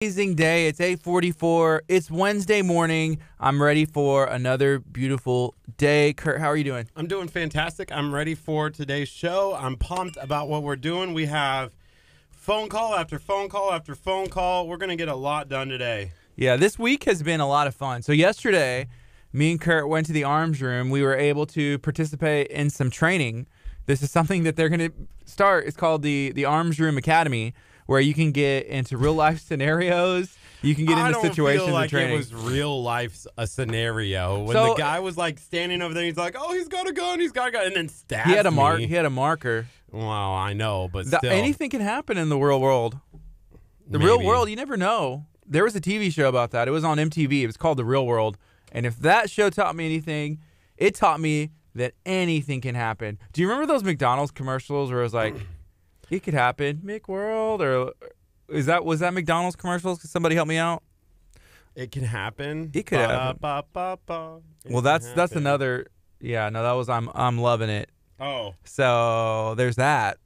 Amazing day. It's 8:44. It's Wednesday morning. I'm ready for another beautiful day. Kurt, how are you doing? I'm doing fantastic. I'm ready for today's show. I'm pumped about what we're doing. We have phone call after phone call after phone call. We're going to get a lot done today. Yeah, this week has been a lot of fun. So yesterday, me and Kurt went to the arms room. We were able to participate in some training. This is something that they're going to start. It's called the Arms Room Academy, where you can get into real life scenarios. You can get into situations feel like and training. It was real life a scenario when the guy was like standing over there. He's like, "Oh, he's got a gun. He's got a gun," and then stabbed me. He had a marker. Well, I know, but still, anything can happen in the real world. The real world, you never know. There was a TV show about that. It was on MTV. It was called The Real World. And if that show taught me anything, it taught me that anything can happen. Do you remember those McDonald's commercials where it was like, it could happen, McWorld, or was that McDonald's commercials? Could somebody help me out? It can happen. It could happen. Well, that's another. Yeah, no, that was I'm loving it. Oh, so there's that.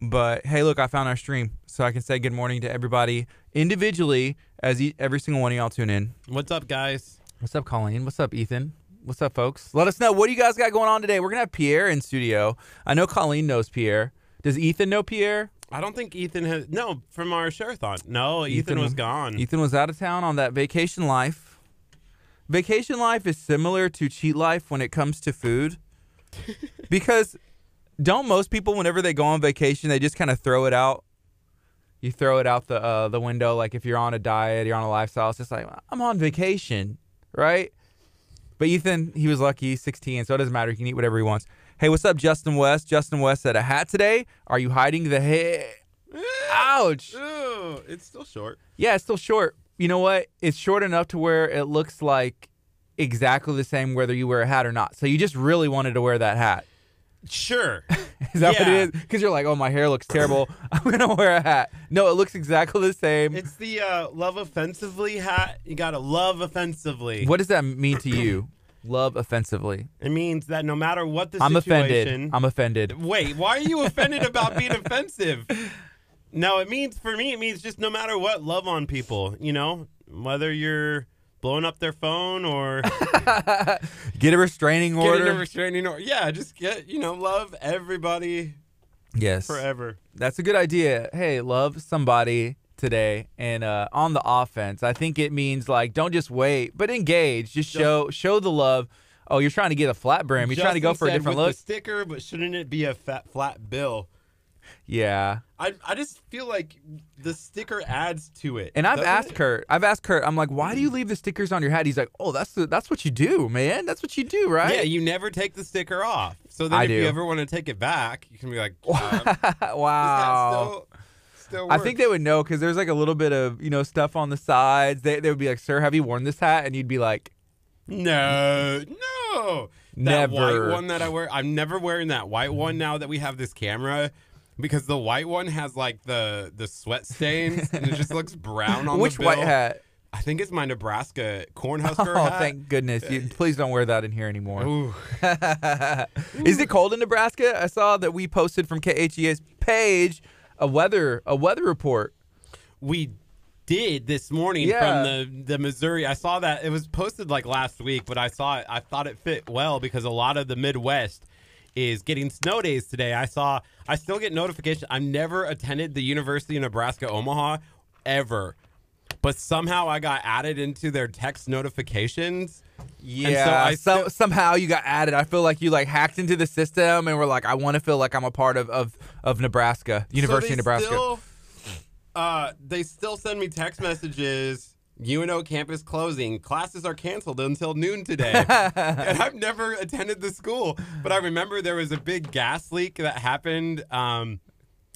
But hey, look, I found our stream, so I can say good morning to everybody individually as every single one of y'all tune in. What's up, guys? What's up, Colleen? What's up, Ethan? What's up, folks? Let us know. What do you guys got going on today? We're going to have Pierre in studio. I know Colleen knows Pierre. Does Ethan know Pierre? I don't think Ethan has. No, from our share-a-thon. No, Ethan was gone. Ethan was out of town on that vacation life. Vacation life is similar to cheat life when it comes to food. Because don't most people, whenever they go on vacation, they just kind of throw it out? You throw it out the window. Like if you're on a diet, you're on a lifestyle, it's just like, I'm on vacation, right? But Ethan, he was lucky. He's 16, so it doesn't matter. He can eat whatever he wants. Hey, what's up, Justin West? Justin West said, a hat today? Are you hiding the hair? Ouch. Ew, it's still short. Yeah, it's still short. You know what? It's short enough to where it looks like exactly the same whether you wear a hat or not. So you just really wanted to wear that hat. Sure. Is that what it is? Because you're like, oh, my hair looks terrible. I'm going to wear a hat. No, it looks exactly the same. It's the love offensively hat. You got to love offensively. What does that mean to you? Love offensively. It means that no matter what the situation... I'm offended. Wait, why are you offended about being offensive? No, for me, it means just no matter what, love on people, you know? Whether you're blowing up their phone or... Get a restraining order. Get a restraining order. Yeah, just love everybody. Yes. Forever. That's a good idea. Hey, love somebody today. And on the offense, I think it means like don't just wait, but engage. Just show the love. Oh, you're trying to get a flat brim. You're trying to go for a different look. The sticker, but shouldn't it be a flat bill? Yeah. I just feel like the sticker adds to it. And I've asked Kurt, I'm like, why do you leave the stickers on your hat? He's like, oh, that's what you do, man. That's what you do, right? Yeah, you never take the sticker off. So then if you ever want to take it back, you can be like, wow. Still works. I think they would know because there's like a little bit of, stuff on the sides. They would be like, sir, have you worn this hat? And you'd be like, no. That never. white one that I wear, I'm never wearing that white one now that we have this camera. Because the white one has like the sweat stains and it just looks brown on Which the bill. white hat? I think it's my Nebraska Cornhusker hat. Oh, thank goodness. Please don't wear that in here anymore. Is it cold in Nebraska? I saw that we posted from KHEA's page a weather report. We did this morning from the Missouri. I saw that. It was posted like last week, but I saw it. I thought it fit well because a lot of the Midwest is getting snow days today. I still get notifications. I've never attended the University of Nebraska Omaha ever, but somehow I got added into their text notifications. Yeah, and so somehow you got added. I feel like you like hacked into the system and were like, I want to feel like I'm a part of Nebraska, University of Nebraska. They still send me text messages. UNO campus closing. Classes are canceled until noon today. And I've never attended the school, but I remember there was a big gas leak that happened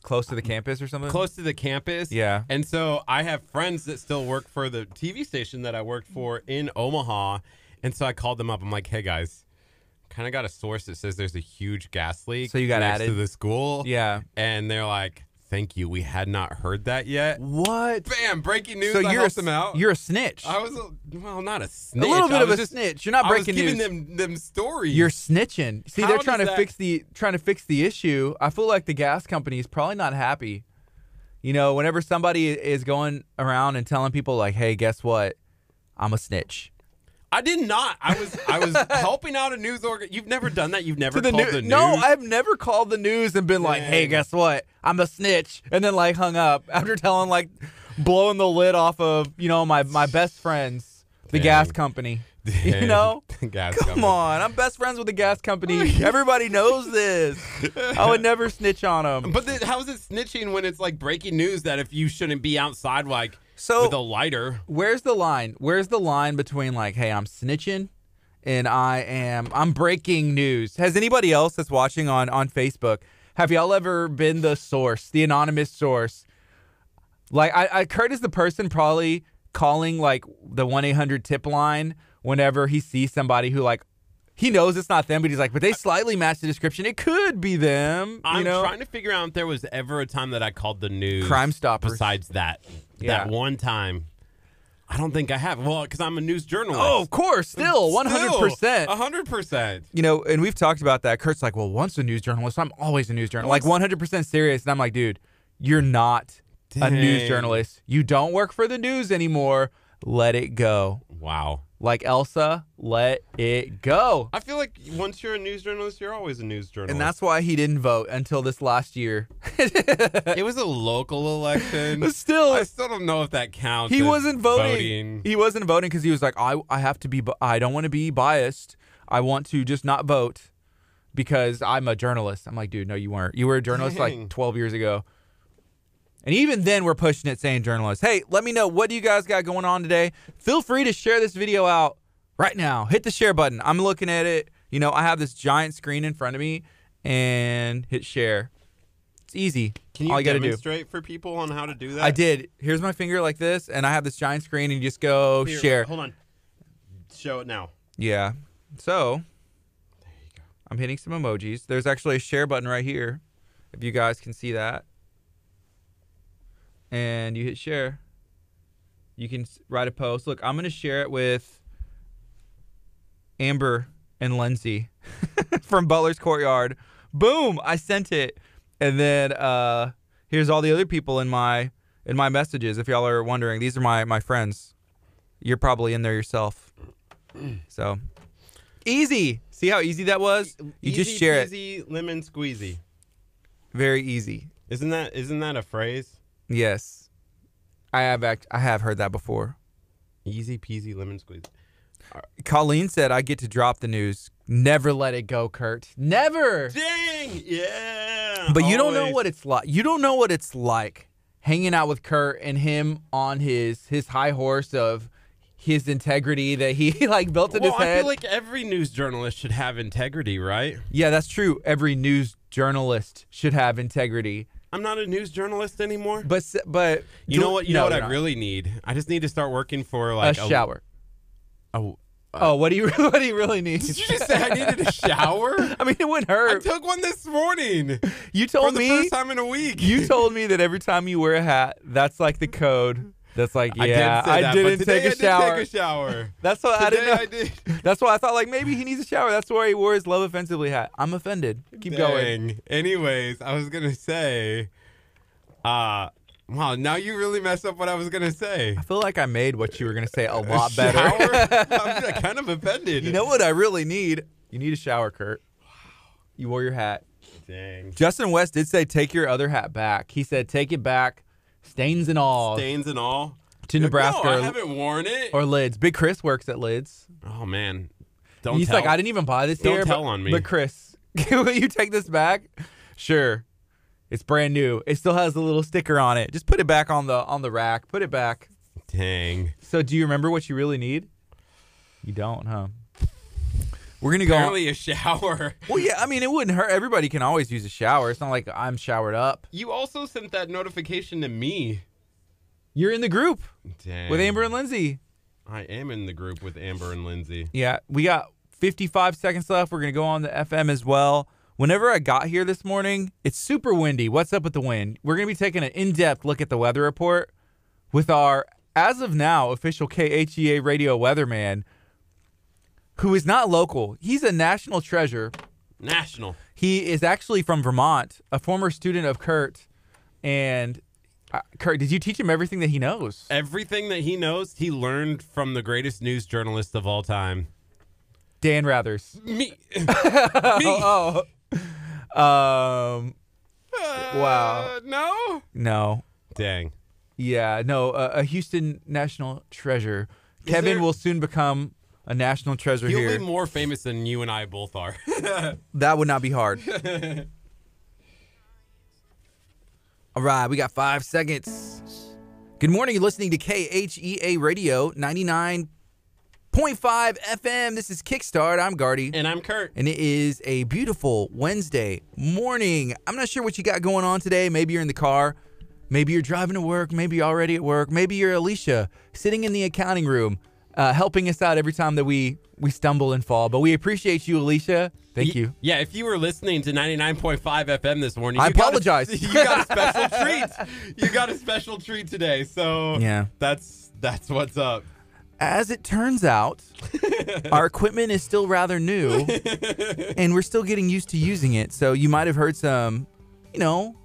close to the campus or something? Close to the campus. Yeah. And so I have friends that still work for the TV station that I worked for in Omaha. And so I called them up. I'm like, hey, guys, kind of got a source that says there's a huge gas leak so you got next added to the school. Yeah. And they're like, thank you. We had not heard that yet. What? Bam! Breaking news. So I helped them out. You're a snitch. I was not a snitch. A little bit of a snitch. You're not breaking news. I was giving them stories. You're snitching. See, they're trying to fix the issue. I feel like the gas company is probably not happy You know, whenever somebody is going around and telling people like, hey, guess what? I'm a snitch. I did not. I was helping out a news organ. You've never done that? You've never called the news? No, I've never called the news and been like, hey, guess what? I'm a snitch. And then like hung up after telling like blowing the lid off of, you know, my best friends, the gas company. You know? Come on. I'm best friends with the gas company. Everybody knows this. I would never snitch on them. But how is it snitching when it's like breaking news that if you shouldn't be outside like with a lighter? Where's the line? Where's the line between like, hey, I'm snitching and I'm breaking news? Has anybody else that's watching on Facebook, have y'all ever been the source, the anonymous source? Like Kurt is the person probably calling like the 1-800-TIP line whenever he sees somebody who like he knows it's not them, but he's like, but they slightly match the description. It could be them. I'm trying to figure out if there was ever a time that I called the news. Crime Stoppers. Besides that one time. I don't think I have. Well, because I'm a news journalist. Oh, of course. Still, 100%. 100%. You know, and we've talked about that. Kurt's like, well, once a news journalist, I'm always a news journalist. Like 100% serious. And I'm like, dude, you're not a news journalist. You don't work for the news anymore. Let it go. Wow. Like Elsa, let it go. I feel like once you're a news journalist, you're always a news journalist. And that's why he didn't vote until this last year. It was a local election. But still, I still don't know if that counts. He wasn't voting. He wasn't voting because he was like, I have to be, I don't want to be biased. I want to just not vote because I'm a journalist. I'm like, dude, no, you weren't. You were a journalist like 12 years ago. And even then, we're pushing it, saying journalists, hey, let me know, what do you guys got going on today? Feel free to share this video out right now. Hit the share button. I'm looking at it. You know, I have this giant screen in front of me, and hit share. It's easy. Can you demonstrate for people on how to do that? I did. Here's my finger like this, and I have this giant screen, and you just go share. Hold on. Show it now. Yeah. So, there you go. I'm hitting some emojis. There's actually a share button right here, if you guys can see that. And you hit share. You can write a post. Look, I'm going to share it with Amber and Lindsay from Butler's Courtyard. Boom! I sent it. And then here's all the other people in my messages. If y'all are wondering, these are my friends. You're probably in there yourself. So, easy. See how easy that was? You just share it. Easy peasy lemon squeezy. Very easy. Isn't that a phrase? Yes, I have heard that before. Easy peasy lemon squeeze. Colleen said, I get to drop the news. Never let it go, Kurt. Never. Dang. Yeah. But you don't know what it's like. You don't know what it's like hanging out with Kurt and him on his high horse of his integrity that he like built in his head. I feel like every news journalist should have integrity, right? Yeah, that's true. Every news journalist should have integrity. I'm not a news journalist anymore. But you know what? You know what I really need? I just need to start working for like a shower. What do you really need? Did you just say I needed a shower? I mean, it wouldn't hurt. I took one this morning. You told me for the first time in a week. You told me that every time you wear a hat, that's like the code. That's like, yeah, I didn't take a shower. I did take a shower. That's what I didn't know. I did. That's why I thought like maybe he needs a shower. That's why he wore his Love Offensively hat. I'm offended. Keep going. Anyways, I was gonna say, wow, now you really messed up what I was gonna say. I feel like I made what you were gonna say a lot better. I'm kind of offended. You know what I really need? You need a shower, Kurt. Wow. You wore your hat. Dang. Justin West did say take your other hat back. He said take it back. Stains and all. Stains and all? To Nebraska. No, I haven't worn it. Or Lids. Big Chris works at Lids. Oh, man. He's like, I didn't even buy this here. Don't tell on me. But Chris, will you take this back? Sure. It's brand new. It still has a little sticker on it. Just put it back on the rack. Put it back. Dang. So do you remember what you really need? You don't, huh? We're going to go. Apparently a shower. Well, yeah, I mean, it wouldn't hurt. Everybody can always use a shower. It's not like I'm showered up. You also sent that notification to me. You're in the group. Dang. With Amber and Lindsay. I am in the group with Amber and Lindsay. Yeah, we got 55 seconds left. We're going to go on the FM as well. Whenever I got here this morning, it's super windy. What's up with the wind? We're going to be taking an in-depth look at the weather report with our, as of now, official KHEA radio weatherman, who is not local. He's a national treasure. National. He is actually from Vermont, a former student of Kurt, and Curt, did you teach him everything that he knows? Everything that he knows, he learned from the greatest news journalist of all time. Dan Rathers. Me. Me. Oh. Wow. No. Dang. Yeah, no, a Houston national treasure. Kevin will soon become a national treasure He'll here. be more famous than you and I both are. That would not be hard. All right, we got 5 seconds. Good morning. You're listening to KHEA Radio 99.5 FM. This is Kickstart. I'm Gardy. And I'm Curt. And it is a beautiful Wednesday morning. I'm not sure what you got going on today. Maybe you're in the car. Maybe you're driving to work. Maybe you're already at work. Maybe you're Alicia sitting in the accounting room, helping us out every time that we stumble and fall. But we appreciate you, Alicia. Thank you. Yeah, if you were listening to 99.5 FM this morning, I apologize. You got a special treat. You got a special treat today. So yeah, that's what's up. As it turns out, our equipment is still rather new, and we're still getting used to using it. So you might have heard some,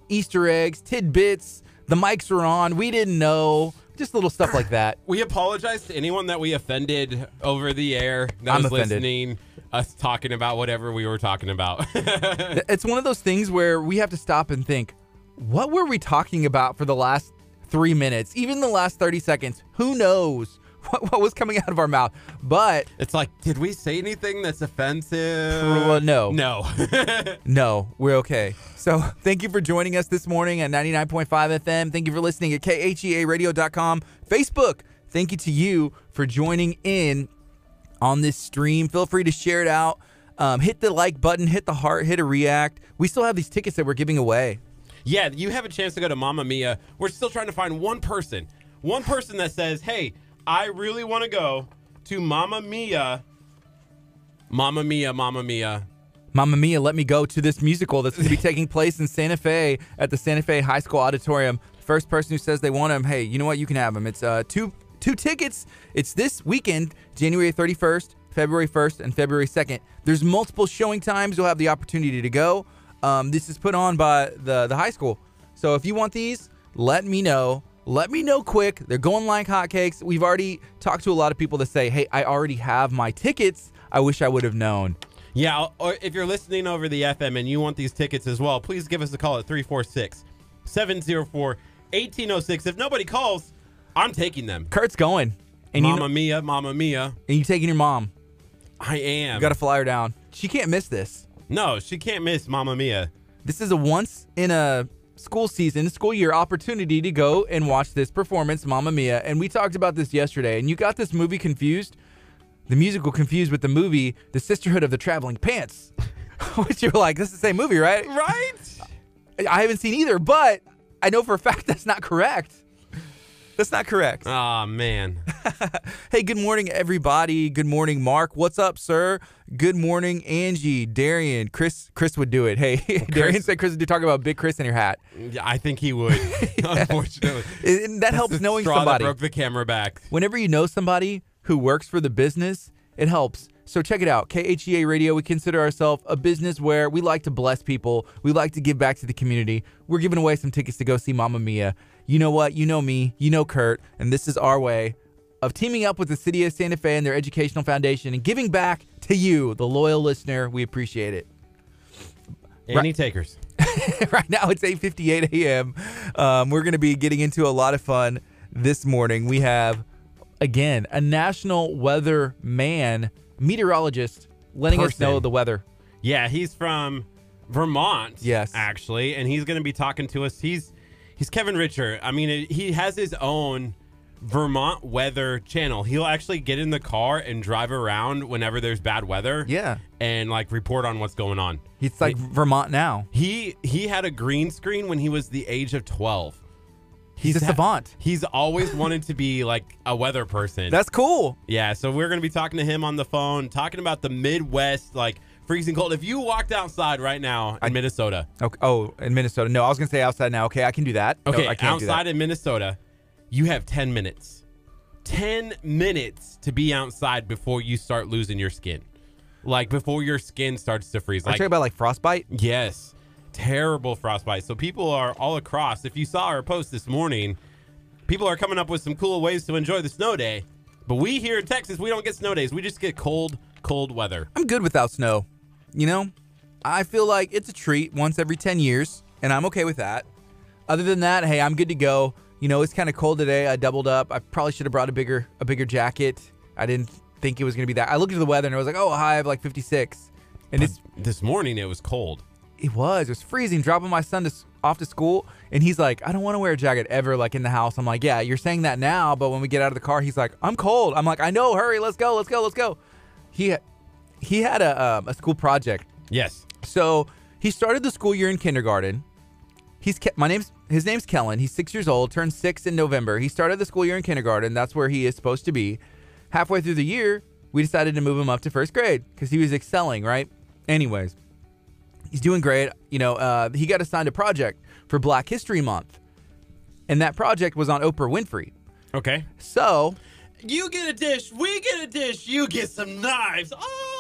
Easter eggs, tidbits. The mics are on. We didn't know. Just little stuff like that. We apologize to anyone that we offended over the air that was listening, us talking about whatever we were talking about. It's one of those things where we have to stop and think, what were we talking about for the last 3 minutes? Even the last 30 seconds? Who knows what was coming out of our mouth? But it's like, did we say anything that's offensive? No. No, we're okay. So thank you for joining us this morning at 99.5 FM. Thank you for listening at KHEAradio.com. Facebook, thank you to you for joining in on this stream. Feel free to share it out. Hit the like button, hit the heart, hit a react. We still have these tickets that we're giving away. Yeah, you have a chance to go to Mamma Mia. We're still trying to find one person that says, hey, I really want to go to Mamma Mia. Mamma Mia, Mamma Mia. Mamma Mia, let me go to this musical that's going to be taking place in Santa Fe at the Santa Fe High School Auditorium. First person who says they want them, hey, you know what? You can have them. It's two tickets. It's this weekend, January 31st, February 1st, and February 2nd. There's multiple showing times. You'll have the opportunity to go. This is put on by the high school. So if you want these, let me know. Let me know quick. They're going like hotcakes. We've already talked to a lot of people that say, hey, I already have my tickets. I wish I would have known. Yeah, or if you're listening over the FM and you want these tickets as well, please give us a call at 346-704-1806. If nobody calls, I'm taking them. Kurt's going. And Mamma Mia, Mamma Mia. And you taking your mom. I am. You got to fly her down. She can't miss this. No, she can't miss Mamma Mia. This is a once in a school year opportunity to go and watch this performance, Mamma Mia. And we talked about this yesterday, and you got this movie confused. The musical confused with the movie, The Sisterhood of the Traveling Pants. Which you're like, this is the same movie, right? Right? I haven't seen either, but I know for a fact that's not correct. That's not correct. Oh, man. Hey, good morning, everybody. Good morning, Mark. What's up, sir? Good morning, Angie, Darian. Chris would do it. Hey, Darian said Chris would talk about Big Chris in your hat. Yeah, I think he would, unfortunately. And that helps knowing somebody. That broke the camera back. Whenever you know somebody who works for the business, it helps. So check it out. KHEA Radio, we consider ourselves a business where we like to bless people. We like to give back to the community. We're giving away some tickets to go see Mamma Mia. You know what? You know me. You know Curt. And this is our way of teaming up with the city of Santa Fe and their educational foundation and giving back to you, the loyal listener. We appreciate it. Any takers? Right now it's 8:58 a.m. We're going to be getting into a lot of fun this morning. We have, again, a national weather meteorologist letting us know the weather. Yeah, he's from Vermont. Yes, actually, and he's going to be talking to us. He's Kevin Richer. I mean, he has his own Vermont weather channel. He'll actually get in the car and drive around whenever there's bad weather. Yeah, and like report on what's going on. He's like Vermont now. He had a green screen when he was the age of 12. He's a savant. He's always wanted to be like a weather person. That's cool. Yeah, so we're going to be talking to him on the phone, talking about the Midwest, like freezing cold. If you walked outside right now in Minnesota. Okay. Oh, in Minnesota. No, I was going to say outside now. Okay, I can do that. Okay, no, I can't outside in Minnesota, you have 10 minutes. 10 minutes to be outside before you start losing your skin. Like before your skin starts to freeze. Are you talking about like frostbite? Yes. terrible frostbite. So people are all across. If you saw our post this morning, people are coming up with some cool ways to enjoy the snow day. But we here in Texas, we don't get snow days. We just get cold weather. I'm good without snow. You know, I feel like it's a treat once every 10 years, and I'm okay with that. Other than that, hey, I'm good to go. You know, it's kind of cold today. I doubled up. I probably should have brought a bigger jacket. I didn't think it was going to be that. I looked at the weather and I was like, oh, high of like 56. And this morning it was cold. It was freezing. Dropping my son off to school, and he's like, I don't want to wear a jacket ever, like in the house. I'm like, yeah, you're saying that now, but when we get out of the car, he's like, I'm cold. I'm like, I know, hurry, let's go. He had a school project. Yes. So he started the school year in kindergarten. His name's Kellen. He's 6 years old, turned 6 in November. He started the school year in kindergarten. That's where he is supposed to be. Halfway through the year, we decided to move him up to first grade because he was excelling, right? Anyways, he's doing great. You know, he got assigned a project for Black History Month, and that project was on Oprah Winfrey. Okay. So you get a dish, we get a dish, you get some knives. Oh!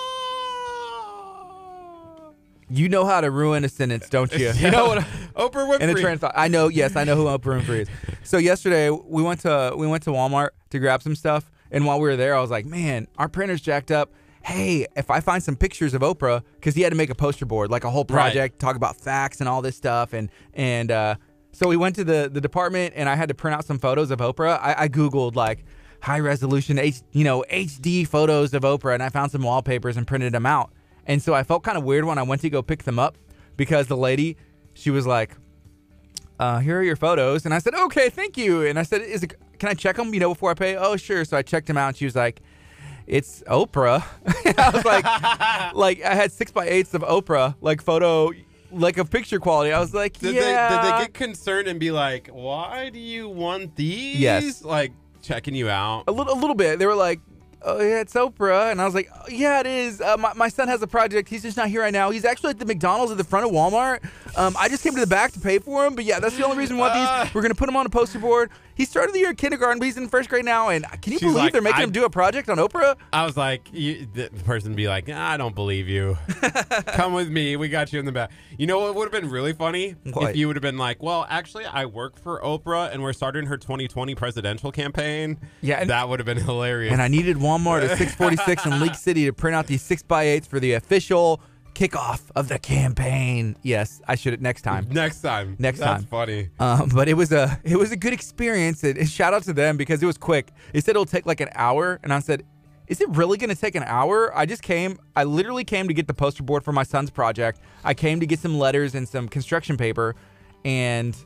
You know how to ruin a sentence, don't you? You know what? Oprah Winfrey. In a train of thought. I know. Yes, I know who Oprah Winfrey is. So yesterday we went to Walmart to grab some stuff, and while we were there, I was like, man, our printer's jacked up. Hey, if I find some pictures of Oprah, because he had to make a poster board, like a whole project, talk about facts and all this stuff, and so we went to the department, and I had to print out some photos of Oprah. I Googled like high resolution HD photos of Oprah, and I found some wallpapers and printed them out. And so I felt kind of weird when I went to go pick them up, because the lady, she was like, here are your photos. And I said, okay, thank you. And I said, can I check them, before I pay? Oh, sure. So I checked them out, and she was like, it's Oprah. I was like I had 6x8s of Oprah, like photo, like of picture quality. I was like, did they get concerned and be like, why do you want these? Yes. Like checking you out? A little bit. They were like, oh, yeah, it's Oprah. And I was like, oh, yeah, it is. My son has a project. He's just not here right now. He's actually at the McDonald's at the front of Walmart. I just came to the back to pay for him. But yeah, that's the only reason we want these. We're going to put him on a poster board. He started the year in kindergarten, but he's in first grade now. And can you believe like, they're making him do a project on Oprah? I was like, the person would be like, I don't believe you. Come with me. We got you in the back. You know what would have been really funny? What? If you would have been like, well, actually, I work for Oprah, and we're starting her 2020 presidential campaign. Yeah. That would have been hilarious. And I needed Walmart at 646 in League City to print out these 6x8s for the official kickoff of the campaign. Yes, I should next time. Next time. That's funny. But it was a good experience. And shout out to them because it was quick. They said it'll take like an hour, and I said, is it really going to take an hour? I literally came to get the poster board for my son's project. I came to get some letters and some construction paper, and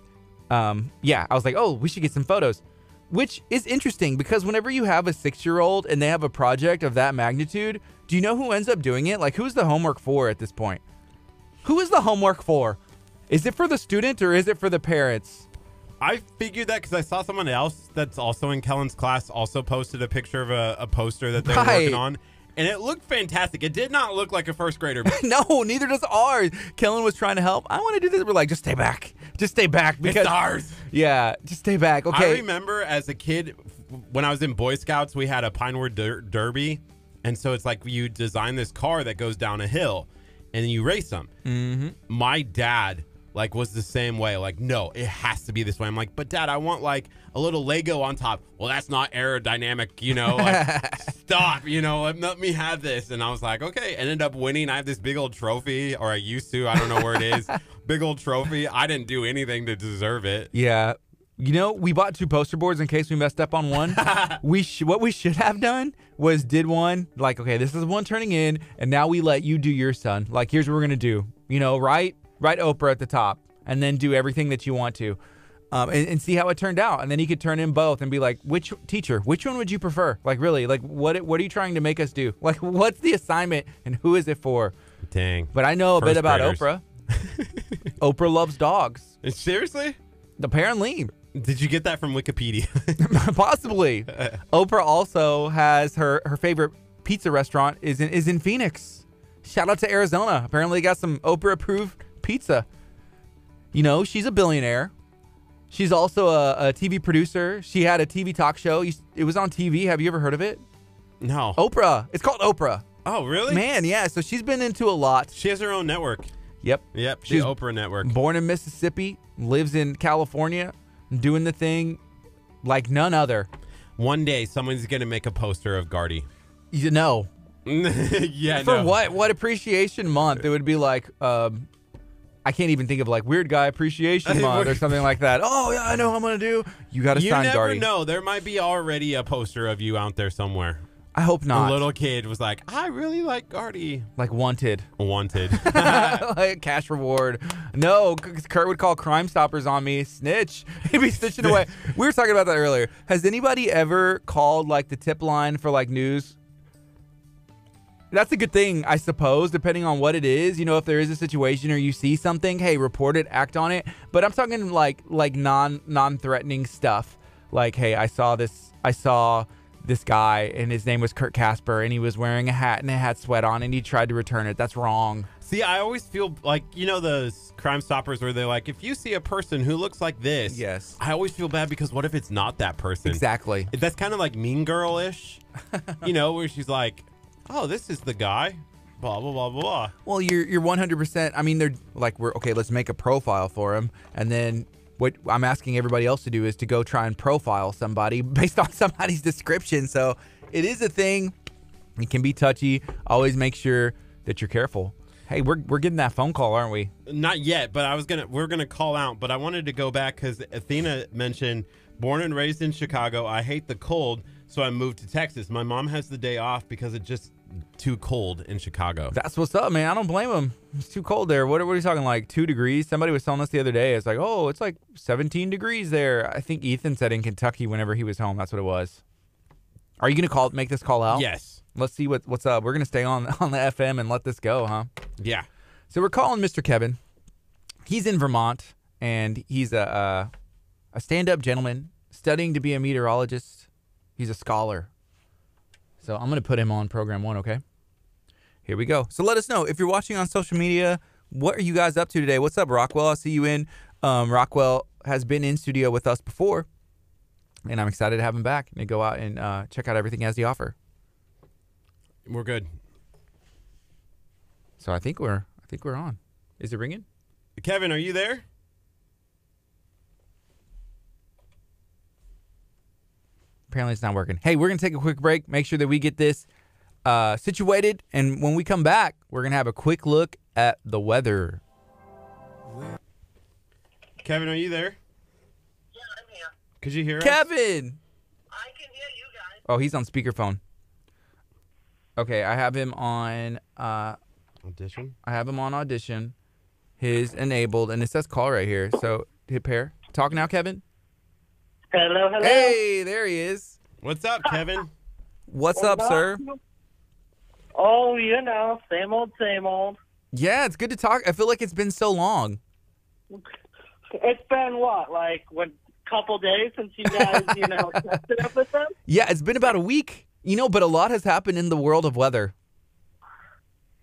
I was like, oh, we should get some photos. Which is interesting because whenever you have a 6-year-old and they have a project of that magnitude, do you know who ends up doing it? Like, who's the homework for at this point? Who is the homework for? Is it for the student or is it for the parents? I figured that because I saw someone else that's also in Kellen's class also posted a picture of a poster that they were working on. And it looked fantastic. It did not look like a first grader. No, neither does ours. Kellen was trying to help. I want to do this. We're like, just stay back. Just stay back. Because, it's ours. Yeah, just stay back. Okay. I remember as a kid, when I was in Boy Scouts, we had a Pinewood Derby. And so it's like you design this car that goes down a hill and then you race them. Mm-hmm. My dad was the same way. Like, no, it has to be this way. I'm like, but Dad, I want like a little Lego on top. Well, that's not aerodynamic, like, stop, let me have this. And I was like, okay, ended up winning. I have this big old trophy, or I used to, I don't know where it is. Big old trophy. I didn't do anything to deserve it. Yeah. We bought 2 poster boards in case we messed up on one. What we should have done was did one, like, okay, this is one turning in, and now we let you do your son. Like, here's what we're going to do. Write Oprah at the top, and then do everything that you want to, and see how it turned out. And then he could turn in both and be like, which one would you prefer? Like, really, like, what are you trying to make us do? Like, what's the assignment, and who is it for? Dang. But I know a bit about graders. Oprah. Oprah loves dogs. Seriously? Apparently. Did you get that from Wikipedia? Possibly. Oprah also has her favorite pizza restaurant is in Phoenix. Shout out to Arizona. Apparently got some Oprah approved pizza. She's a billionaire. She's also a TV producer. She had a TV talk show. It was on TV. Have you ever heard of it? No. Oprah. It's called Oprah. Oh, really? Man, yeah. So she's been into a lot. She has her own network. Yep. Yep. She's the Oprah Network. Born in Mississippi, lives in California, doing the thing like none other. One day, someone's going to make a poster of Gardy. You know. Yeah, For what? What appreciation month? It would be like, I can't even think of like Weird Guy Appreciation Month or something like that. Oh, yeah, I know what I'm going to do. You got to sign Gardy. You never know. There might be already a poster of you out there somewhere. I hope not. A little kid was like, I really like Gardy. Like wanted. Like cash reward. No, Curt would call Crime Stoppers on me. Snitch. He'd be snitching away. We were talking about that earlier. Has anybody ever called like the tip line for like news? That's a good thing, I suppose, depending on what it is. You know, if there is a situation or you see something, hey, report it, act on it. But I'm talking like non-threatening stuff. Like, hey, I saw this guy and his name was Kurt Casper and he was wearing a hat and it had sweat on and he tried to return it. That's wrong. See, I always feel like, you know, the Crime Stoppers where they're like, if you see a person who looks like this, yes, I always feel bad because what if it's not that person? Exactly. That's kind of like Mean Girl-ish, you know, where she's like, oh, this is the guy, blah, blah, blah, blah. Well, you're 100%. I mean, they're like, let's make a profile for him. And then what I'm asking everybody else to do is to go try and profile somebody based on somebody's description. So it is a thing. It can be touchy. Always make sure that you're careful. Hey, we're getting that phone call, aren't we? Not yet, but we're gonna call out. But I wanted to go back because Athena mentioned, born and raised in Chicago. I hate the cold, so I moved to Texas. My mom has the day off because it just too cold in Chicago. That's what's up, man. I don't blame him. It's too cold there. What are you talking, like 2 degrees? Somebody was telling us the other day. It's like, oh, it's like 17 degrees there. I think Ethan said in Kentucky whenever he was home. That's what it was. Are you gonna make this call out? Yes. Let's see what's up. We're gonna stay on the FM and let this go, huh? Yeah. So we're calling Mr. Kevin. He's in Vermont and he's a stand-up gentleman studying to be a meteorologist. He's a scholar. So I'm going to put him on program 1, okay? Here we go. So let us know. If you're watching on social media, what are you guys up to today? What's up, Rockwell? I see you in. Rockwell has been in studio with us before, and I'm excited to have him back and to go out and check out everything he has to offer. We're good. So I think we're on. Is it ringing? Kevin, are you there? Apparently it's not working. Hey, we're going to take a quick break, make sure that we get this situated, and when we come back, we're going to have a quick look at the weather. Kevin, are you there? Yeah, I'm here. Could you hear us? Kevin! I can hear you guys. Oh, he's on speakerphone. Okay, I have him on... Audition? I have him on audition. His enabled, and it says call right here. So hit pair. Talk now, Kevin. Hello. Hey, there he is. What's up, Kevin? What's up, sir? Oh, you know, same old, same old. Yeah, it's good to talk. I feel like it's been so long. It's been what, like couple days since you guys, tested up with them? Yeah, it's been about a week. But a lot has happened in the world of weather.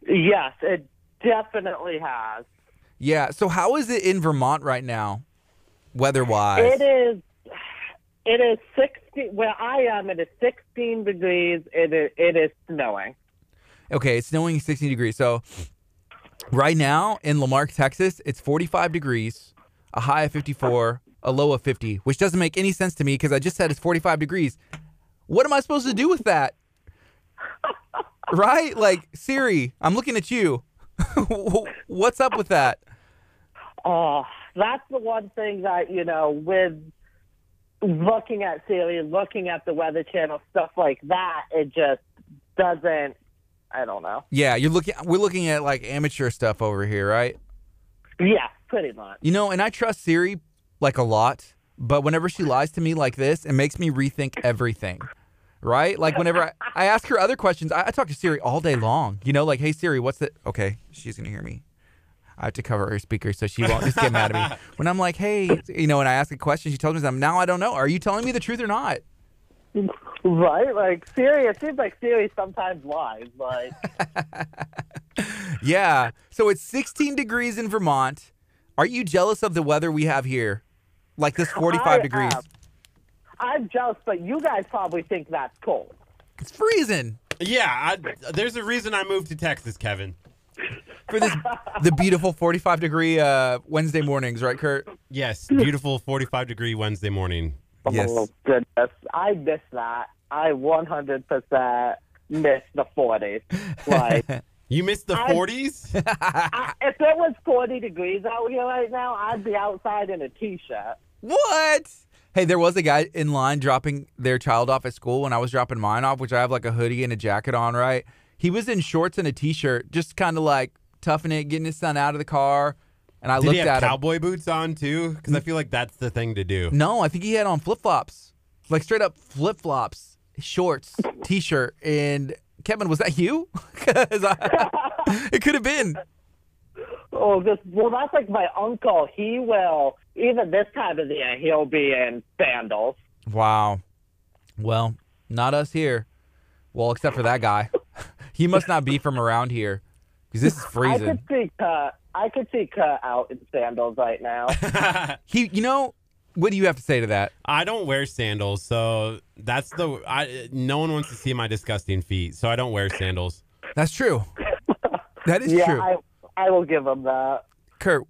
Yes, it definitely has. Yeah, so how is it in Vermont right now, weather-wise? It is 16. Where I am, it is 16 degrees. It is snowing. Okay, it's snowing 16 degrees. So right now in Lamarck, Texas, it's 45 degrees, a high of 54, a low of 50, which doesn't make any sense to me because I just said it's 45 degrees. What am I supposed to do with that? Right? Like, Siri, I'm looking at you. What's up with that? Oh, that's the one thing that, with looking at Siri, looking at the Weather Channel, stuff like that, it just doesn't, I don't know. Yeah, we're looking at like amateur stuff over here, right? Yeah, pretty much. And I trust Siri like a lot, but whenever she lies to me like this, it makes me rethink everything. Right? Like whenever I ask her other questions, I talk to Siri all day long. Like, hey Siri, what's the... Okay, she's going to hear me. I have to cover her speaker so she won't just get mad at me. When I'm like, hey, and I ask a question, she tells me something. Now I don't know. Are you telling me the truth or not? Right? Like, Siri, it seems like Siri sometimes lies. Like, yeah. So it's 16 degrees in Vermont. Are you jealous of the weather we have here? Like this 45 degrees? I'm jealous, but you guys probably think that's cold. It's freezing. Yeah, there's a reason I moved to Texas, Kevin. for the beautiful 45-degree Wednesday mornings, right, Kurt? Yes, beautiful 45-degree Wednesday morning. Yes. Oh, goodness. I miss that. I 100% miss the 40s. Like, You missed the 40s? if it was 40 degrees out here right now, I'd be outside in a T-shirt. What? Hey, there was a guy in line dropping their child off at school when I was dropping mine off, which I have like a hoodie and a jacket on, right? He was in shorts and a T-shirt, just kind of like toughing it, getting his son out of the car. And I Did looked he have at him. cowboy boots on too? Because I feel like that's the thing to do. No, I think he had on flip-flops, like straight up flip-flops, shorts, T-shirt. And Kevin, was that you? 'Cause it could have been. Oh, well, that's like my uncle. He will, even this time of the year, he'll be in sandals. Wow. Well, not us here. Well, except for that guy. He must not be from around here because this is freezing. I could see Kurt out in sandals right now. What do you have to say to that? I don't wear sandals, so that's no one wants to see my disgusting feet, so I don't wear sandals. That's true. That is yeah, true. I will give him that. Kurt,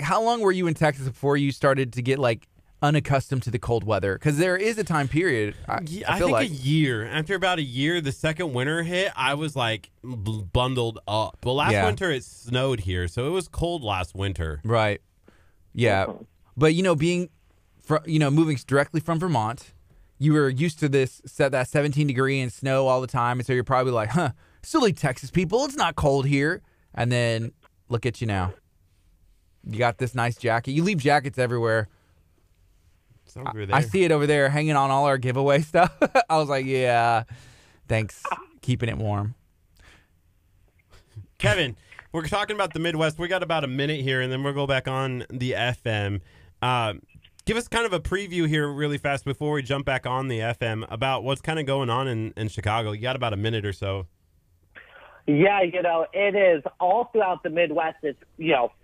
how long were you in Texas before you started to get like unaccustomed to the cold weather? Because there is a time period. I feel think like a year. After about a year, the second winter hit, I was like bundled up. Well, last winter it snowed here, so it was cold last winter. Right. Yeah. But moving directly from Vermont, you were used to that 17 degree and snow all the time, and so you're probably like, silly Texas people, it's not cold here. And then look at you now. You got this nice jacket. You leave jackets everywhere. It's over there. I see it over there hanging on all our giveaway stuff. I was like, yeah, thanks. Keeping it warm. Kevin, we're talking about the Midwest. We got about a minute here, and then we'll go back on the FM. Give us kind of a preview here really fast before we jump back on the FM about what's kind of going on in Chicago. You got about a minute or so. Yeah, it is all throughout the Midwest. It's,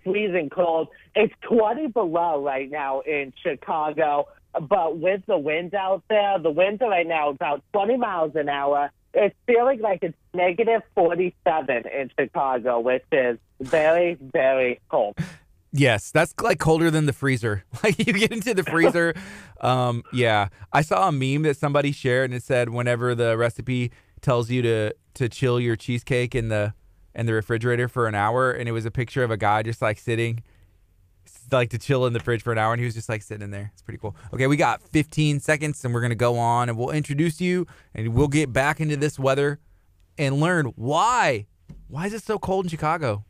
freezing cold. It's 20 below right now in Chicago, but with the wind out there, the winds right now about 20 miles an hour. It's feeling like it's negative 47 in Chicago, which is very, very cold. Yes, that's like colder than the freezer. Like you get into the freezer. Yeah, I saw a meme that somebody shared and it said whenever the recipe tells you to chill your cheesecake in the refrigerator for an hour, and it was a picture of a guy just like sitting, like to chill in the fridge for an hour, and he was just like sitting in there. It's pretty cool. Okay, we got 15 seconds, and we're gonna go on, and we'll introduce you, and we'll get back into this weather and learn why is it so cold in Chicago.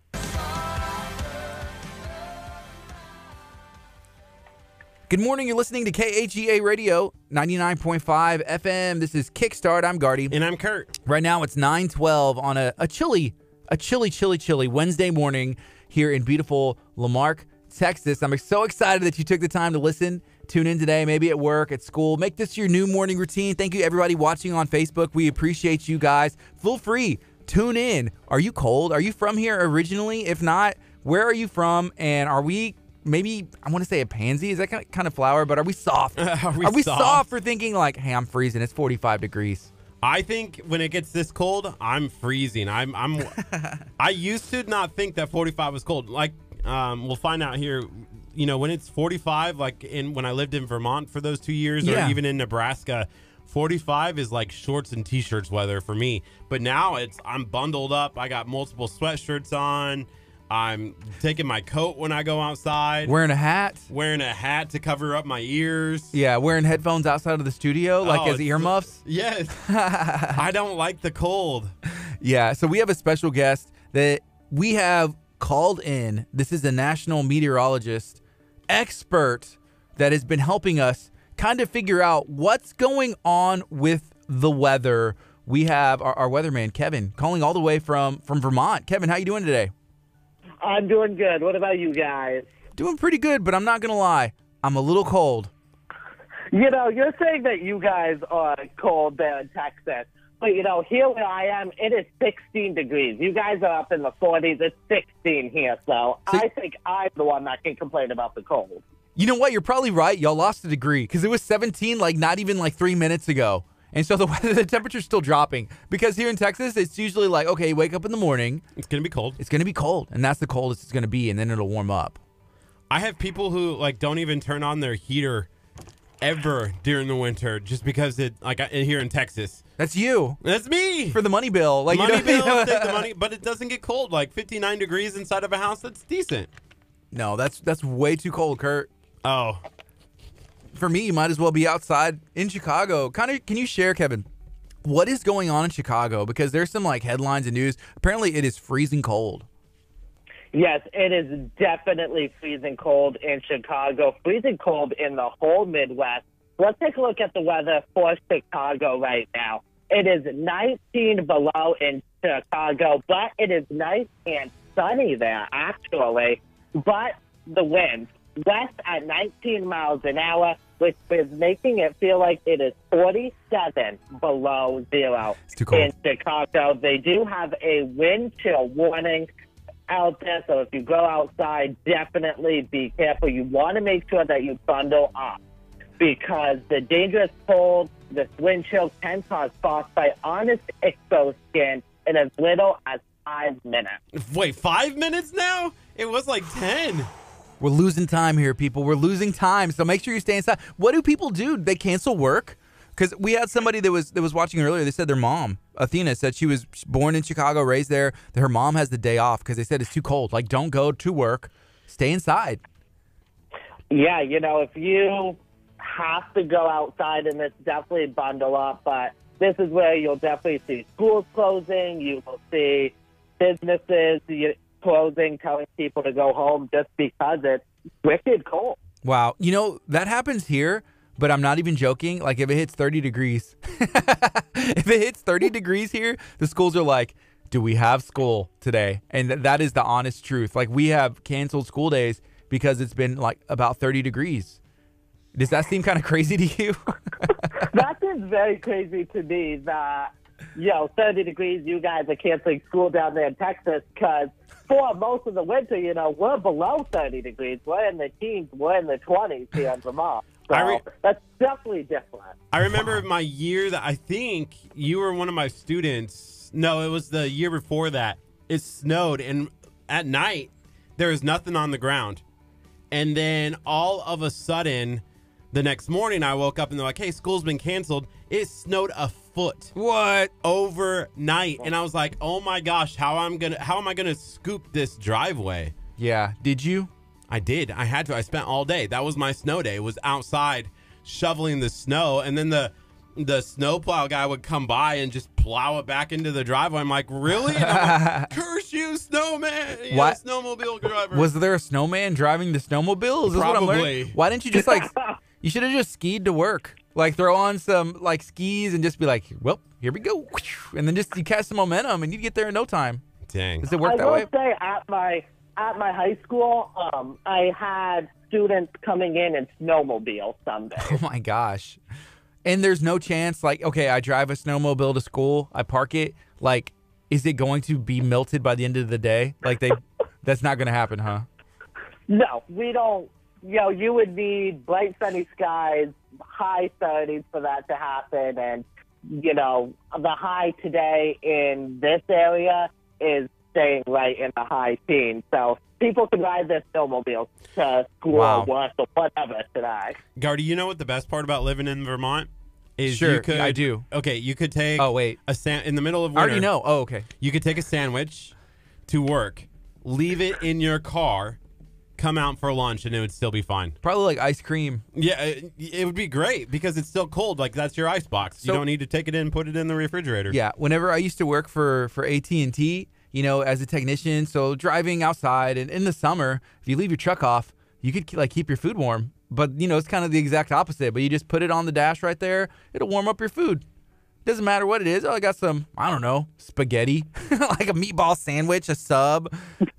Good morning. You're listening to KHEA Radio 99.5 FM. This is Kickstart. I'm Gardy. And I'm Curt. Right now it's 9:12 on a chilly Wednesday morning here in beautiful Lamarck, Texas. I'm so excited that you took the time to listen, tune in today, maybe at work, at school. Make this your new morning routine. Thank you, everybody watching on Facebook. We appreciate you guys. Feel free. Tune in. Are you cold? Are you from here originally? If not, where are you from? And are we... maybe, I want to say a pansy. Is that kind of flower? But are we soft? Are we soft for thinking like, hey, I'm freezing. It's 45 degrees. I think when it gets this cold, I'm freezing. I used to not think that 45 was cold. Like, we'll find out here. When it's 45, like when I lived in Vermont for those 2 years, or even in Nebraska, 45 is like shorts and t-shirts weather for me. But now I'm bundled up. I got multiple sweatshirts on. I'm taking my coat when I go outside. Wearing a hat to cover up my ears. Yeah, wearing headphones outside of the studio, like as earmuffs. Yes. I don't like the cold. Yeah, so we have a special guest that we have called in. This is a national meteorologist expert that has been helping us kind of figure out what's going on with the weather. We have our weatherman, Kevin, calling all the way from Vermont. Kevin, how you doing today? I'm doing good. What about you guys? Doing pretty good, but I'm not going to lie. I'm a little cold. You're saying that you guys are cold there in Texas. But, here where I am, it is 16 degrees. You guys are up in the 40s. It's 16 here. So I think I'm the one that can complain about the cold. You know what? You're probably right. Y'all lost a degree because it was 17 not even 3 minutes ago. And so the temperature's still dropping because here in Texas, it's usually like, okay, you wake up in the morning. It's going to be cold. It's going to be cold, and that's the coldest it's going to be, and then it'll warm up. I have people who like don't even turn on their heater ever during the winter just because here in Texas. That's you. That's me. For the money bill. Like money bill, take the money, but it doesn't get cold. Like 59 degrees inside of a house, that's decent. No, that's way too cold, Kurt. Oh. For me, you might as well be outside in Chicago. Can you share, Kevin, what is going on in Chicago? Because there's some like headlines and news. Apparently, it is freezing cold. Yes, it is definitely freezing cold in Chicago, freezing cold in the whole Midwest. Let's take a look at the weather for Chicago right now. It is 19 below in Chicago, but it is nice and sunny there, actually. But the wind, west at 19 miles an hour, which is making it feel like it is 47 below zero it's too cold. in Chicago. They do have a wind chill warning out there, so if you go outside, definitely be careful. You want to make sure that you bundle up because the dangerous cold, this wind chill can cause frostbite on its exposed skin in as little as 5 minutes. Wait, 5 minutes now? It was like 10. We're losing time here, people. We're losing time. So make sure you stay inside. What do people do? They cancel work? Because we had somebody that was watching earlier. They said their mom, Athena, said she was born in Chicago, raised there. That her mom has the day off because they said it's too cold. Like, don't go to work. Stay inside. Yeah, if you have to go outside in this, definitely bundle up. But this is where you'll definitely see schools closing. You will see businesses closing, telling people to go home just because it's wicked cold. Wow. That happens here, but I'm not even joking. Like, if it hits 30 degrees, if it hits 30 degrees here, the schools are like, do we have school today? And that is the honest truth. Like, we have canceled school days because it's been like about 30 degrees. Does that seem kind of crazy to you? That seems very crazy to me that, 30 degrees, you guys are canceling school down there in Texas because for most of the winter, we're below 30 degrees. We're in the teens. We're in the 20s here in Vermont. So that's definitely different. I remember my year that I think you were one of my students. No, it was the year before that. It snowed, and at night, there was nothing on the ground. And then all of a sudden, the next morning, I woke up and they're like, hey, school's been canceled. It snowed a foot. What? Overnight. And I was like, oh my gosh, how am I gonna scoop this driveway? Yeah. Did you? I did. I had to. I spent all day. That was my snow day. It was outside shoveling the snow. And then the snowplow guy would come by and just plow it back into the driveway. I'm like, really? And I'm like, curse you, snowman. What? Snowmobile driver. Was there a snowman driving the snowmobile? Is this what I'm learning? Why didn't you just you should have just skied to work. Like, throw on some like skis and just be like, well, here we go. And then you catch some momentum and you'd get there in no time. Dang. Does it work that way? I will say at my high school, I had students coming in snowmobile someday. Oh my gosh. And there's no chance, like, okay, I drive a snowmobile to school, I park it, like, is it going to be melted by the end of the day? Like, that's not going to happen, huh? No, we don't. You would need bright sunny skies, high 30s for that to happen. And, the high today in this area is staying right in the high teens. So people can ride their snowmobiles to school or work or whatever today. Gardy, you know what the best part about living in Vermont is? Sure, I do. Okay, you could take in the middle of winter. I already know. Oh, okay. You could take a sandwich to work, leave it in your car, come out for lunch, and it would still be fine. Probably like ice cream. Yeah, it would be great because it's still cold. Like, that's your ice box. You don't need to take it in, put it in the refrigerator. Yeah, whenever I used to work for AT&T, as a technician, so driving outside, and in the summer, if you leave your truck off, you could like keep your food warm. But, it's kind of the exact opposite. But you just put it on the dash right there. It'll warm up your food. Doesn't matter what it is. Oh, I got some, I don't know, spaghetti, like a meatball sandwich, a sub,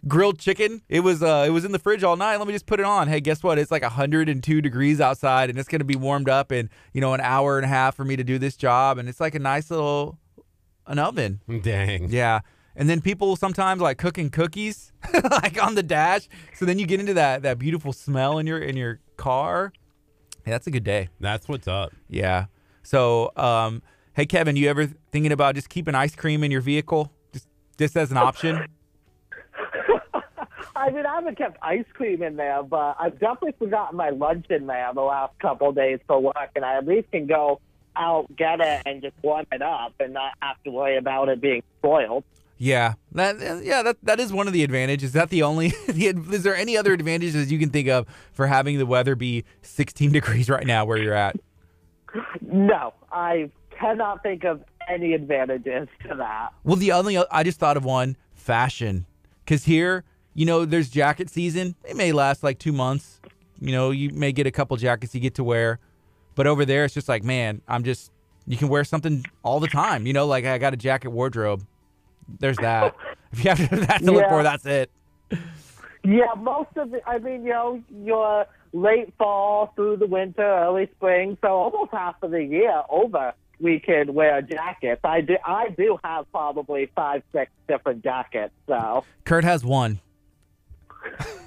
grilled chicken. It was in the fridge all night. Let me just put it on. Hey, guess what? It's like 102 degrees outside, and it's going to be warmed up in, an hour and a half for me to do this job. And it's like a nice little an oven. Dang. Yeah. And then people sometimes like cooking cookies like on the dash. So then you get into that beautiful smell in your car. Hey, that's a good day. That's what's up. Yeah. So Hey, Kevin, you ever thinking about just keeping ice cream in your vehicle? Just as an option? I mean, I haven't kept ice cream in there, but I've definitely forgotten my lunch in there the last couple of days for work, and I at least can go out, get it, and just warm it up and not have to worry about it being spoiled. Yeah, that is one of the advantages. Is that the only? Is there any other advantages you can think of for having the weather be 16 degrees right now where you're at? No, I cannot think of any advantages to that. Well, I just thought of one, fashion. Because here, there's jacket season. It may last like 2 months. You may get a couple jackets you get to wear. But over there, it's just like, man, you can wear something all the time. Like I got a jacket wardrobe. There's that. If you have that to look for, that's it. Yeah, most of it, your late fall through the winter, early spring, so almost half of the year over, we could wear jackets. I do have probably 5, 6 different jackets, so. Curt has one.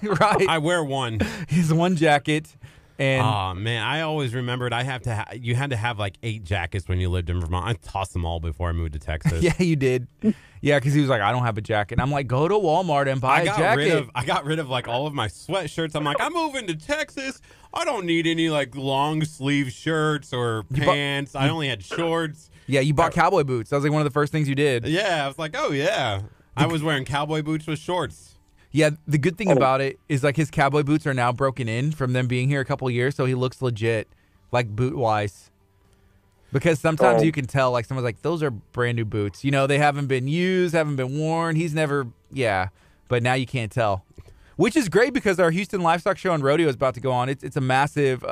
Right. I wear one. He has one jacket. And oh man, I always remembered you had to have like 8 jackets when you lived in Vermont. I tossed them all before I moved to Texas. Yeah, you did. Yeah, because he was like, I don't have a jacket. And I'm like, go to Walmart and buy a jacket. I got rid of like all of my sweatshirts. I'm like, I'm moving to Texas. I don't need any like long sleeve shirts or pants. I only had shorts. Yeah, you bought cowboy boots. That was like one of the first things you did. Yeah, I was like, oh yeah. I was wearing cowboy boots with shorts. Yeah, the good thing about it is like his cowboy boots are now broken in from them being here a couple of years, so he looks legit, like boot-wise. Because sometimes you can tell, like someone's like, those are brand new boots. They haven't been used, haven't been worn. He's never, but now you can't tell. Which is great because our Houston Livestock Show and Rodeo is about to go on. It's a massive,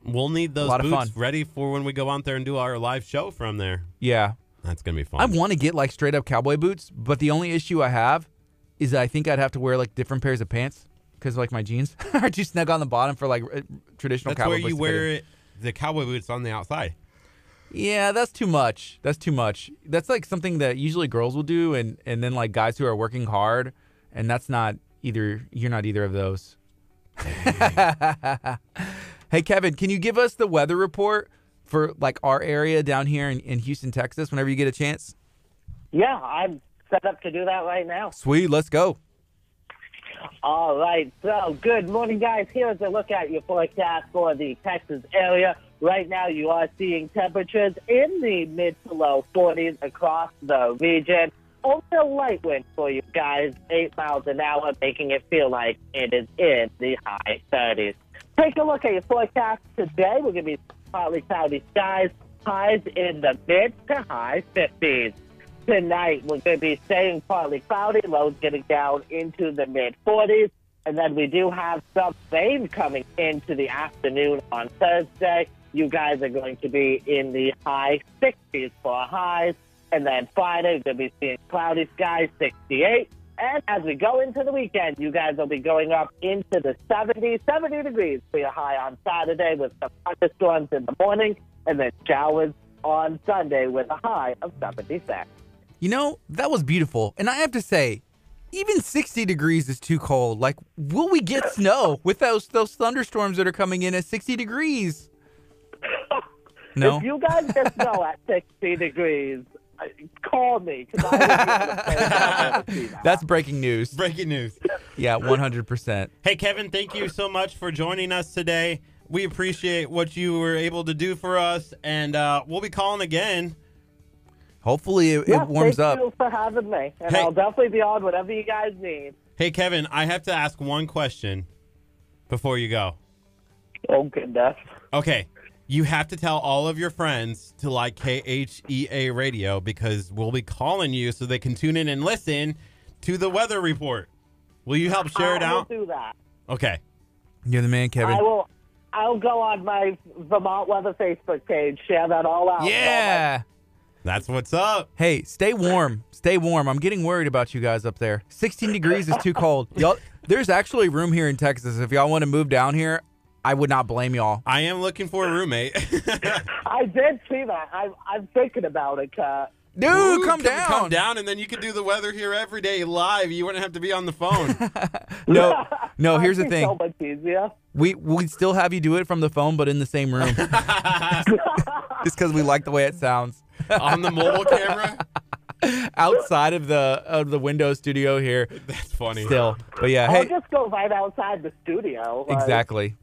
we'll need those lot boots of fun. Ready for when we go out there and do our live show from there. Yeah. That's going to be fun. I want to get like straight up cowboy boots, but the only issue I have is I think I'd have to wear like different pairs of pants because like my jeans are too snug on the bottom for like traditional cowboy boots. That's where you wear the cowboy boots on the outside. Yeah, that's too much. That's like something that usually girls will do and then like guys who are working hard, and that's not either. You're not either of those. Hey, Kevin, can you give us the weather report for like our area down here in Houston, Texas whenever you get a chance? Yeah, I'm set up to do that right now. Sweet, let's go. All right, so good morning, guys. Here's a look at your forecast for the Texas area. Right now, you are seeing temperatures in the mid to low 40s across the region. Only a light wind for you guys, 8 miles an hour, making it feel like it is in the high 30s. Take a look at your forecast today. We're going to be partly cloudy skies, highs in the mid to high 50s. Tonight, we're going to be staying partly cloudy, lows getting down into the mid-40s. And then we do have some rain coming into the afternoon on Thursday. You guys are going to be in the high 60s for highs. And then Friday, we're going to be seeing cloudy skies, 68. And as we go into the weekend, you guys will be going up into the 70 degrees for your high on Saturday with some thunderstorms in the morning. And then showers on Sunday with a high of 76. That was beautiful. And I have to say, even 60 degrees is too cold. Like, will we get snow with those thunderstorms that are coming in at 60 degrees? No? If you guys get snow at 60 degrees, call me. 'Cause I will be able to play that. That's breaking news. Breaking news. Yeah, 100%. Hey, Kevin, thank you so much for joining us today. We appreciate what you were able to do for us, and we'll be calling again. Hopefully it warms up. Thank you for having me, and I'll definitely be on whatever you guys need. Hey, Kevin, I have to ask one question before you go. Oh, goodness. Okay. You have to tell all of your friends to like KHEA radio because we'll be calling you so they can tune in and listen to the weather report. Will you help share it out? I will do that. Okay. You're the man, Kevin. I'll go on my Vermont Weather Facebook page, share that all out. Yeah. That's what's up. Hey, stay warm. Stay warm. I'm getting worried about you guys up there. 16 degrees is too cold. Y'all, there's actually room here in Texas. If y'all want to move down here, I would not blame y'all. I am looking for a roommate. I did see that. I'm thinking about it, Kurt. Dude, Ooh, come down. Come down, and then you could do the weather here every day live. You wouldn't have to be on the phone. No. Here's the thing. So much easier. We still have you do it from the phone, but in the same room. Just because we like the way it sounds. on the mobile camera. Outside of the window studio here. That's funny. Still. But yeah, I'll hey. just go right outside the studio. Like, Exactly.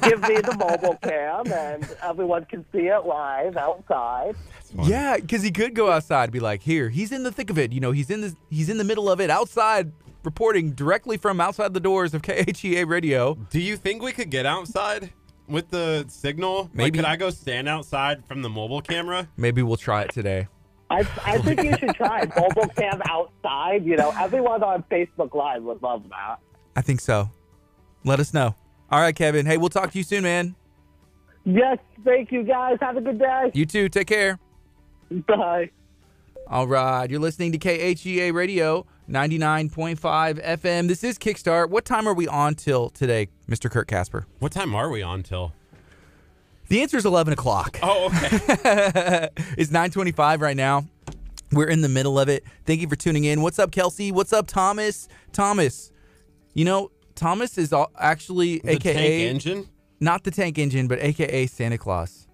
give me the mobile cam, and everyone can see it live outside. Yeah, because he could go outside and be like, here, he's in the thick of it. You know, he's in the middle of it outside, reporting directly from outside the doors of KHEA Radio. Do you think we could get outside with the signal? Maybe. Like, could I go stand outside from the mobile camera? Maybe we'll try it today. I think you should try mobile cam outside. You know, everyone on Facebook Live would love that. I think so. Let us know. All right, Kevin. Hey, we'll talk to you soon, man. Yes, thank you, guys. Have a good day. You too. Take care. Bye. All right. You're listening to KHEA Radio, 99.5 FM. This is Kickstart. What time are we on till today, Mr. Curt Casper? What time are we on till? The answer is 11 o'clock. Oh, okay. It's 9:25 right now. We're in the middle of it. Thank you for tuning in. What's up, Kelsey? What's up, Thomas? Thomas, you know, Thomas is actually The AKA tank engine? not the tank engine, but AKA Santa Claus.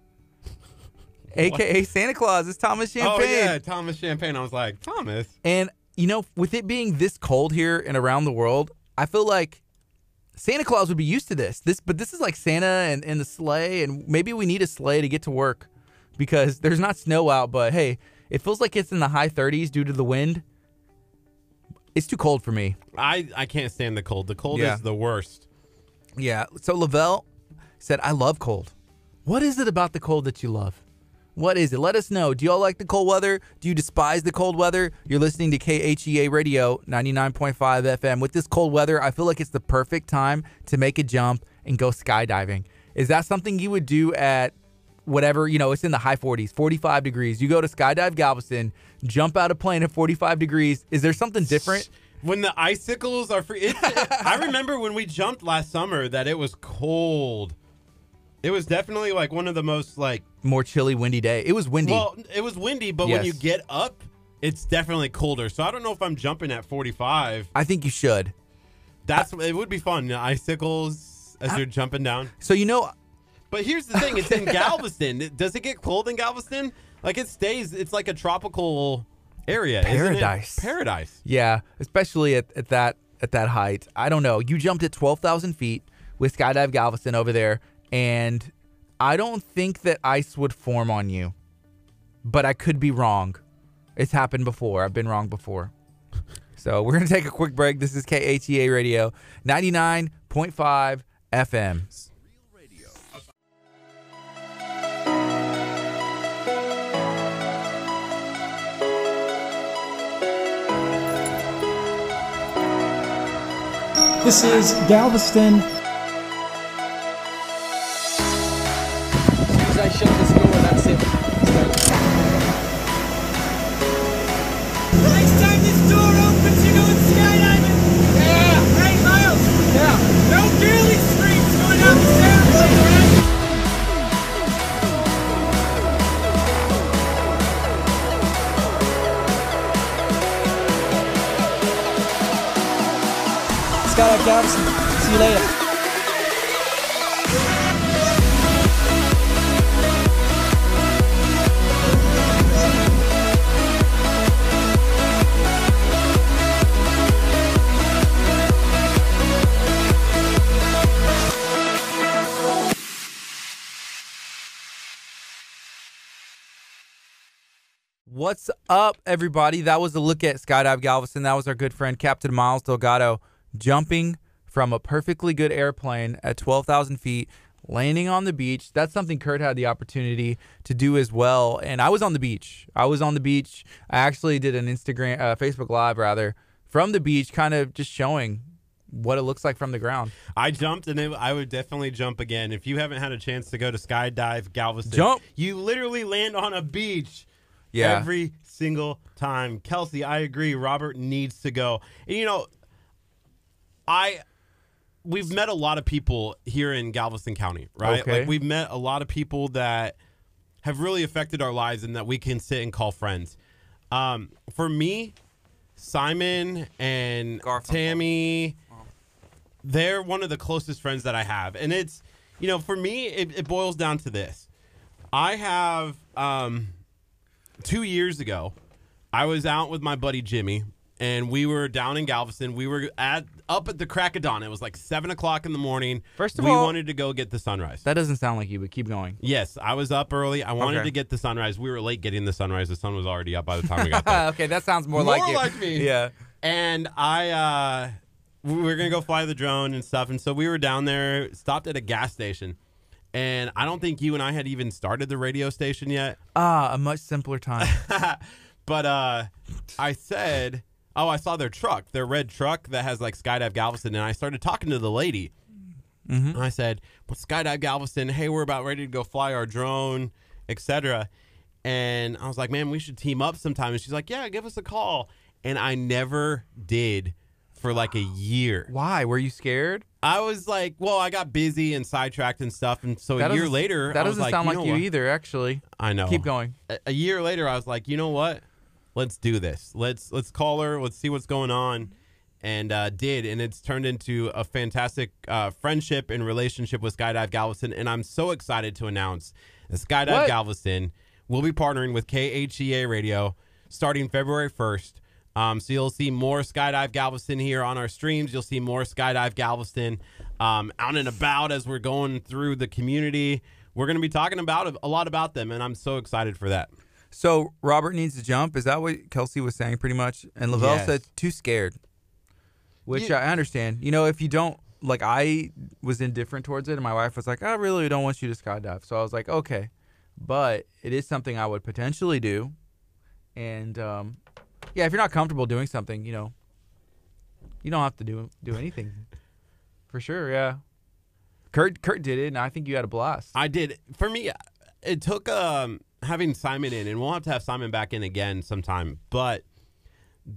AKA Santa Claus is Thomas Champagne. Oh, yeah, Thomas Champagne. I was like, Thomas. And, you know, with it being this cold here and around the world, I feel like Santa Claus would be used to this. But this is like Santa and the sleigh, and maybe we need a sleigh to get to work because there's not snow out, but hey, it feels like it's in the high 30s due to the wind. It's too cold for me. I can't stand the cold. The cold Yeah. is the worst. Yeah. So Lavelle said, I love cold. What is it about the cold that you love? What is it? Let us know. Do y'all like the cold weather? Do you despise the cold weather? You're listening to KHEA Radio 99.5 FM. With this cold weather, I feel like it's the perfect time to make a jump and go skydiving. Is that something you would do at whatever, you know, it's in the high 40s, 45 degrees. You go to Skydive Galveston, jump out a plane at 45 degrees. Is there something different? When the icicles are free. I remember when we jumped last summer that it was cold. It was definitely like one of the most like More chilly, windy day. It was windy. Well, it was windy, but Yes. when you get up, it's definitely colder. So I don't know if I'm jumping at 45. I think you should. It would be fun. The icicles as you're jumping down. So, you know, But here's the thing, it's in Galveston. Does it get cold in Galveston? Like it's like a tropical area. Paradise. Isn't it? Paradise. yeah, especially at that height. I don't know. You jumped at 12,000 feet with Skydive Galveston over there, and I don't think that ice would form on you, but I could be wrong. It's happened before. I've been wrong before. So we're going to take a quick break. This is KHEA Radio, 99.5 FM. This is Galveston. As I shut this door, that's it. Next time this door opens, you're going skydiving. Yeah. Right, Miles? Yeah. No girly screams going out the airplane, right? Skydive Galveston. See you later. What's up, everybody? That was a look at Skydive Galveston. That was our good friend, Captain Miles Delgado, jumping from a perfectly good airplane at 12,000 feet, landing on the beach. That's something Curt had the opportunity to do as well. And I was on the beach. I actually did an Facebook Live, rather, from the beach, kind of just showing what it looks like from the ground. I jumped, and I would definitely jump again. If you haven't had a chance to go to Skydive Galveston, Jump. You literally land on a beach. Yeah. Every single time. Kelsey, I agree. Robert needs to go. And, you know, we've met a lot of people here in Galveston County, right? Okay. Like, we've met a lot of people that have really affected our lives and that we can sit and call friends. For me, Simon and Tammy, they're one of the closest friends that I have. And it's, you know, for me, it boils down to this. I have 2 years ago, I was out with my buddy Jimmy, and we were down in Galveston. We were up at the crack of dawn. It was like 7 o'clock in the morning. First of we all, wanted to go get the sunrise. That doesn't sound like you, but keep going. Yes, I was up early. I wanted to get the sunrise. We were late getting the sunrise. The sun was already up by the time we got there. Okay, that sounds more like you. More like me. Yeah. And we were going to go fly the drone and stuff. And so we were down there, stopped at a gas station. And I don't think you and I had even started the radio station yet. A much simpler time. But I said, oh, I saw their truck, their red truck that has like Skydive Galveston. And I started talking to the lady. And I said, well, Skydive Galveston, hey, we're about ready to go fly our drone, etc. And I was like, man, we should team up sometime. And she's like, yeah, give us a call. And I never did for like a year. Why? Were you scared? I was like, well, I got busy and sidetracked and stuff. And so a year later, that I was doesn't like, sound you like know you what? either, actually. I know. Keep going. A year later, I was like, you know what? Let's do this. Let's call her. Let's see what's going on. And did. And it's turned into a fantastic friendship and relationship with Skydive Galveston. And I'm so excited to announce that Skydive Galveston will be partnering with KHEA Radio starting February 1st. So you'll see more Skydive Galveston here on our streams. You'll see more Skydive Galveston out and about as we're going through the community. We're going to be talking about a lot about them, and I'm so excited for that. So Robert needs to jump. Is that what Kelsey was saying pretty much? And Lavelle Yes. said too scared, which I understand. You know, if you don't, like, I was indifferent towards it, and my wife was like, I really don't want you to skydive. So I was like, okay. But it is something I would potentially do. And, yeah, if you're not comfortable doing something, you know, you don't have to do anything. For sure, yeah. Kurt did it, and I think you had a blast. I did. For me, it took having Simon in, and we'll have to have Simon back in again sometime. But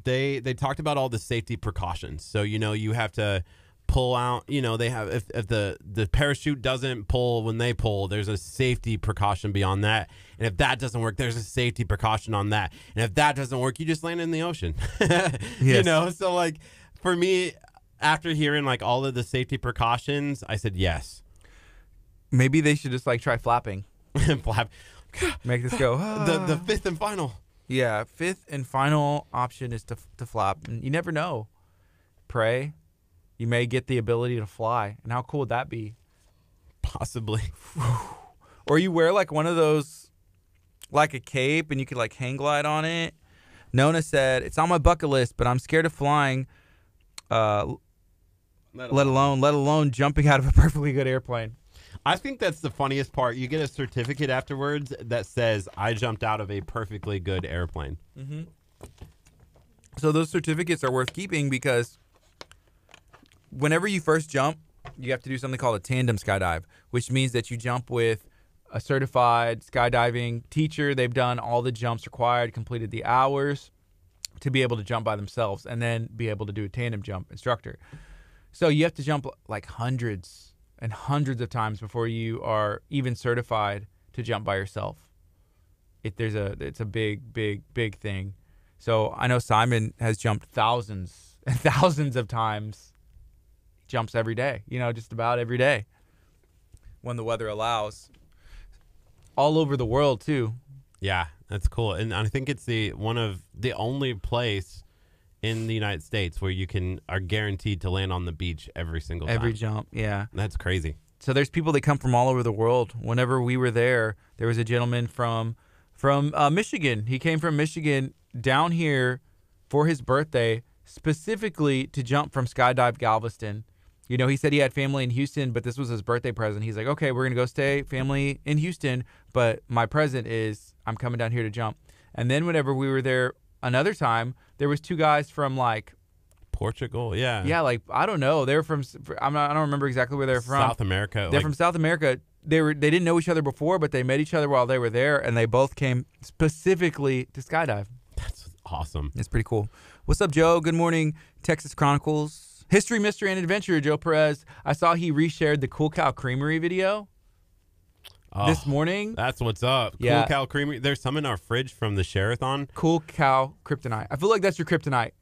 they talked about all the safety precautions. So, you know, you have to pull out, you know, they have, if the parachute doesn't pull when they pull, there's a safety precaution beyond that. And if that doesn't work, there's a safety precaution on that. And if that doesn't work, you just land in the ocean. You know, so like for me, after hearing like all of the safety precautions, I said yes. Maybe they should just like try flapping. Flap. Make this go. The fifth and final. Yeah, fifth and final option is to flap. And you never know. Pray. You may get the ability to fly. And how cool would that be? Possibly. Or you wear like one of those, like a cape, and you could like hang glide on it. Nona said, it's on my bucket list, but I'm scared of flying, let alone jumping out of a perfectly good airplane. I think that's the funniest part. You get a certificate afterwards that says, I jumped out of a perfectly good airplane. Mm-hmm. So those certificates are worth keeping because whenever you first jump, you have to do something called a tandem skydive, which means that you jump with a certified skydiving teacher. They've done all the jumps required, completed the hours to be able to jump by themselves, and then be able to do a tandem jump instructor. So you have to jump like hundreds and hundreds of times before you are even certified to jump by yourself. It's a big thing. So I know Simon has jumped thousands and thousands of times. He jumps every day, you know, just about every day when the weather allows. All over the world too. Yeah, that's cool. And I think it's one of the only place in the United States where you are guaranteed to land on the beach every single time. Every jump, yeah. That's crazy. So there's people that come from all over the world. Whenever we were there was a gentleman from Michigan. He came from Michigan down here for his birthday, specifically to jump from Skydive Galveston. You know, he said he had family in Houston, but this was his birthday present. He's like, okay, we're going to go stay family in Houston, but my present is I'm coming down here to jump. And then whenever we were there another time, there was two guys from like Portugal, yeah. Yeah, like I don't know. They were from I don't remember exactly where they're from. South America. They're from South America. They didn't know each other before, but they met each other while they were there, and they both came specifically to skydive. That's awesome. It's pretty cool. What's up, Joe? Good morning, Texas Chronicles. History, Mystery, and Adventure, Joe Perez. I saw he reshared the Cool Cow Creamery video this morning. That's what's up. Yeah. Cool Cow Creamery. There's some in our fridge from the Sherathon. Cool Cow Kryptonite. I feel like that's your kryptonite.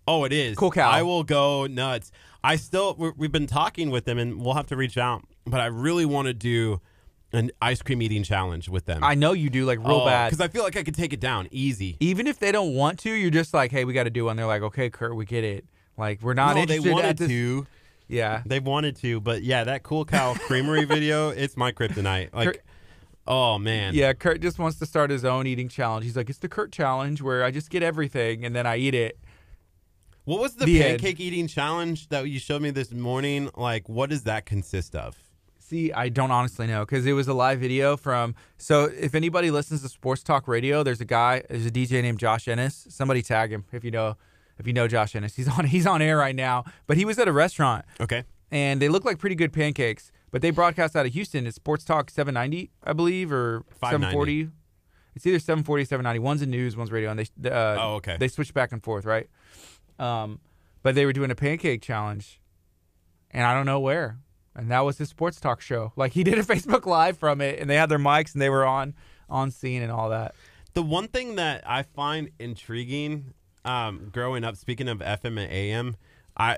Oh, it is. Cool Cow. I will go nuts. We've been talking with them, and we'll have to reach out, but I really want to do an ice cream eating challenge with them. I know you do, like real bad. Because I feel like I could take it down easy. Even if they don't want to, you're just like, hey, we got to do one. They're like, okay, Kurt, we get it. Like, we're not interested. They wanted at this. to. Yeah. They wanted to, but yeah, that Cool Cow Creamery video, it's my kryptonite. Like, Kurt, oh, man. Yeah, Kurt just wants to start his own eating challenge. He's like, it's the Kurt challenge where I just get everything and then I eat it. What was the pancake eating challenge that you showed me this morning? Like, what does that consist of? See, I don't honestly know because it was a live video from. So if anybody listens to Sports Talk Radio, there's a DJ named Josh Ennis. Somebody tag him if you know Josh Ennis. He's on air right now. But he was at a restaurant. Okay. And they look like pretty good pancakes. But they broadcast out of Houston. It's Sports Talk 790, I believe, or 740. It's either 740 or 790. One's in news, one's radio. And okay. They switch back and forth, right? But they were doing a pancake challenge, and I don't know where. And that was his sports talk show. Like, he did a Facebook Live from it, and they had their mics, and they were on scene and all that. The one thing that I find intriguing, growing up, speaking of FM and AM,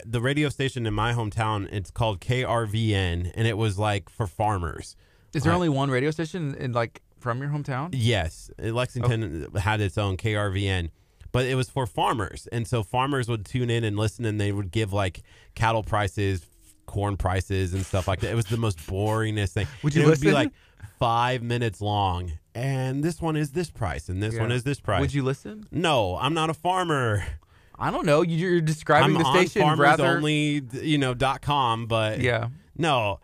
the radio station in my hometown, it's called KRVN, and it was like for farmers. Is there only one radio station in like from your hometown? Yes, Lexington had its own KRVN. But it was for farmers, and so farmers would tune in and listen, and they would give like cattle prices, corn prices, and stuff like that. It was the most boringest thing. Would you listen? It would be like 5 minutes long, and this one is this price, and this one is this price. Would you listen? No, I'm not a farmer. I don't know. You're describing the station I'm on rather farmersonly.com, but yeah, no.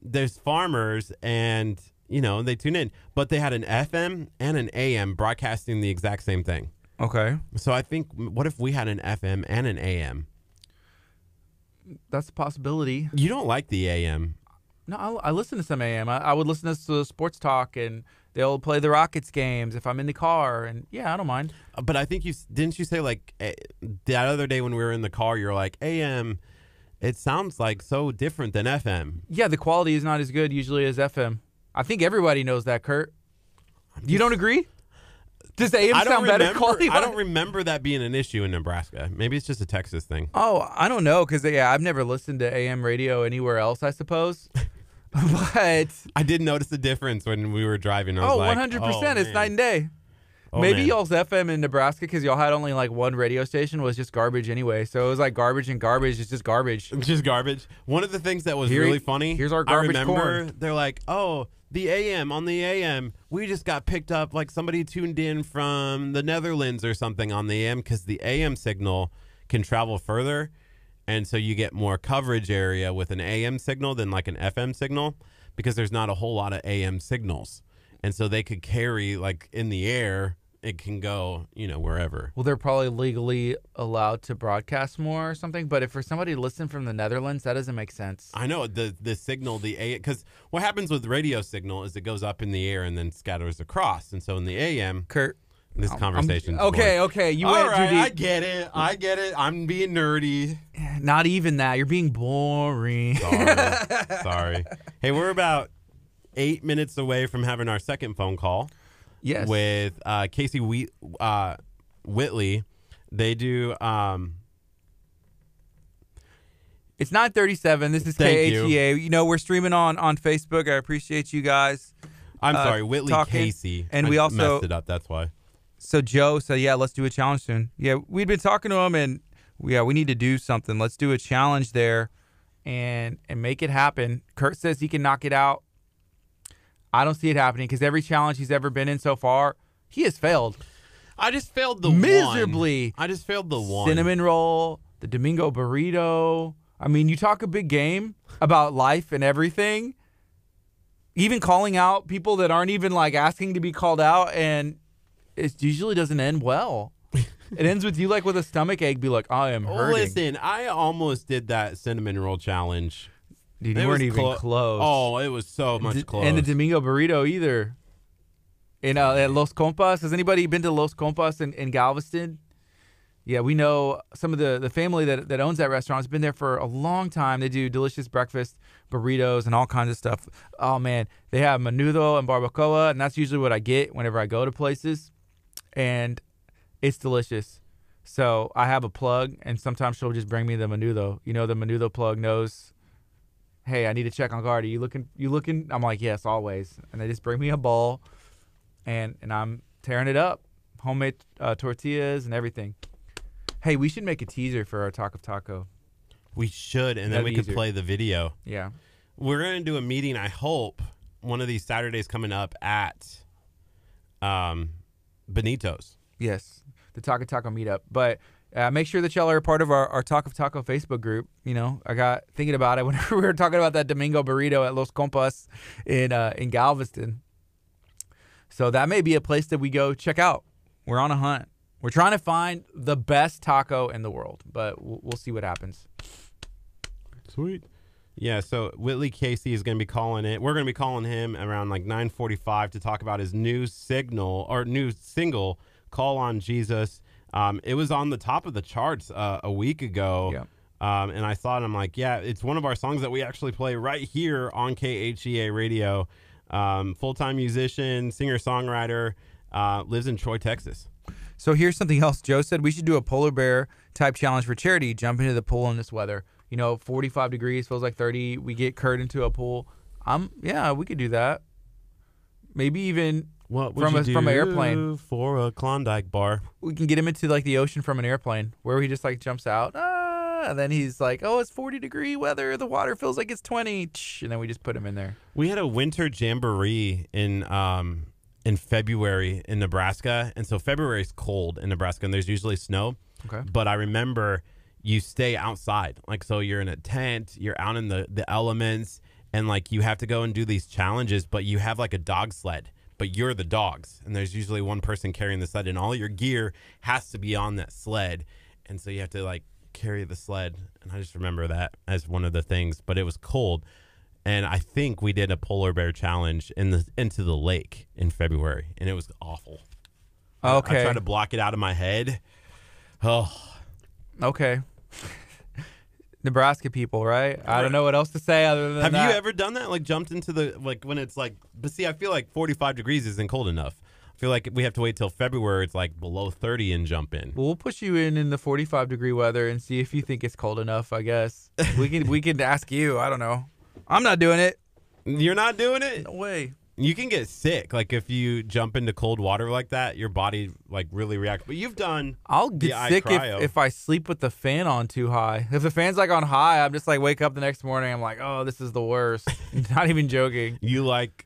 There's farmers, and they tune in, but they had an FM and an AM broadcasting the exact same thing. Okay. So I think, what if we had an FM and an AM? That's a possibility. You don't like the AM. No, I listen to some AM. I would listen to sports talk, and they'll play the Rockets games if I'm in the car, and yeah, I don't mind. But I think didn't you say like that other day when we were in the car, you're like, AM, it sounds like so different than FM. Yeah, the quality is not as good usually as FM. I think everybody knows that, Kurt. You don't agree? Does the AM sound better quality? I don't remember that being an issue in Nebraska. Maybe it's just a Texas thing. Oh, I don't know, because I've never listened to AM radio anywhere else, I suppose. But I did notice the difference when we were driving. I was like, 100%. It's night and day. Oh, Maybe man. y'all's FM in Nebraska, because y'all had only like one radio station, was just garbage anyway. So it was like garbage and garbage. It's just garbage. It's just garbage. One of the things that was really funny. Here's our garbage I remember corn. They're like, oh, the AM, on the AM, we just got picked up, like somebody tuned in from the Netherlands or something on the AM, because the AM signal can travel further. And so you get more coverage area with an AM signal than like an FM signal, because there's not a whole lot of AM signals. And so they could carry, like in the air, it can go, wherever. Well, they're probably legally allowed to broadcast more or something. But if for somebody to listen from the Netherlands, that doesn't make sense. I know the signal, because what happens with radio signal is it goes up in the air and then scatters across. And so in the AM, Kurt, this conversation. Okay. You went too deep. I get it. I'm being nerdy. Not even that. You're being boring. Sorry. Hey, we're about 8 minutes away from having our second phone call. Yes. With Casey Whitley. They do. It's 9:37. This is KHEA. We're streaming on Facebook. I appreciate you guys. I'm sorry, Whitley talking. Casey. And I we also messed it up. That's why. So Joe said, yeah, let's do a challenge soon. Yeah, we'd been talking to him, and we need to do something. Let's do a challenge there and make it happen. Kurt says he can knock it out. I don't see it happening, because every challenge he's ever been in so far, he has failed. I just failed the miserably. I just failed the one. Cinnamon roll, the Domingo burrito. I mean, you talk a big game about life and everything, even calling out people that aren't even like asking to be called out, and it usually doesn't end well. It ends with you like with a stomach ache, be like, I am hurting. Listen, I almost did that cinnamon roll challenge. Dude, you weren't even close. Oh, it was so much close. And the Domingo burrito either. At Los Compas. Has anybody been to Los Compas in Galveston? Yeah, we know some of the family that owns that restaurant has been there for a long time. They do delicious breakfast, burritos, and all kinds of stuff. Oh, man. They have menudo and barbacoa, and that's usually what I get whenever I go to places. And it's delicious. So I have a plug, and sometimes she'll just bring me the menudo. The menudo plug knows, hey, I need to check on Gardy. You looking? I'm like, yes, always. And they just bring me a bowl, and I'm tearing it up. Homemade tortillas and everything. Hey, we should make a teaser for our Talk of Taco. We should, and then we could play the video. Yeah. We're going to do a meeting, I hope, one of these Saturdays coming up at Benito's. Yes, the Talk of Taco meetup. But make sure that y'all are a part of our Talk of Taco Facebook group. You know, I got thinking about it whenever we were talking about that Domingo burrito at Los Compas in Galveston. So that may be a place that we go check out. We're on a hunt. We're trying to find the best taco in the world, but we'll see what happens. Sweet. Yeah, so Whitley Casey is going to be calling it. We're going to be calling him around like 9:45 to talk about his new single, Call on Jesus. It was on the top of the charts a week ago. Yeah. And I thought, I'm like, yeah, it's one of our songs that we actually play right here on KHEA radio. Full-time musician, singer-songwriter, lives in Troy, Texas. So here's something else. Joe said we should do a polar bear type challenge for charity. Jump into the pool in this weather. 45 degrees, feels like 30. We get Curt into a pool. Yeah, we could do that. Maybe even from an airplane. For a Klondike bar? We can get him into like the ocean from an airplane where he just like jumps out. And then he's like, oh, it's 40-degree weather. The water feels like it's 20. And then we just put him in there. We had a winter jamboree in February in Nebraska. And so February is cold in Nebraska, and there's usually snow. Okay. But I remember you stay outside. Like, so you're in a tent, you're out in the elements, and like you have to go and do these challenges, but you have like a dog sled, but you're the dogs. And there's usually one person carrying the sled, and all your gear has to be on that sled. And so you have to like carry the sled. And I just remember that as one of the things, but it was cold. And I think we did a polar bear challenge into the lake in February, and it was awful. Okay. I tried to block it out of my head. Oh. Okay. Nebraska people, right? I don't know what else to say other than Have that. you ever done that? Like jumped into when it's like, but see, I feel like 45 degrees isn't cold enough. I feel like we have to wait till February. It's like below 30 and jump in. Well, we'll push you in the 45-degree weather and see if you think it's cold enough, I guess. We can ask you. I don't know. I'm not doing it. You're not doing it? No way. You can get sick. Like if you jump into cold water like that, your body like really reacts. But you've done I'll get sick if I sleep with the fan on too high. If the fan's like on high, I'm just like wake up the next morning. I'm like, oh, this is the worst. Not even joking. You like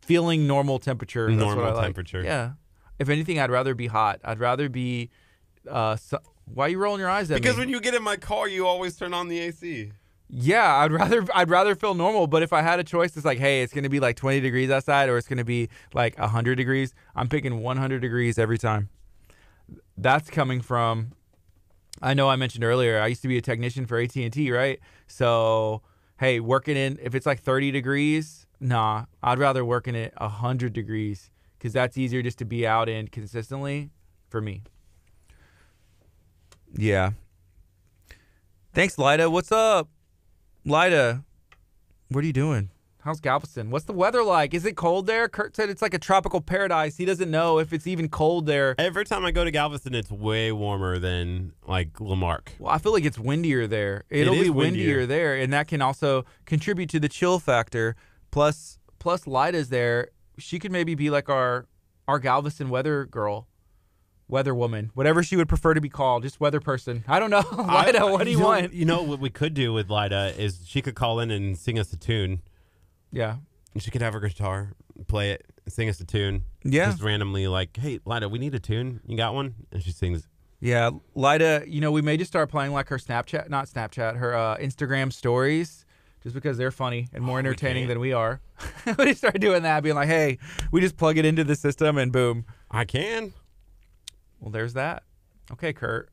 feeling normal temperature. Normal temperature. Yeah. If anything, I'd rather be hot. I'd rather be. Why are you rolling your eyes at me? Because when you get in my car, you always turn on the AC. Yeah, I'd rather feel normal, but if I had a choice, it's like, hey, it's going to be like 20 degrees outside or it's going to be like 100 degrees. I'm picking 100 degrees every time. That's coming from, I know I mentioned earlier, I used to be a technician for AT&T, right? So, hey, working in, if it's like 30 degrees, nah, I'd rather work in it 100 degrees because that's easier just to be out in consistently for me. Yeah. Thanks, Lida. What's up? Lida, what are you doing? How's Galveston? What's the weather like? Is it cold there? Curt said it's like a tropical paradise. He doesn't know if it's even cold there. Every time I go to Galveston, it's way warmer than like Lamarck. Well, I feel like it's windier there. It'll be windier there, and that can also contribute to the chill factor. Plus Lida's there. She could maybe be like our Galveston weather girl. Weather woman, whatever she would prefer to be called, just weather person. I don't know. Lida, what do you want? You know what we could do with Lida is she could call in and sing us a tune. Yeah. And she could have her guitar, play it, sing us a tune. Yeah. Just randomly like, hey, Lida, we need a tune. You got one? And she sings. Yeah. Lida, we may just start playing like her her Instagram stories just because they're funny and more entertaining than we are. We just start doing that, being like, hey, we just plug it into the system and boom. I can. Well, there's that. Okay, Curt.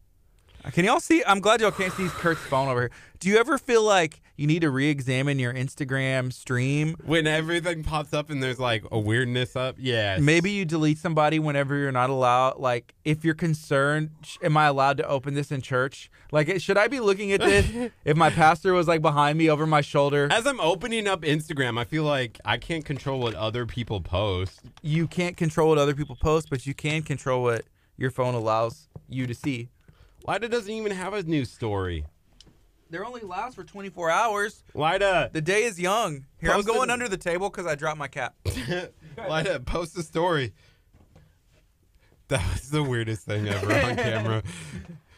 Can y'all see? I'm glad y'all can't see Curt's phone over here. Do you ever feel like you need to re-examine your Instagram stream? When everything pops up and there's like a weirdness up? Yes. Maybe you delete somebody whenever you're not allowed. Like, if you're concerned, am I allowed to open this in church? Like, should I be looking at this if my pastor was like behind me over my shoulder? As I'm opening up Instagram, I feel like I can't control what other people post. You can't control what other people post, but you can control what your phone allows you to see. Lida doesn't even have a news story. They only last for 24 hours. Lyda, The day is young. Here, I'm Post going it. under the table because I dropped my cap. Lyda, post a story. That was the weirdest thing ever on camera.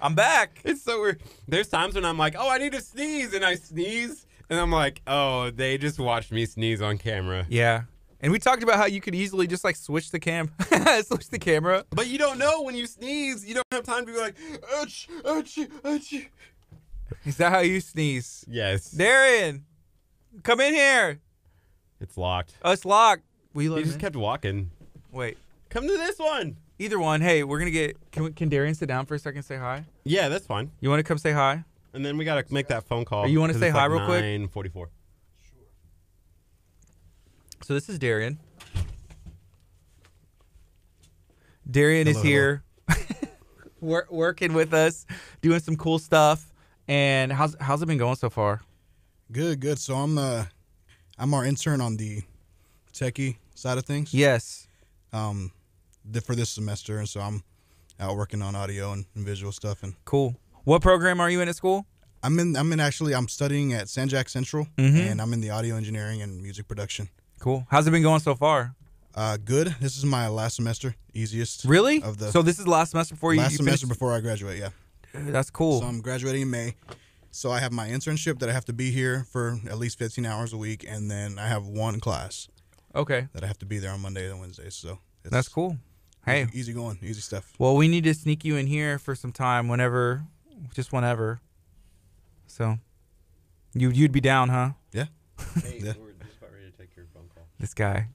I'm back. It's so weird. There's times when I'm like, oh, I need to sneeze, and I sneeze, and I'm like, oh, they just watched me sneeze on camera. Yeah. And we talked about how you could easily just like switch the switch the camera. But you don't know when you sneeze. You don't have time to be like, ouch, ouch, ouch. Is that how you sneeze? Yes. Darian, come in here. It's locked. Oh, it's locked. Will you let He him just in? kept walking. Wait. Come to this one. Either one. Hey, we're gonna get. Can Darian sit down for a second and say hi? Yeah, that's fine. You want to come say hi? And then we got to make that phone call. Or you wanna 'cause say it's hi like real quick? 9:44. So this is Darian. Darian is here, working with us, doing some cool stuff. And how's it been going so far? Good. So I'm our intern on the techie side of things. Yes. For this semester, and so I'm out working on audio and visual stuff. And Cool. What program are you in at school? I'm studying at San Jack Central, and I'm in the audio engineering and music production. Cool. How's it been going so far? Good. This is my last semester, easiest. Really? Of the So this is the last semester before you last semester finish? before I graduate. Yeah. Dude, that's cool. So I'm graduating in May. So I have my internship that I have to be here for at least 15 hours a week, and then I have one class Okay. that I have to be there on Mondays and Wednesdays. So That's cool. Hey. easy going, easy stuff. Well, we need to sneak you in here for some time whenever. So you'd be down, huh? Yeah. Hey, Yeah. we're just about ready to take your phone call. This guy.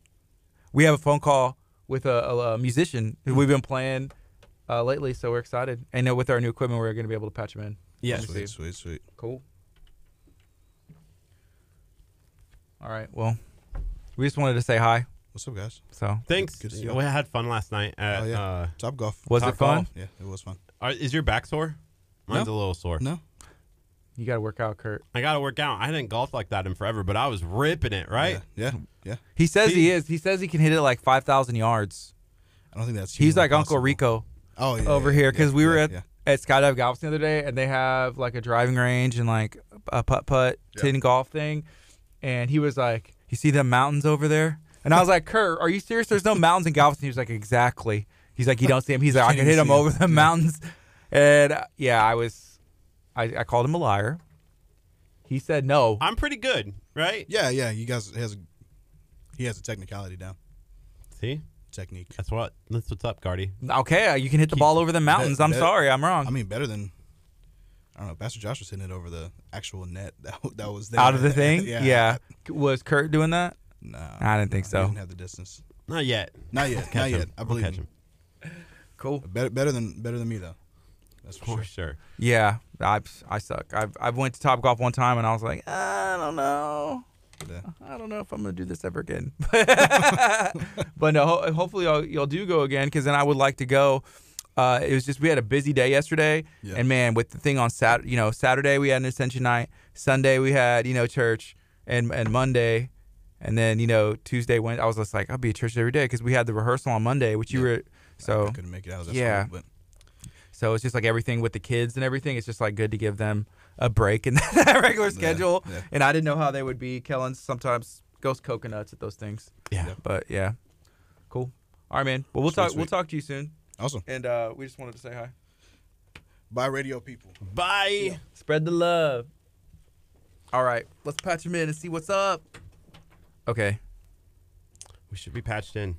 We have a phone call with a musician who we've been playing lately, so we're excited. And with our new equipment, we're going to be able to patch him in. Yes. Sweet. Cool. All right. Well, we just wanted to say hi. What's up, guys? So Thanks. Good to see you. We had fun last night. At, Oh, yeah. Top Golf. was Top it fun? golf. Yeah, it was fun. Is your back sore? Mine's a little sore. No. You got to work out, Kurt. I got to work out. I hadn't golfed like that in forever, but I was ripping it, right? Yeah. He says he is. He says he can hit it like 5,000 yards. I don't think that's. He's humanly like Uncle possible. Rico Oh yeah. over yeah, here because yeah, we were yeah, at Skydive Galveston the other day, and they have like a driving range and like a putt tin golf thing. And he was like, "You see them mountains over there?" And I was like, "Kurt, are you serious? There's no mountains in Galveston." He was like, "Exactly." He's like, "You don't see them." He's like, "I can hit them over the mountains." And I called him a liar. He said no. I'm pretty good, right? Yeah. You guys he has a technicality down. See? Technique. That's what's up, Gardy. Okay, you can hit the ball over the mountains. I'm sorry, I'm wrong. I mean, better than. I don't know. Pastor Josh was hitting it over the actual net that was there. Out of the thing? Yeah. Was Kurt doing that? No, I didn't think he so. didn't have the distance. Not yet. Not yet. Catch Not him. yet. I We'll believe catch him. Cool. Better than me though. That's for For sure. sure. Yeah, I suck. I went to Top Golf one time and I was like, I don't know. Yeah. I don't know if I'm gonna do this ever again. But no, hopefully y'all do go again because then I would like to go. It was just we had a busy day yesterday, Yeah. and man, with the thing on Saturday we had an Ascension night. Sunday we had church, and Monday, and then Tuesday went. I was just like I'll be at church every day because we had the rehearsal on Monday, which you were so. I couldn't make it out. Yeah. But So it's just like everything with the kids and everything. It's just like good to give them a break in that regular schedule. yeah. And I didn't know how they would be. Kellen sometimes goes coconuts at those things. Yeah. But yeah, cool. All right, man. Well, we'll Sweet, talk. sweet. We'll talk to you soon. awesome. And we just wanted to say hi. Bye, radio people. Bye. Spread the love. All right, let's patch him in and see what's up. Okay. We should be patched in.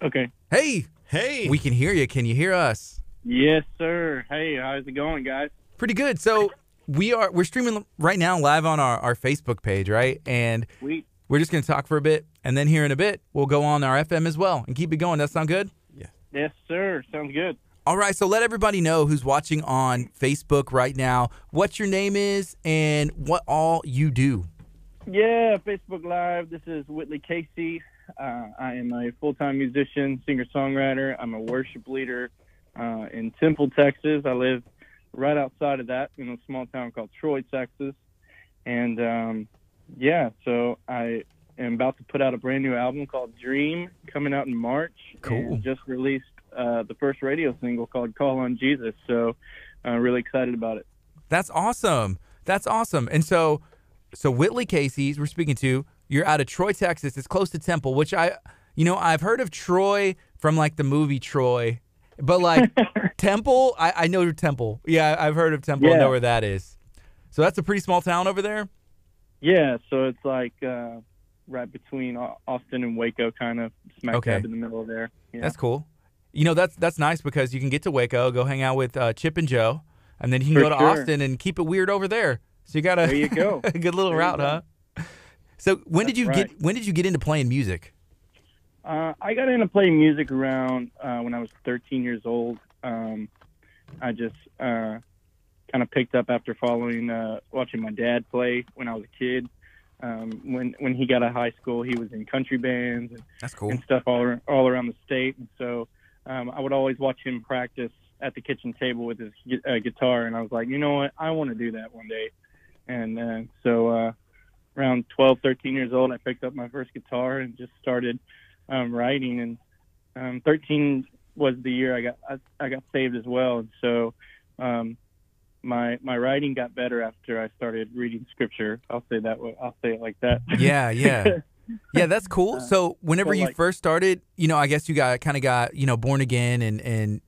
Okay. Hey, Hey. we can hear you. Can you hear us? Yes, sir. Hey, how's it going, guys? Pretty good. So we're streaming right now live on our Facebook page, right? And Sweet. we're just going to talk for a bit, and then here in a bit, we'll go on our FM as well and keep it going. That sound good? Yes, sir. Sounds good. All right, so let everybody know who's watching on Facebook right now what your name is and what all you do. Yeah, Facebook Live. This is Whitley Casey. I am a full-time musician, singer-songwriter. I'm a worship leader in Temple, Texas. I live right outside of that in a small town called Troy, Texas. And, so I am about to put out a brand new album called Dream, coming out in March. Cool. And just released the first radio single called Call on Jesus. So really excited about it. That's awesome. That's awesome. And so Whitley Casey, we're speaking to, you're out of Troy, Texas. It's close to Temple, which I've heard of Troy from like the movie Troy, but like Temple, I know Temple. Yeah, I've heard of Temple. I know where that is. So that's a pretty small town over there? Yeah, so it's like right between Austin and Waco, kind of smack dab in the middle of there. Yeah. That's cool. That's nice because you can get to Waco, go hang out with Chip and Joe, and then you can go to Austin and keep it weird over there. So you got there you go. a good little route, huh? So when did you get into playing music? I got into playing music around when I was 13 years old. I just kind of picked up after watching my dad play when I was a kid. When he got out of high school, he was in country bands and, that's cool. and stuff all around the state. And so I would always watch him practice at the kitchen table with his guitar, and I was like, you know what, I want to do that one day. And so around 12, 13 years old, I picked up my first guitar and just started writing. And 13 was the year I got saved as well. And so my writing got better after I started reading scripture. I'll say it like that. Yeah. Yeah, that's cool. So whenever you first started, I guess you got born again and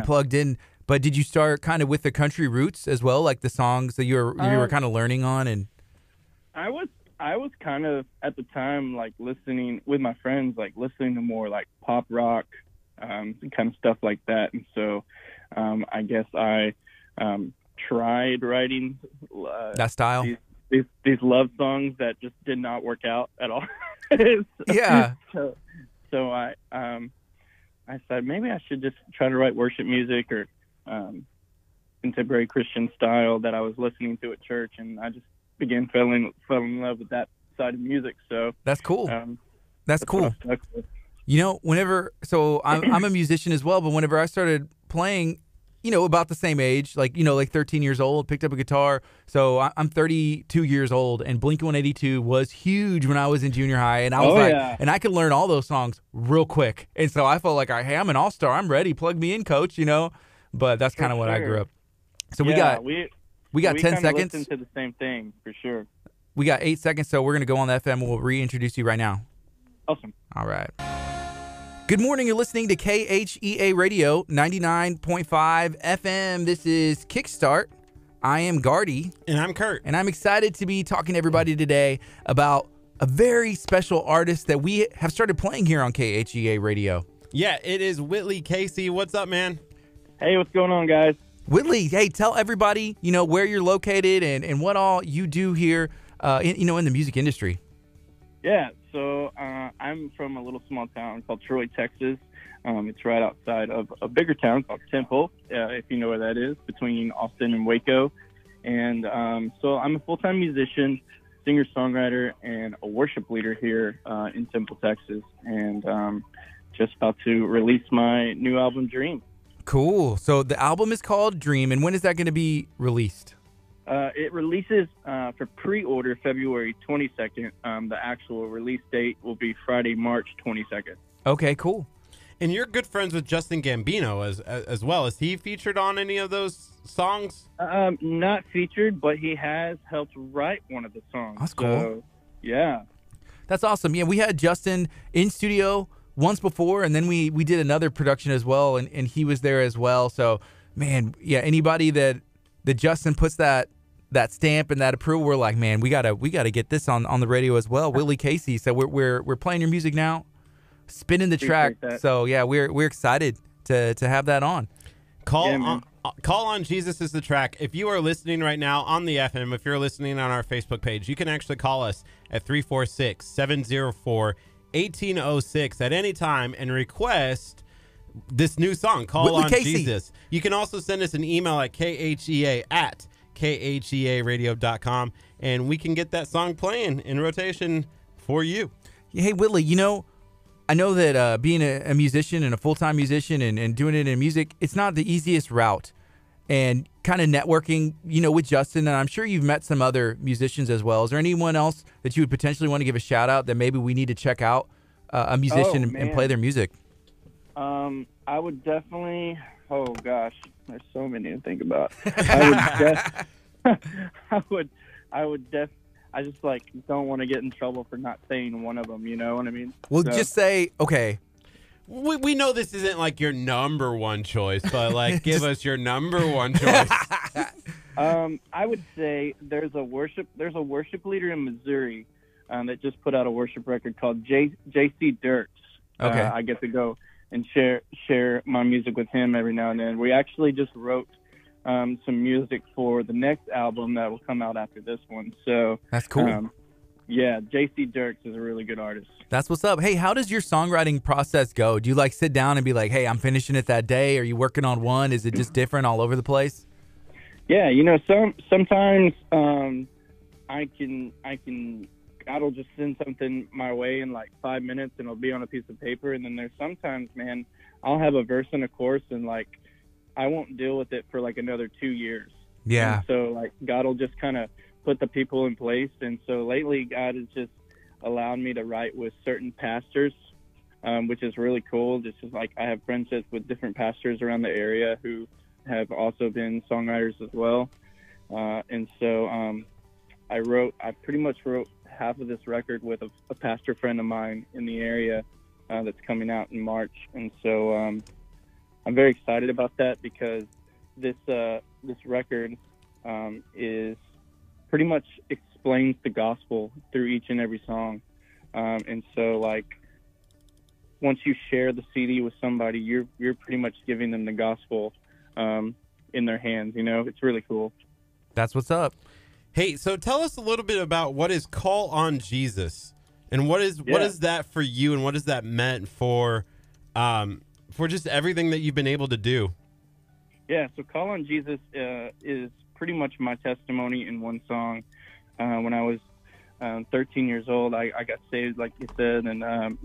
plugged in. But did you start kind of with the country roots as well, like the songs that you were kind of learning on? And I was kind of at the time like listening with my friends, like listening to more like pop rock, kind of stuff like that. And so I guess I tried writing that style. These love songs that just did not work out at all. Yeah. So I said maybe I should just try to write worship music or contemporary Christian style that I was listening to at church, and I just began fell in love with that side of music. So that's cool. That's cool. So I'm a musician as well, but whenever I started playing, about the same age, like 13 years old, picked up a guitar. So I'm 32 years old, and Blink-182 was huge when I was in junior high, and I was and I could learn all those songs real quick. And so I felt like, hey, I'm an all-star. I'm ready. Plug me in, coach. But that's kind of what I grew up. So we got 10 seconds. Listen to the same thing for sure. We got 8 seconds, so we're gonna go on the FM. We'll reintroduce you right now. Awesome. All right. Good morning. You're listening to KHEA Radio 99.5 FM. This is Kickstart. I am Gardy. And I'm Curt. And I'm excited to be talking to everybody today about a very special artist that we have started playing here on KHEA Radio. Yeah, it is Whitley Casey. What's up, man? Hey, what's going on, guys? Whitley, hey, tell everybody, where you're located and what all you do here, in the music industry. Yeah, so I'm from a little small town called Troy, Texas. It's right outside of a bigger town called Temple, if you know where that is, between Austin and Waco. And so I'm a full-time musician, singer-songwriter, and a worship leader here in Temple, Texas. And just about to release my new album, Dream. Cool. So the album is called Dream, and when is that going to be released? It releases for pre-order February 22nd. The actual release date will be Friday, March 22nd. Okay, cool. And you're good friends with Justin Gambino as well. Is he featured on any of those songs? Not featured, but he has helped write one of the songs. That's cool. So, yeah. That's awesome. Yeah, we had Justin in studio once before, and then we did another production as well, and he was there as well. So, man, yeah, anybody that Justin puts that stamp and that approval, we're like, man, we gotta get this on the radio as well. Whitley Casey. So we're playing your music now, spinning the track. So yeah, we're excited to have that on. Call on Jesus is the track. If you are listening right now on the FM, if you're listening on our Facebook page, you can actually call us at 346-704-1806 at any time and request this new song, Call Whitley on Casey. Jesus. You can also send us an email at KHEA@KHEAradio.com, and we can get that song playing in rotation for you. Hey, Whitley, I know that being a musician and a full-time musician and doing it in music, it's not the easiest route. And kind of networking, with Justin, and I'm sure you've met some other musicians as well. Is there anyone else that you would potentially want to give a shout-out that maybe we need to check out a musician and play their music? I would definitely. Oh gosh, there's so many to think about. I just like don't want to get in trouble for not saying one of them. You know what I mean? Well, just say okay. We know this isn't like your number one choice, but like give us your number one choice. I would say there's a worship leader in Missouri that just put out a worship record called J.C. Dirks. Okay. I get to go and share my music with him every now and then. We actually just wrote some music for the next album that will come out after this one. So that's cool. Yeah, J.C. Dirks is a really good artist. That's what's up. Hey, how does your songwriting process go? Do you like sit down and be like, hey, I'm finishing it that day? Are you working on one? Is it just different all over the place? Yeah, sometimes God will just send something my way in like 5 minutes and it'll be on a piece of paper. And then there's sometimes, man, I'll have a verse and a chorus and like I won't deal with it for like another 2 years. Yeah. And so like God will just kind of put the people in place. And so lately God has just allowed me to write with certain pastors, which is really cool. Just like I have friendships with different pastors around the area who have also been songwriters as well. And so I pretty much wrote half of this record with a pastor friend of mine in the area that's coming out in March. And so I'm very excited about that because this record is pretty much explains the gospel through each and every song. And so like once you share the CD with somebody, you're pretty much giving them the gospel in their hands. It's really cool. That's what's up. Hey, so tell us a little bit about what is Call on Jesus, and what is that for you, and what has that meant for just everything that you've been able to do? Yeah, so Call on Jesus is pretty much my testimony in one song. When I was 13 years old, I got saved, like you said, and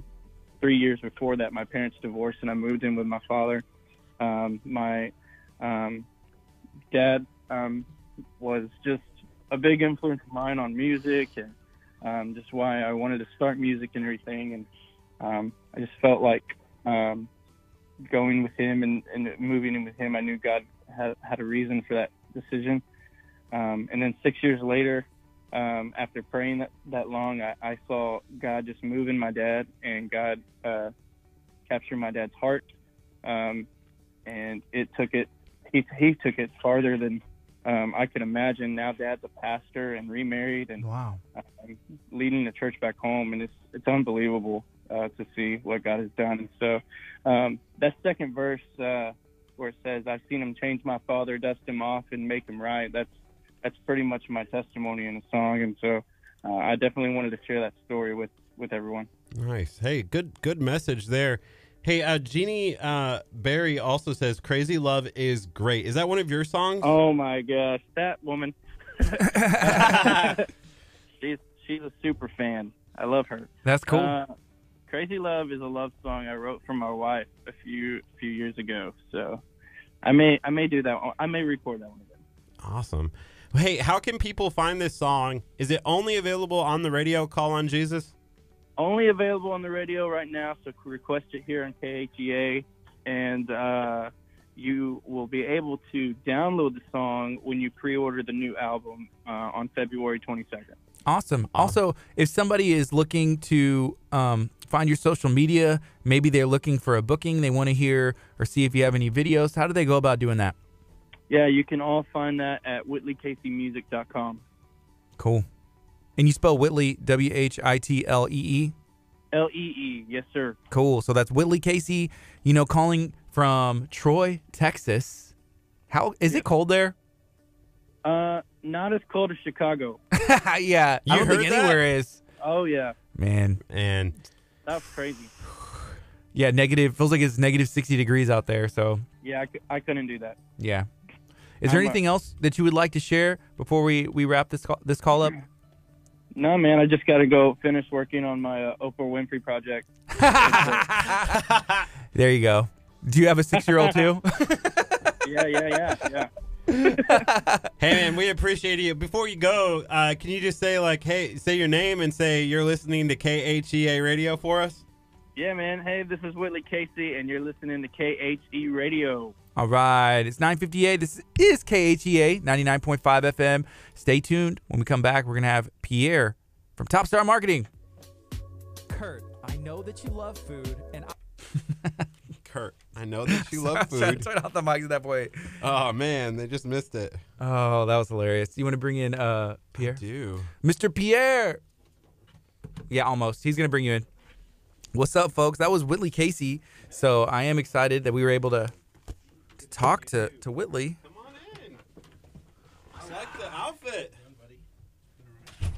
3 years before that, my parents divorced, and I moved in with my father. My dad was just a big influence of mine on music and just why I wanted to start music and everything. And I just felt like going with him and moving in with him, I knew God had a reason for that decision. And then 6 years later, after praying that long, I saw God just move in my dad, and God capture my dad's heart. And he took it farther than I could imagine. Now Dad's a pastor and remarried, and wow, leading the church back home, and it's unbelievable to see what God has done. And so that second verse where it says, "I've seen him change my father, dust him off, and make him right." That's pretty much my testimony in the song, and so I definitely wanted to share that story with everyone. Nice. Hey, good message there. Hey, Jeannie Barry also says, "Crazy Love is great." Is that one of your songs? Oh my gosh, that woman! she's a super fan. I love her. That's cool. Crazy Love is a love song I wrote for my wife a few years ago. So I may do that one. I may record that one again. Awesome. Hey, how can people find this song? Is it only available on the radio, Call on Jesus? Only available on the radio right now, so request it here on KHEA, and you will be able to download the song when you pre-order the new album on February 22nd. Awesome. Also, if somebody is looking to find your social media, maybe they're looking for a booking, they want to hear or see if you have any videos, how do they go about doing that? Yeah, you can all find that at WhitleyCaseyMusic.com. Cool. And you spell Whitley, W-H-I-T-L-E-E? L-E-E, yes, sir. Cool. So that's Whitley Casey, calling from Troy, Texas. How is it cold there? Not as cold as Chicago. Yeah, I don't think anywhere is. Oh, yeah. Man. And that was crazy. Yeah, feels like it's negative 60 degrees out there, so. Yeah, I couldn't do that. Yeah. Is there anything else that you would like to share before we wrap this call up? No, man, I just got to go finish working on my Oprah Winfrey project. There you go. Do you have a 6-year-old too? Yeah. Hey, man, we appreciate you. Before you go, can you just say, say your name and say you're listening to KHEA Radio for us? Yeah, man. Hey, this is Whitley Casey, and you're listening to KHE Radio. All right, it's 9:58. This is KHEA 99.5 FM. Stay tuned. When we come back, we're going to have Pierre from Top Star Marketing. Kurt, I know that you love food, and Kurt, I know that you love I was trying food. to turn off the mics at that point. Oh, man, they just missed it. Oh, that was hilarious. You want to bring in Pierre? Dude. Mr. Pierre. Yeah, almost. He's going to bring you in. What's up, folks? That was Whitley Casey. So I am excited that we were able to talk to Whitley. Come on in. I like the outfit.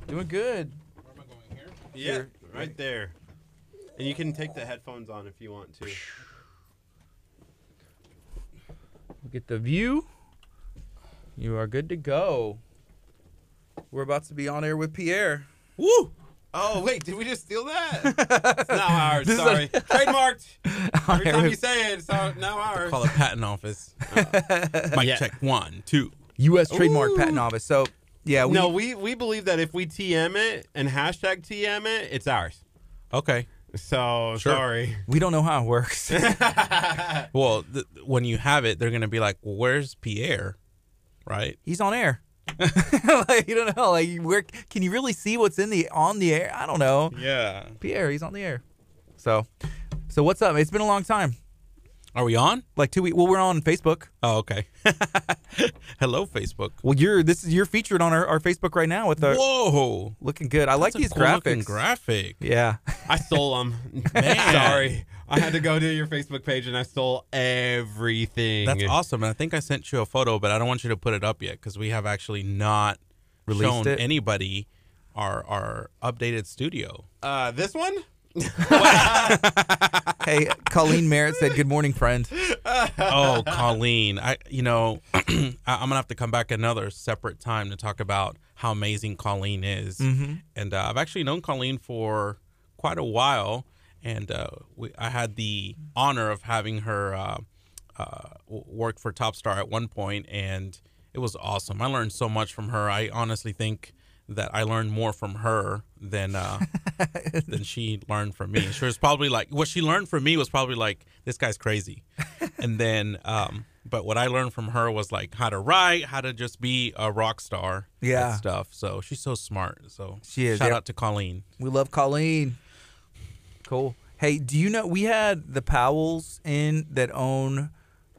Doing good. Where am I going here? Yeah, right there. And you can take the headphones on if you want to. Look at the view. You are good to go. We're about to be on air with Pierre. Woo! Oh, wait, did we just steal that? It's now ours, sorry. Trademarked. Every time you say it, it's now ours. Call it patent office. Mic check 1, 2. U.S. Trademark Ooh. Patent Office. So, yeah. We believe that if we TM it and hashtag TM it, it's ours. Okay. So, Sure. sorry. We don't know how it works. Well, when you have it, they're going to be like, well, where's Pierre? Right? He's on air. Like, you don't know. Like, where can you really see what's on the air? I don't know. Yeah. Pierre, he's on the air. So what's up? It's been a long time. Are we on? Like 2 weeks. Well, we're on Facebook. Oh, okay. Hello, Facebook. Well, you're featured on our Facebook right now with the Whoa. looking good. I like That's a these cool-looking graphics. graphic. Yeah. I stole them. Man. Sorry. I had to go to your Facebook page and I stole everything. That's awesome. And I think I sent you a photo, but I don't want you to put it up yet because we have actually not Released shown it? anybody our updated studio. This one? Hey, Colleen Merritt said, "Good morning, friend." Oh, Colleen. I'm going to have to come back another separate time to talk about how amazing Colleen is. Mm-hmm. And I've actually known Colleen for quite a while. And I had the honor of having her work for Top Star at one point, and it was awesome. I learned so much from her. I honestly think that I learned more from her than she learned from me. She was probably like, what she learned from me was probably like, this guy's crazy. And then, but what I learned from her was like how to write, how to just be a rock star, Yeah. and stuff. So she's so smart. So She is, shout yeah. out to Colleen. We love Colleen. Cool. Hey, do you know we had the Powells in that own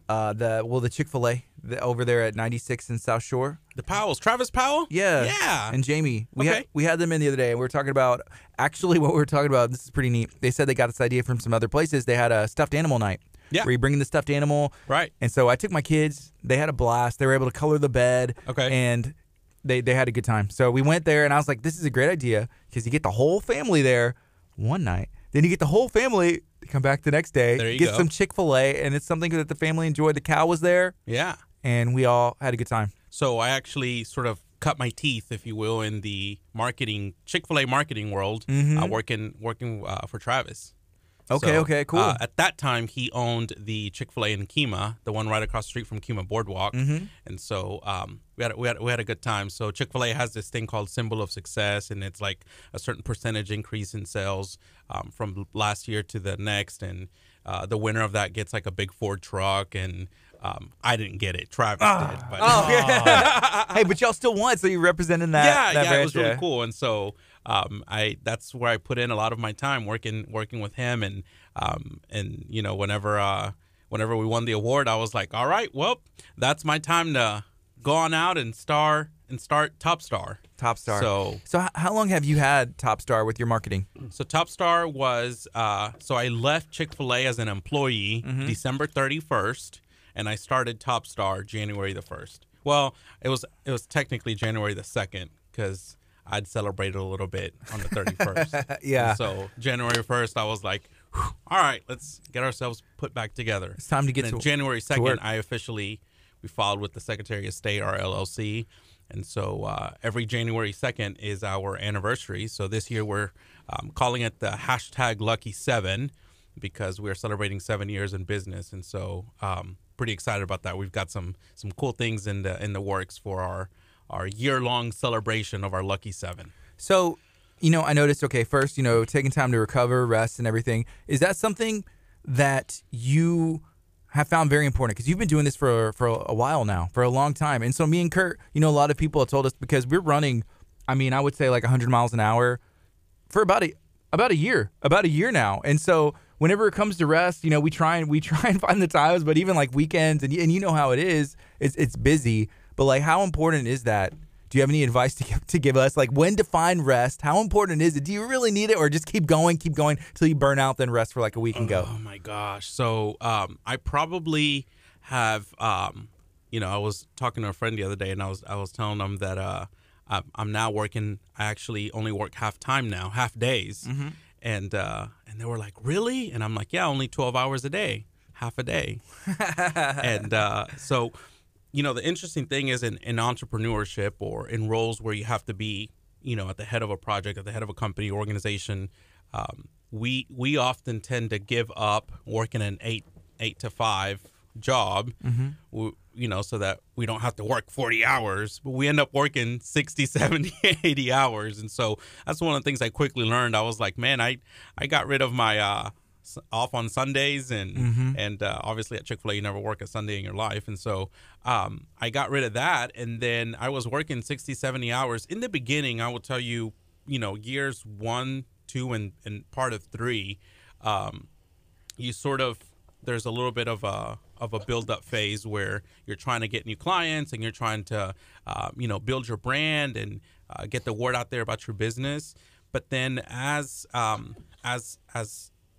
the Chick-fil-A over there at 96 in South Shore? The Powells, Travis Powell? Yeah. Yeah. And Jamie. Okay. We had them in the other day, and we were talking about, actually what we were talking about, this is pretty neat. They said they got this idea from some other places. They had a stuffed animal night. Yeah. Where you bring in the stuffed animal. Right. And so I took my kids. They had a blast. They were able to color the bed. Okay. And they had a good time. So we went there, and I was like, this is a great idea because you get the whole family there one night. Then you get the whole family to come back the next day. There you get go. some Chick-fil-A, and it's something that the family enjoyed. The cow was there, Yeah. and we all had a good time. So I actually sort of cut my teeth, if you will, in the marketing, Chick-fil-A marketing world, working for Travis. Okay, okay, cool. At that time, he owned the Chick-fil-A in Kemah, the one right across the street from Kemah Boardwalk, and so we had a good time. So Chick-fil-A has this thing called Symbol of Success, and it's like a certain percentage increase in sales from last year to the next, and the winner of that gets like a big Ford truck, and I didn't get it. Travis did. But, Hey, but y'all still won, so you represented that. that it branch, was really cool, and so that's where I put in a lot of my time working with him, and you know, whenever we won the award, I was like, all right, well, that's my time to go on out and start Top Star. Top Star. So how long have you had Top Star with your marketing? So Top Star was so I left Chick-fil-A as an employee December 31st, and I started Top Star January the 1st. Well, it was technically January the 2nd because I'd celebrated a little bit on the 31st. Yeah. And so January 1st, I was like, all right, let's get ourselves put back together. It's time to get and then to January work. 2nd, we filed with the Secretary of State, our LLC. And so every January 2nd is our anniversary. So this year we're calling it the #Lucky7 because we're celebrating 7 years in business. And so pretty excited about that. We've got some cool things in the works for our year-long celebration of our Lucky 7. So, you know, I noticed, okay, first, you know, taking time to recover, rest, and everything. Is that something that you have found very important because you've been doing this for a while now, for a long time. And so me and Kurt, you know, a lot of people have told us because we're running, I mean, I would say like 100 miles an hour for about a year now. And so whenever it comes to rest, you know, we try and find the times, but even like weekends and you know how it is, it's busy. But like, how important is that? Do you have any advice to give us? Like, when to find rest? How important is it? Do you really need it, or just keep going till you burn out, then rest for like a week and go? Oh my gosh! So I probably have. You know, I was talking to a friend the other day, and I was telling them that I'm now working. I actually only work half time now, half days, and they were like, "Really?" And I'm like, "Yeah, only 12 hours a day, half a day," and so. You know, the interesting thing is in entrepreneurship or in roles where you have to be, you know, at the head of a project, at the head of a company, organization, we often tend to give up working an 8 to 5 job, you know, so that we don't have to work 40 hours, but we end up working 60, 70, 80 hours. And so that's one of the things I quickly learned. I was like, man, I got rid of my off on Sundays and obviously at Chick-fil-A you never work a Sunday in your life, and so I got rid of that, and then I was working 60, 70 hours in the beginning. I will tell you, you know, years 1, 2 and part of 3, you sort of, there's a little bit of a build-up phase where you're trying to get new clients and you're trying to you know, build your brand and get the word out there about your business. But then as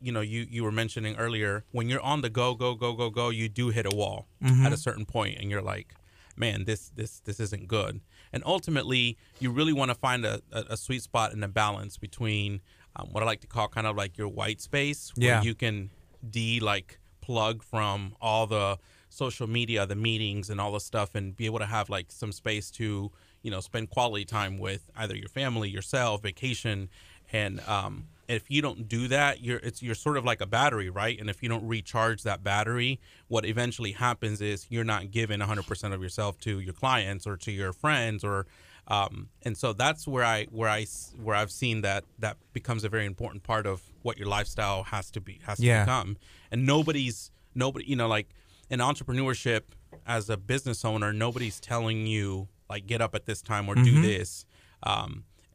you know, you were mentioning earlier, when you're on the go, you do hit a wall at a certain point, and you're like, man, this isn't good. And ultimately, you really want to find a sweet spot and a balance between what I like to call kind of like your white space, where you can plug from all the social media, the meetings, and all the stuff, and be able to have like some space to, you know, spend quality time with either your family, yourself, vacation, and if you don't do that, you're sort of like a battery, right? And if you don't recharge that battery, what eventually happens is you're not giving 100% of yourself to your clients or to your friends, or and so that's where I've seen that becomes a very important part of what your lifestyle has to become. And nobody, you know, like in entrepreneurship as a business owner, nobody's telling you like get up at this time or do this.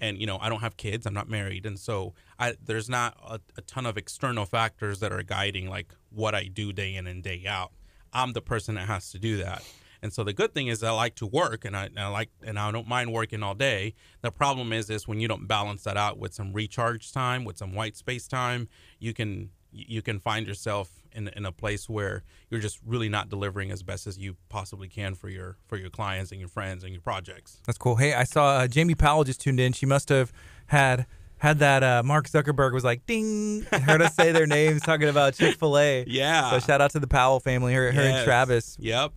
And, you know, I don't have kids, I'm not married. And so there's not a ton of external factors that are guiding like what I do day in and day out. I'm the person that has to do that. And so the good thing is I like to work, and I don't mind working all day. The problem is when you don't balance that out with some recharge time, with some white space time, you can find yourself in a place where you're just really not delivering as best as you possibly can for your clients and your friends and your projects. That's cool. Hey, I saw Jamie Powell just tuned in. She must have had that Mark Zuckerberg was like, ding, heard us say their names talking about Chick-fil-A. Yeah. So shout out to the Powell family, her and Travis. Yep.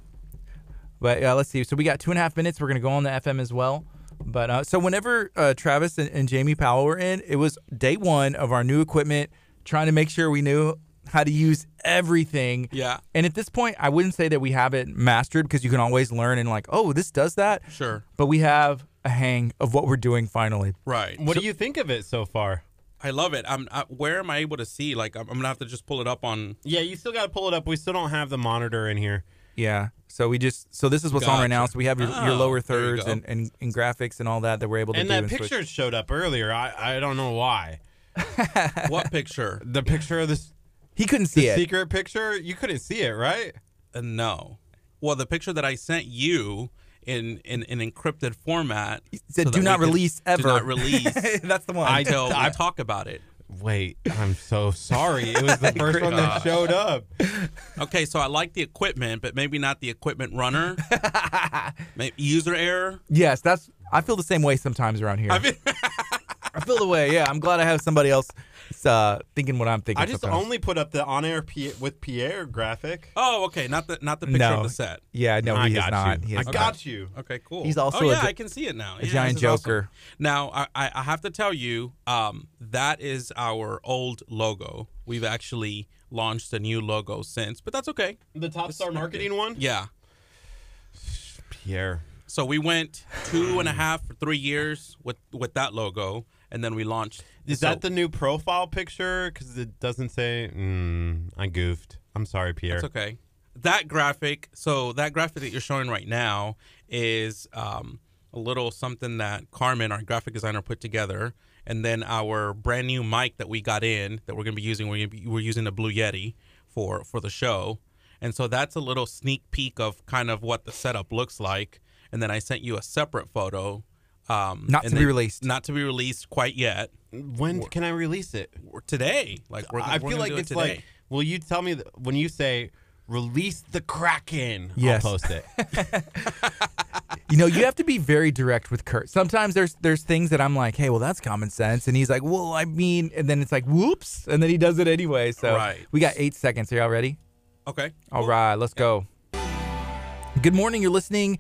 But let's see. So we got 2.5 minutes. We're going to go on the FM as well. But so whenever Travis and Jamie Powell were in, it was day one of our new equipment, trying to make sure we knew how to use everything. Yeah. And at this point, I wouldn't say that we have it mastered, because you can always learn and like, oh, this does that. Sure. But we have a hang of what we're doing finally. Right. What do you think of it so far? I love it. Where am I able to see? Like, I'm gonna have to just pull it up on. Yeah, you still got to pull it up. We still don't have the monitor in here. Yeah. So this is what's on right now. So we have your lower thirds you and graphics and all that we're able to and do. And that picture showed up earlier. I don't know why. What picture? The picture of this. He couldn't see it. Secret picture? You couldn't see it, right? No. Well, the picture that I sent you in an encrypted format. He said, do not release ever. Do not release. That's the one. Until I talk about it. Wait, I'm so sorry. It was the first one that showed up. Okay, so I like the equipment, but maybe not the equipment runner. Maybe user error. Yes, I feel the same way sometimes around here. I feel the way. Yeah, I'm glad I have somebody else thinking what I'm thinking. I just sometimes. only put up the on-air with Pierre graphic. Oh, okay, not the picture of the set. Yeah, no, he is not. I got you. Okay, cool. He's also I can see it now. A giant joker. Awesome. Now, I have to tell you, that is our old logo. We've actually launched a new logo since, but that's okay. The Top Star Marketing one? Yeah. Pierre. So we went 2.5 or 3 years with that logo, and then we launched. Is that the new profile picture? Because it doesn't say. I goofed. I'm sorry, Pierre. That's okay. that graphic that you're showing right now is a little something that Carmen, our graphic designer, put together. And then our brand new mic that we got in that we're going to be using, we're using the Blue Yeti for the show. And so that's a little sneak peek of kind of what the setup looks like. And then I sent you a separate photo. Not to be released. Not to be released quite yet. When can I release it? Today. I feel like it's today. Like, will you tell me when you say release the Kraken, yes. I'll post it. You have to be very direct with Curt. Sometimes there's things that I'm like, hey, well, that's common sense. And he's like, well, I mean, and then it's like, whoops. And then he does it anyway. So we got 8 seconds. Are y'all ready? Okay. All right, let's go. Good morning. You're listening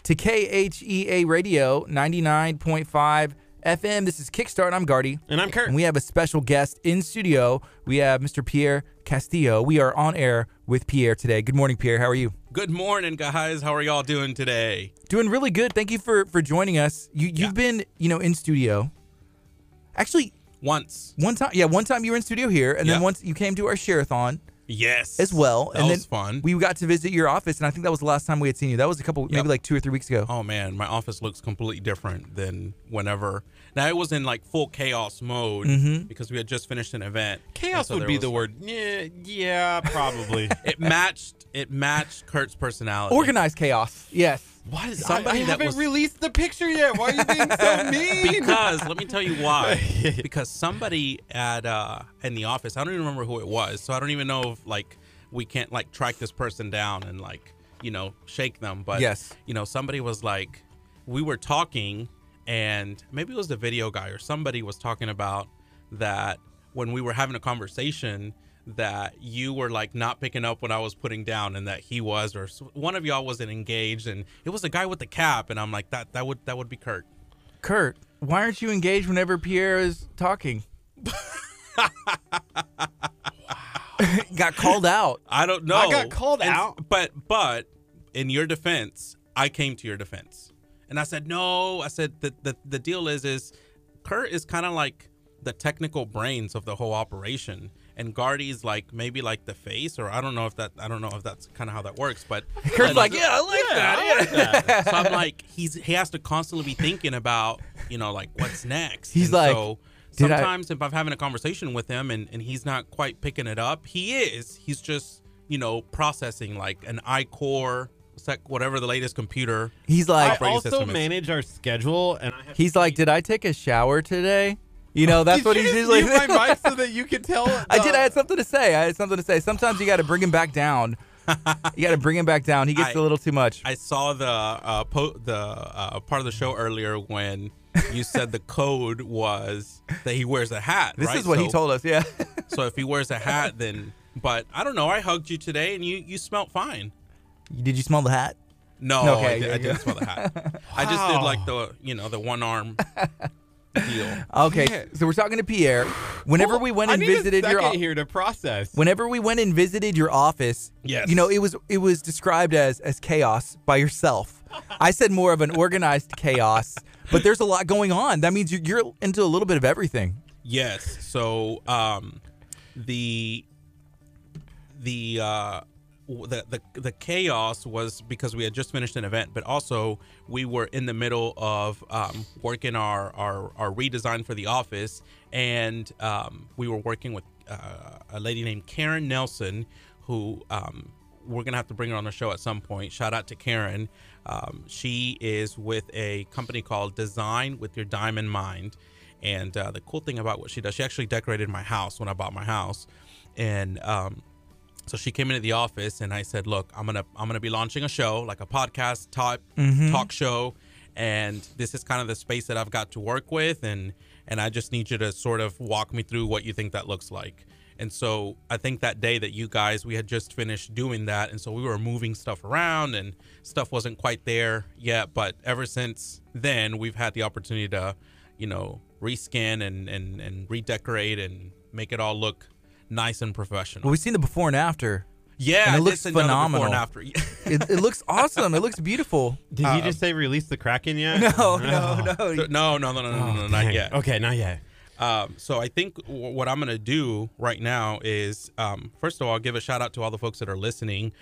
to KHEA Radio 99.5 FM. This is Kickstart. I'm Gardy. And I'm Curt. And we have a special guest in studio. We have Mr. Pierre Castillo. We are on air with Pierre today. Good morning, Pierre. How are you? Good morning, guys. How are y'all doing today? Doing really good. Thank you for joining us. You've been, in studio. Actually, one time you were in studio here, and then once you came to our share-a-thon. Yes. As well. That was fun. We got to visit your office, and I think that was the last time we had seen you. That was maybe like 2 or 3 weeks ago. Oh, man. My office looks completely different than whenever. Now, it was in like full chaos mode because we had just finished an event. Chaos would be the word. Yeah, probably. It matched Curt's personality. Organized chaos. Yes. Why is somebody I haven't released the picture yet? Why are you being so mean? Because let me tell you why. Because somebody in the office, I don't even remember who it was, so I don't even know if we can't track this person down and shake them. But yes, somebody was like, we were talking, and maybe it was the video guy or somebody was talking about that when we were having a conversation, that you were not picking up what I was putting down, and that he was, or one of y'all wasn't engaged, and it was a guy with the cap, and I'm like, that would be Curt. Curt, why aren't you engaged whenever Pierre is talking? Got called out. I don't know. I got called out. But in your defense, I came to your defense, and I said no. I said the deal is Curt is kind of like the technical brains of the whole operation. And Gardy's maybe the face, or I don't know if that's kind of how that works. But Curt's I like that. So I'm like, he has to constantly be thinking about, what's next. He's so sometimes if I'm having a conversation with him and he's not quite picking it up, he's just, processing an iCore, whatever the latest computer. He's like, I also manage our schedule, and he's like, did I take a shower today? That's what he's usually. Did you mute my mic so that you could tell? I did. I had something to say. Sometimes you got to bring him back down. He gets a little too much. I saw the part of the show earlier when you said the code was that he wears a hat. This is what he told us. Yeah. So if he wears a hat, then. But I don't know. I hugged you today, and you smelled fine. Did you smell the hat? No, okay, I didn't smell the hat. Wow. I just did the one arm. Deal. Okay, so we're talking to Pierre. Whenever we went and visited your office here to process. Whenever we went and visited your office, yes, it was described as chaos by yourself. I said more of an organized chaos, but there's a lot going on. That means you're into a little bit of everything. Yes. So the chaos was because we had just finished an event, but also we were in the middle of working our redesign for the office, and we were working with a lady named Karen Nelson, who we're gonna have to bring her on the show at some point. Shout out to Karen. She is with a company called Design with Your Diamond Mind, and the cool thing about what she does, she actually decorated my house when I bought my house, and so she came into the office, and I said, look, I'm gonna be launching a show, like a podcast type talk show, and this is kind of the space that I've got to work with, and I just need you to sort of walk me through what you think that looks like. And so I think that day that we had just finished doing that, and so we were moving stuff around, and stuff wasn't quite there yet, but ever since then, we've had the opportunity to, reskin and redecorate and make it all look nice and professional. Well, we've seen the before and after. Yeah, and it looks phenomenal. Before and after. it looks awesome. It looks beautiful. Did you just say release the Kraken yet? No, not yet. Okay, not yet. So I think what I'm going to do right now is, first of all, give a shout out to all the folks that are listening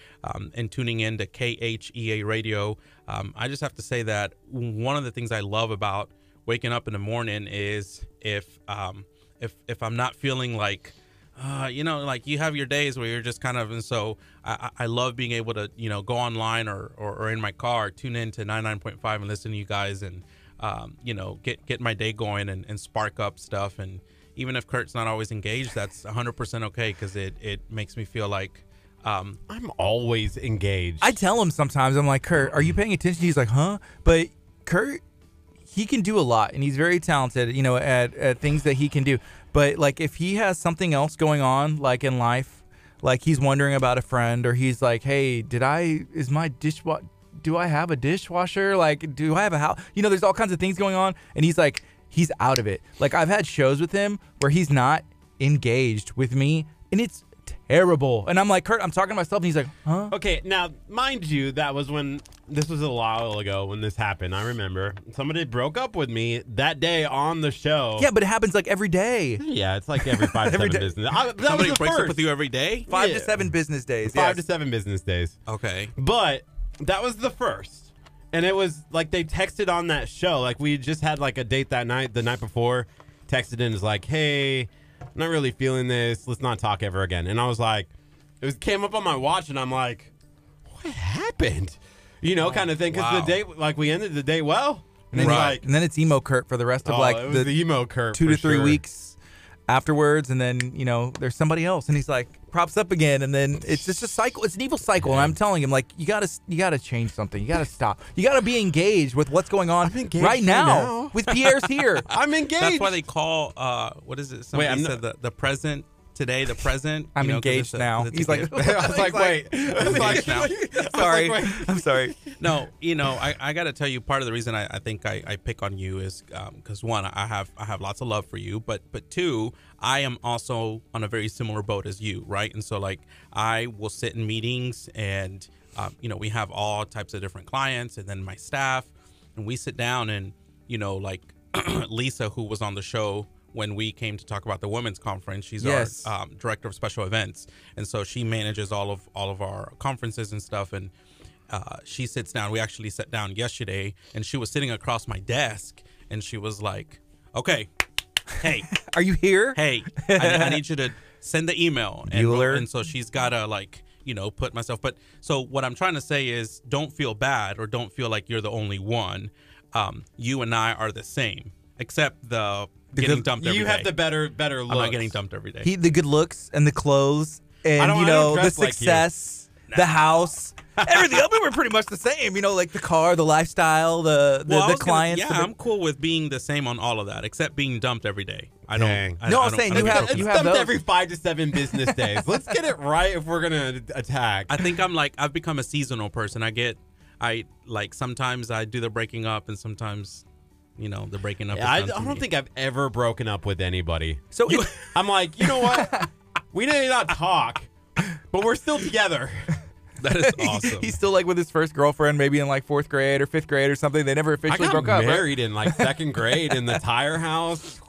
and tuning in to KHEA Radio. I just have to say that one of the things I love about waking up in the morning is if I'm not feeling like, like you have your days where you're just kind of, and so I love being able to, go online or in my car, tune in to 99.5 and listen to you guys and, get my day going and spark up stuff. And even if Kurt's not always engaged, that's 100% okay, because it makes me feel like I'm always engaged. I tell him sometimes, I'm like, Kurt, are you paying attention? He's like, huh? But Kurt, he can do a lot, and he's very talented, at things that he can do. But like, if he has something else going on, like in life, like he's wondering about a friend, or he's like, hey, do I have a dishwasher? Like, do I have a house? There's all kinds of things going on, and he's like, he's out of it. Like, I've had shows with him where he's not engaged with me, and it's terrible. And I'm like, Kurt, I'm talking to myself, and he's like, huh? Okay, now, mind you, this was a while ago when this happened. I remember somebody broke up with me that day on the show. Yeah, but it happens like every day. Yeah, it's like every 5 to 7 business. Somebody breaks up with you every day? 5 to 7 business days. 5 to 7 business days. Okay. But that was the first. And it was like they texted on that show. Like, we just had like a date that night, the night before. Texted in, was like, hey, I'm not really feeling this. Let's not talk ever again. And I was like, came up on my watch, and I'm like, what happened? Kind of thing. Because the date, like, we ended the day well. And then, and then it's emo Kurt for the rest of like the emo Kurt 2 to 3 weeks afterwards. And then, there's somebody else, and he's like, props up again. And then it's just a cycle. It's an evil cycle. And I'm telling him, like, you gotta change something. You gotta stop. You gotta be engaged with what's going on right now. With Pierre's here. I'm engaged. That's why they call, what is it? Somebody said the present. Today, the present. I'm engaged now. He's like, I was like, wait. I'm engaged now. Sorry. I'm sorry. No, I got to tell you, part of the reason I think I pick on you is because one, I have lots of love for you, but two, I am also on a very similar boat as you, right? And so like I will sit in meetings and we have all types of different clients and then my staff, and we sit down and like Lisa, who was on the show when we came to talk about the women's conference, she's our director of special events, and so she manages all of our conferences and stuff. And she sits down. We actually sat down yesterday, and she was sitting across my desk, and she was like, "Okay, hey, are you here? Hey, I need you to send the email." And so she's gotta put myself. But so what I'm trying to say is, don't feel bad or don't feel like you're the only one. You and I are the same, except the getting dumped every day. You have the better looks. I'm not getting dumped every day. The good looks and the clothes and the success, the house, everything. We're pretty much the same. Like the car, the lifestyle, the clients. I'm cool with being the same on all of that, except being dumped every day. I don't. I'm saying you have dumped those every 5 to 7 business days. Let's get it right if we're gonna attack. I think I've become a seasonal person. Sometimes I do the breaking up, and sometimes. The breaking up. I don't think I've ever broken up with anybody. So I'm like, you know what? We may not talk, but we're still together. That is awesome. He's still like with his first girlfriend, maybe in like 4th grade or 5th grade or something. They never officially broke up. I got married in like 2nd grade in the tire house.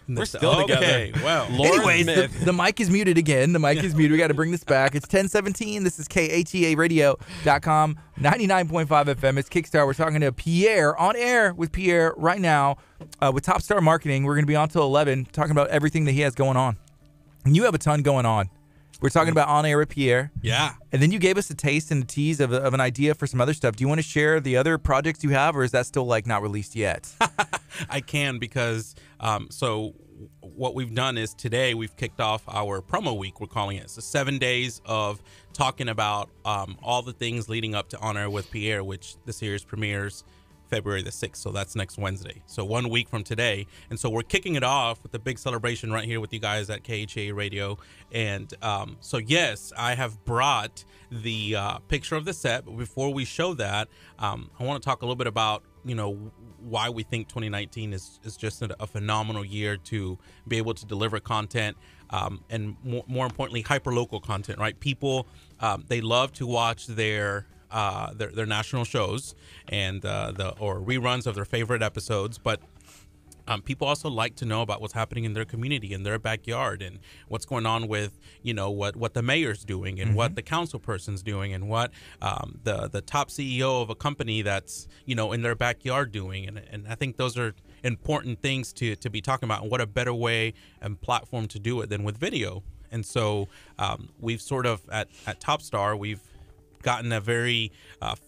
We're still together. Well, anyways, the mic is muted again. The mic is muted. We got to bring this back. It's 10:17. This is KHEA.com, 99.5 FM. It's Kickstart. We're talking to Pierre on air with Pierre right now with Top Star Marketing. We're going to be on till 11, talking about everything that he has going on. And you have a ton going on. We're talking about on air with Pierre. Yeah. And then you gave us a taste and a tease of an idea for some other stuff. Do you want to share the other projects you have, or is that still like not released yet? I can, because so what we've done is today we've kicked off our promo week, we're calling it. So 7 days of talking about all the things leading up to On Air with Pierre, which the series premieres February the 6th. So that's next Wednesday. So 1 week from today. And so we're kicking it off with a big celebration right here with you guys at KHEA Radio. And so, yes, I have brought the picture of the set. But before we show that, I want to talk a little bit about, why we think 2019 is just a phenomenal year to be able to deliver content and more importantly, hyper-local content, right? People, they love to watch their national shows and or reruns of their favorite episodes, but People also like to know about what's happening in their community, in their backyard, and what's going on with, what the mayor's doing and what the council person's doing and what the top CEO of a company that's, in their backyard doing. And I think those are important things to be talking about, and what a better way and platform to do it than with video. And so we've sort of, at Topstar, we've gotten a very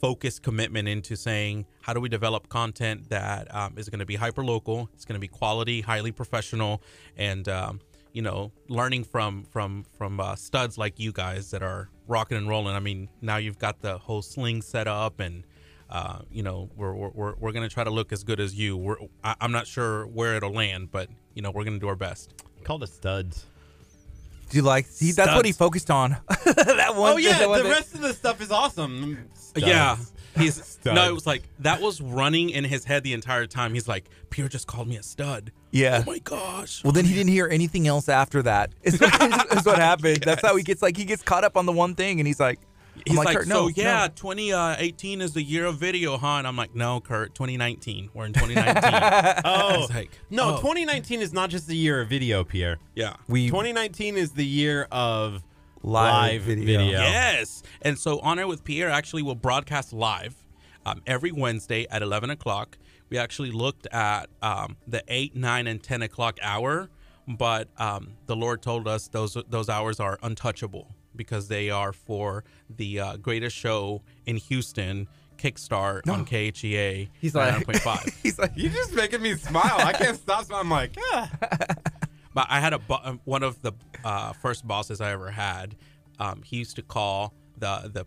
focused commitment into saying, how do we develop content that is going to be hyper local, it's going to be quality, highly professional, and learning from studs like you guys that are rocking and rolling. I mean, now you've got the whole sling set up, and we're going to try to look as good as you. I'm not sure where it'll land, but we're going to do our best. Called us studs. Do you like? See, that's what he focused on. That one. Oh yeah, the rest of the stuff is awesome. Studs. Yeah, no, it was like that was running in his head the entire time. He's like, Pierre just called me a stud. Yeah. Oh my gosh. Well, then he didn't hear anything else after that. Is what happened. Yes. That's how he gets caught up on the one thing, and he's like, Kurt, no. 2018 is the year of video, huh? And I'm like, no, Kurt, 2019. We're in 2019. Oh, no, 2019 is not just the year of video, Pierre. Yeah, 2019 is the year of live video. Yes, and so On Air with Pierre actually will broadcast live every Wednesday at 11 o'clock. We actually looked at the 8, 9, and 10 o'clock hour, but the Lord told us those hours are untouchable, because they are for the greatest show in Houston, Kickstart on KHEA. He's like, 9.5. He's like, you're just making me smile. I can't stop smiling. I'm like, yeah. But I had one of the first bosses I ever had. He used to call the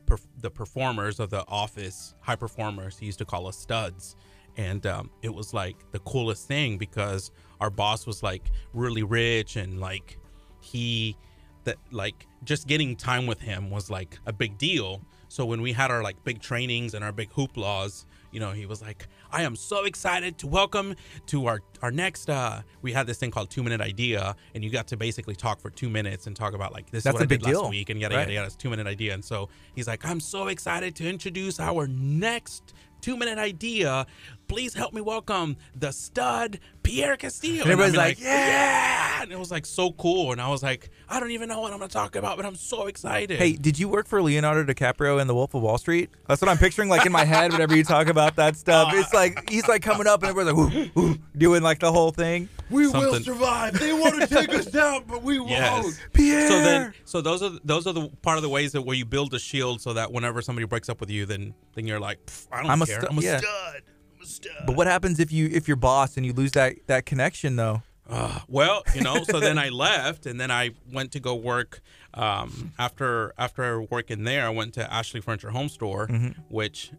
performers of the office, high performers. He used to call us studs, and it was like the coolest thing, because our boss was like really rich, and like just getting time with him was like a big deal. So when we had our like big trainings and our big hooplas, he was like, I am so excited to welcome to our next, we had this thing called 2 Minute Idea, and you got to basically talk for 2 minutes and talk about like, this is what I did last week, and yada, yada, yada. It's 2 Minute Idea. And so he's like, I'm so excited to introduce our next 2 Minute Idea. Please help me welcome the stud Pierre Castillo. And everybody's like, yeah. And it was like so cool. And I was like, I don't even know what I'm going to talk about, but I'm so excited. Hey, did you work for Leonardo DiCaprio in The Wolf of Wall Street? That's what I'm picturing, like in my head whenever you talk about that stuff. It's like he's like coming up, and everybody's like, whoo, doing like the whole thing. We will survive. They want to take us down, but we won't. Pierre. So those are the part of the ways that where you build a shield, so that whenever somebody breaks up with you, then you're like, I don't care. I'm a stud. But what happens if you're boss and you lose that connection though? Well, so then I left, and then I went to go work. After working there, I went to Ashley Furniture Home Store, which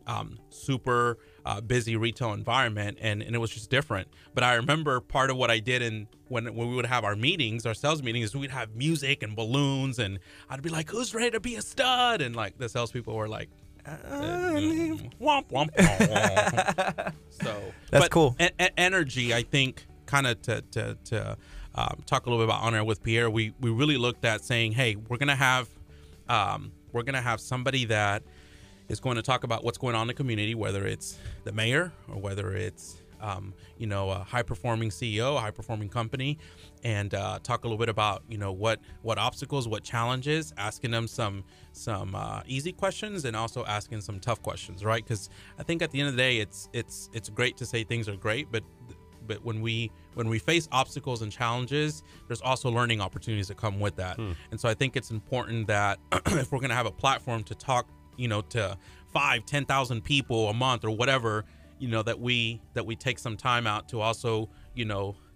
super busy retail environment, and it was just different. But I remember part of what I did when we would have our meetings, our sales meetings, we'd have music and balloons, and I'd be like, "Who's ready to be a stud?" And like the salespeople were like, womp womp. So that's cool. Energy, I think, kind of to talk a little bit about On Air with Pierre. We really looked at saying, hey, we're gonna have somebody that is going to talk about what's going on in the community, whether it's the mayor or whether it's a high performing CEO, a high performing company, and talk a little bit about what obstacles, what challenges, asking them some easy questions, and also asking some tough questions, right? Because I think at the end of the day, it's great to say things are great, but when we face obstacles and challenges, there's also learning opportunities that come with that. And so I think it's important that if we're going to have a platform to talk, to 5,000-10,000 people a month or whatever, that we take some time out to also,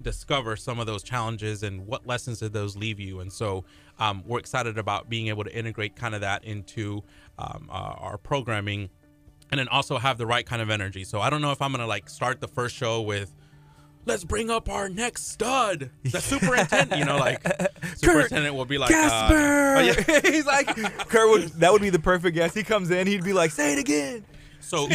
discover some of those challenges and what lessons did those leave you. And so we're excited about being able to integrate kind of that into our programming, and then also have the right kind of energy. So I don't know if I'm going to start the first show with, let's bring up our next stud, the superintendent. Superintendent will be like, Casper. He's like, Kurt that would be the perfect guest. He comes in, he'd be like, say it again. So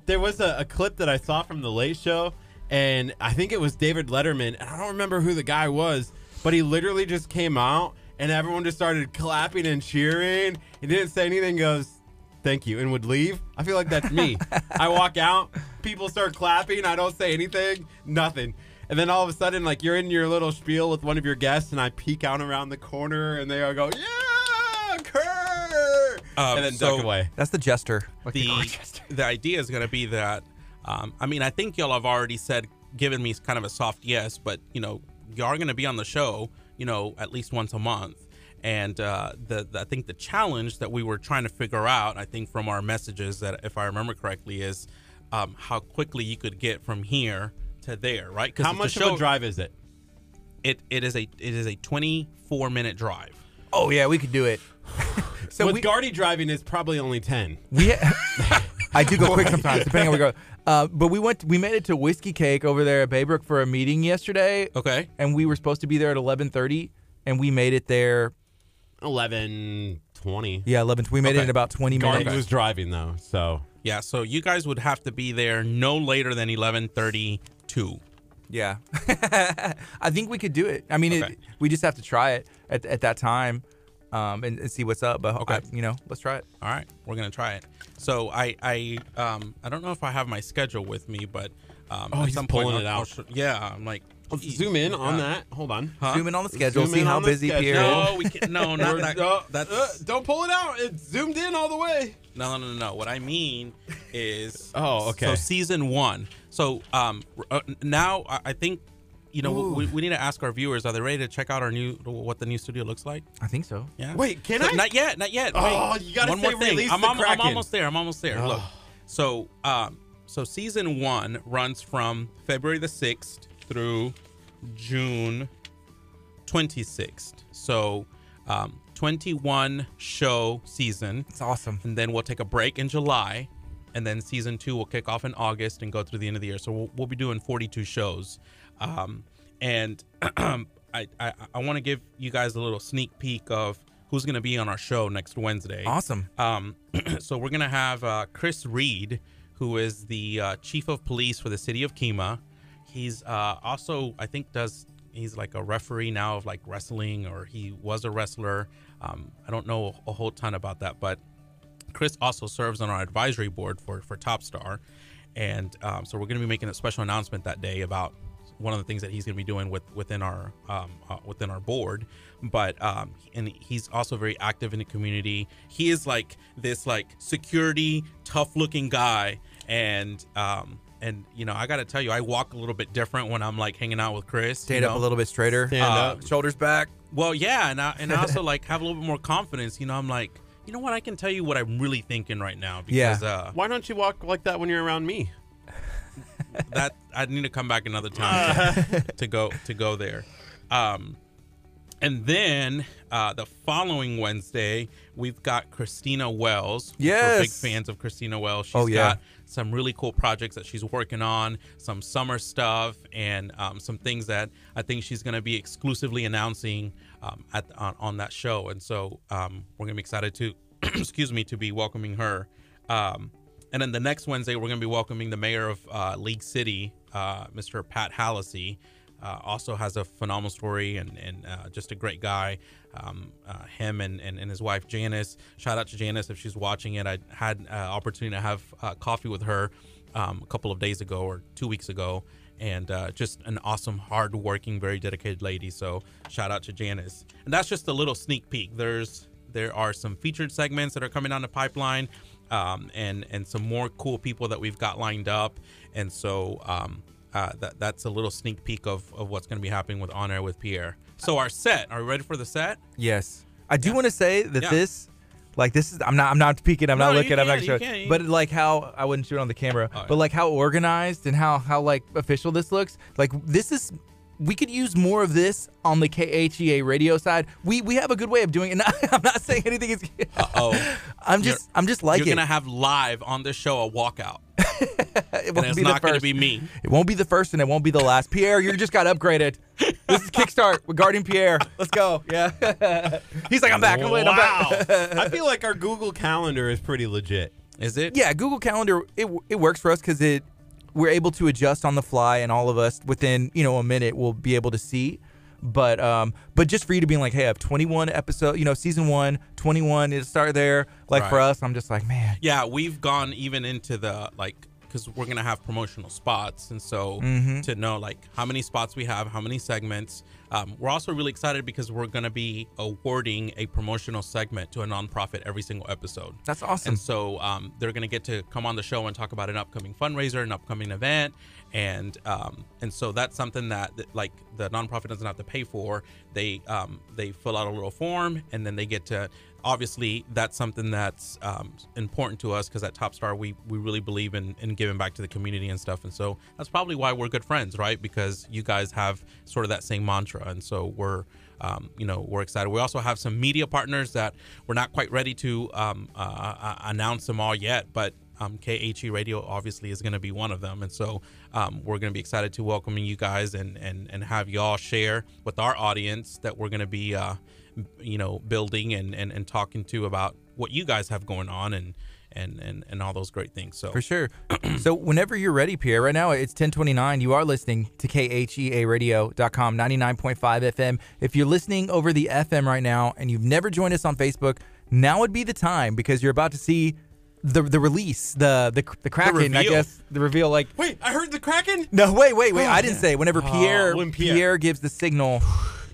there was a clip that I saw from the Late Show, and I think it was David Letterman, and I don't remember who the guy was, but he literally just came out, and everyone just started clapping and cheering. He didn't say anything. Goes, thank you, and would leave. I feel like that's me. I walk out, people start clapping, I don't say anything, nothing. And then all of a sudden, like, you're in your little spiel with one of your guests, and I peek out around the corner, and they all go, yeah, Curt! And then duck away. That's the jester. Like the idea is going to be that, I mean, I think y'all have already given me kind of a soft yes, but, you know, y'all are going to be on the show, you know, at least once a month. And I think the challenge that we were trying to figure out, I think from our messages, that if I remember correctly, is how quickly you could get from here to there, right? How much of a drive is it? It is a 24-minute drive. Oh yeah, we could do it. So with Gardy driving, it's probably only 10. I do go quick sometimes, depending on where we go. But we made it to Whiskey Cake over there at Baybrook for a meeting yesterday. Okay. And we were supposed to be there at 11:30, and we made it there 11:20. Yeah, 11. We made it in about 20 minutes. Gardy was driving though, so yeah. So you guys would have to be there no later than 11:32. Yeah, I think we could do it. I mean, we just have to try it at that time, and see what's up. But let's try it. All right, we're gonna try it. So I don't know if I have my schedule with me, but at he's some pulling point it out. I'm like, let's zoom in on that. Hold on. Zoom in on the schedule. See how busy Pierre is. No, we can't. No, not that. Don't pull it out. It's zoomed in all the way. No. What I mean is, okay. So season 1. So now I think, you know, we need to ask our viewers: are they ready to check out what the new studio looks like? I think so. Yeah. Wait, can I? Not yet. Oh, Wait. you gotta One say more thing. release I'm the Kraken. almost there. Oh. Look. So season 1 runs from February the 6th through June 26th. So 21 show season. It's awesome. And then we'll take a break in July, and then season 2 will kick off in August and go through the end of the year. So we'll be doing 42 shows. And I want to give you guys a little sneak peek of who's going to be on our show next Wednesday. Awesome. So we're going to have Chris Reed, who is the chief of police for the city of KHEA. He's also, I think, he's like a referee now of like wrestling, or he was a wrestler. I don't know a whole ton about that, but Chris also serves on our advisory board for Top Star. And so we're going to be making a special announcement that day about one of the things that he's going to be doing within our board. But and he's also very active in the community. He is like this security, tough looking guy. And you know, I got to tell you, I walk a little bit different when I'm like hanging out with Chris. Stand up a little bit straighter. Stand up. Shoulders back. Well, yeah. And I also like have a little bit more confidence. You know, I'm like, you know what? I can tell you what I'm really thinking right now. Because, why don't you walk like that when you're around me? That I need to come back another time to go there. And then the following Wednesday, we've got Christina Wells. Yes. We're big fans of Christina Wells. She's got some really cool projects that she's working on, some summer stuff, and some things that I think she's going to be exclusively announcing on that show. And so we're going to be excited to, to be welcoming her. And then the next Wednesday, we're going to be welcoming the mayor of League City, Mr. Pat Hallisey. Also has a phenomenal story and just a great guy. Him and his wife Janice. Shout out to Janice if she's watching it. I had an opportunity to have coffee with her a couple of days ago or 2 weeks ago, and just an awesome, hardworking, very dedicated lady. So shout out to Janice. And that's just a little sneak peek. There are some featured segments that are coming down the pipeline, and some more cool people that we've got lined up. And so that's a little sneak peek of what's going to be happening with On Air with Pierre. So our set, are we ready for the set? Yes. I do want to say that this is, I'm not peeking, I'm not looking, I'm not showing. But like how, I wouldn't shoot it on the camera, but like how organized and how like official this looks. Like this is, we could use more of this on the KHEA radio side. We have a good way of doing it. I'm not saying anything is. I'm just like you're gonna have live on this show a walkout. It won't and it's be not the gonna first. be me. It won't be the first, and it won't be the last. Pierre, you just got upgraded. This is Kickstart with Gardy and Pierre. Let's go. Yeah. He's like, I'm back. I'm back. I feel like our Google Calendar is pretty legit. Is it? Yeah, Google Calendar. It works for us because we're able to adjust on the fly, and all of us within a minute will be able to see. But just for you to be like, hey, I have 21 episodes, season 1, 21 is start there. Like for us, I'm just like, man. Yeah, we've gone even into the because we're gonna have promotional spots, and so to know like how many spots we have, how many segments. We're also really excited because we're gonna be awarding a promotional segment to a nonprofit every single episode. That's awesome. And so they're gonna get to come on the show and talk about an upcoming fundraiser, an upcoming event, and so that's something that like the nonprofit doesn't have to pay for. They fill out a little form, and then they get to. Obviously, that's something that's important to us because at Top Star, we really believe in giving back to the community and stuff. And so that's probably why we're good friends, right? Because you guys have sort of that same mantra. And so we're excited. We also have some media partners that we're not quite ready to announce them all yet, but KHEA Radio obviously is going to be one of them. And so we're going to be excited to welcome you guys and have y'all share with our audience that we're going to be building and talking to about what you guys have going on and all those great things. So for sure. So whenever you're ready, Pierre, right now it's 10:29. You are listening to KHEARadio.com 99.5 FM. If you're listening over the FM right now and you've never joined us on Facebook, now would be the time because you're about to see the release, the Kraken, I guess, the reveal. Like, wait, I heard the Kraken? No, wait. I didn't say. Whenever Pierre gives the signal,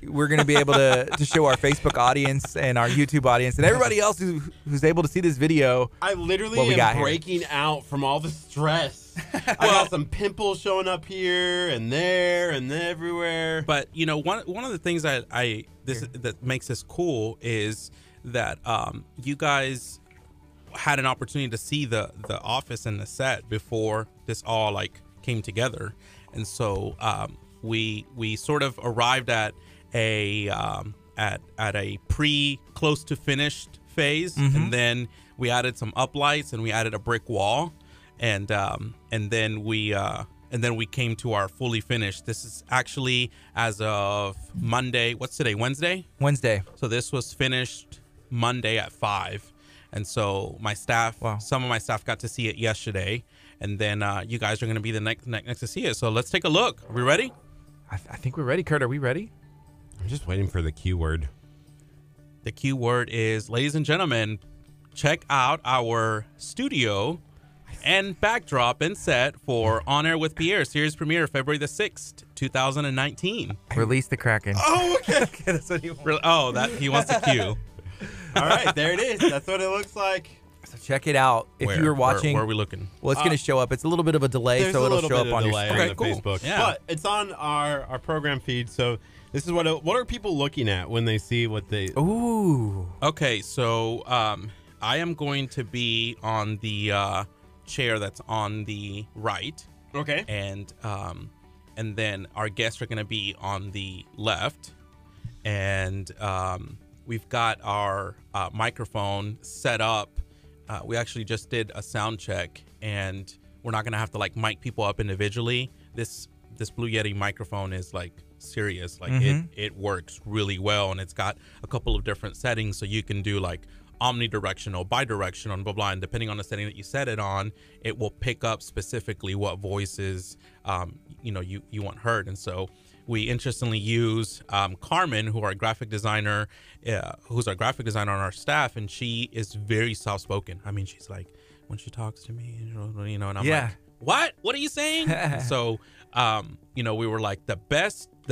we're going to be able to show our Facebook audience and our YouTube audience and everybody else who's able to see this video. I literally am breaking out from all the stress. I got some pimples showing up here and there and everywhere. But one of the things that makes this cool is that you guys had an opportunity to see the office and the set before this all like came together, and so we sort of arrived at a close to finished phase, and then we added some uplights and we added a brick wall, and then we came to our fully finished. This is actually as of Monday. What's today? Wednesday. So this was finished Monday at 5. And so my staff, some of my staff got to see it yesterday, and then you guys are going to be the next to see it. So let's take a look. Are we ready? I think we're ready. Kurt, are we ready? I'm just waiting for the cue word. The cue word is, ladies and gentlemen, check out our studio and backdrop and set for On Air with Pierre series premiere February the 6th, 2019. Release the Kraken. Oh, okay. That's what he wants. Oh, that he wants the cue. All right, there it is. That's what it looks like. So check it out. If you were watching, where are we looking? Well, it's going to show up. It's a little bit of a delay, so it'll show up on your screen. On Facebook. Yeah. But it's on our program feed. So this is what are people looking at when they see what they? Ooh. Okay, so I am going to be on the chair that's on the right. Okay. And then our guests are going to be on the left, and we've got our microphone set up. We actually just did a sound check, and we're not gonna have to like mic people up individually. This Blue Yeti microphone is like serious. Like it works really well, and it's got a couple of different settings, so you can do like omnidirectional, bidirectional, and blah blah. And depending on the setting that you set it on, it will pick up specifically what voices you want heard. And so we interestingly use Carmen, who's our graphic designer on our staff, and she is very soft-spoken. I mean, she's like, when she talks to me, and I'm like, what are you saying? So, we were like the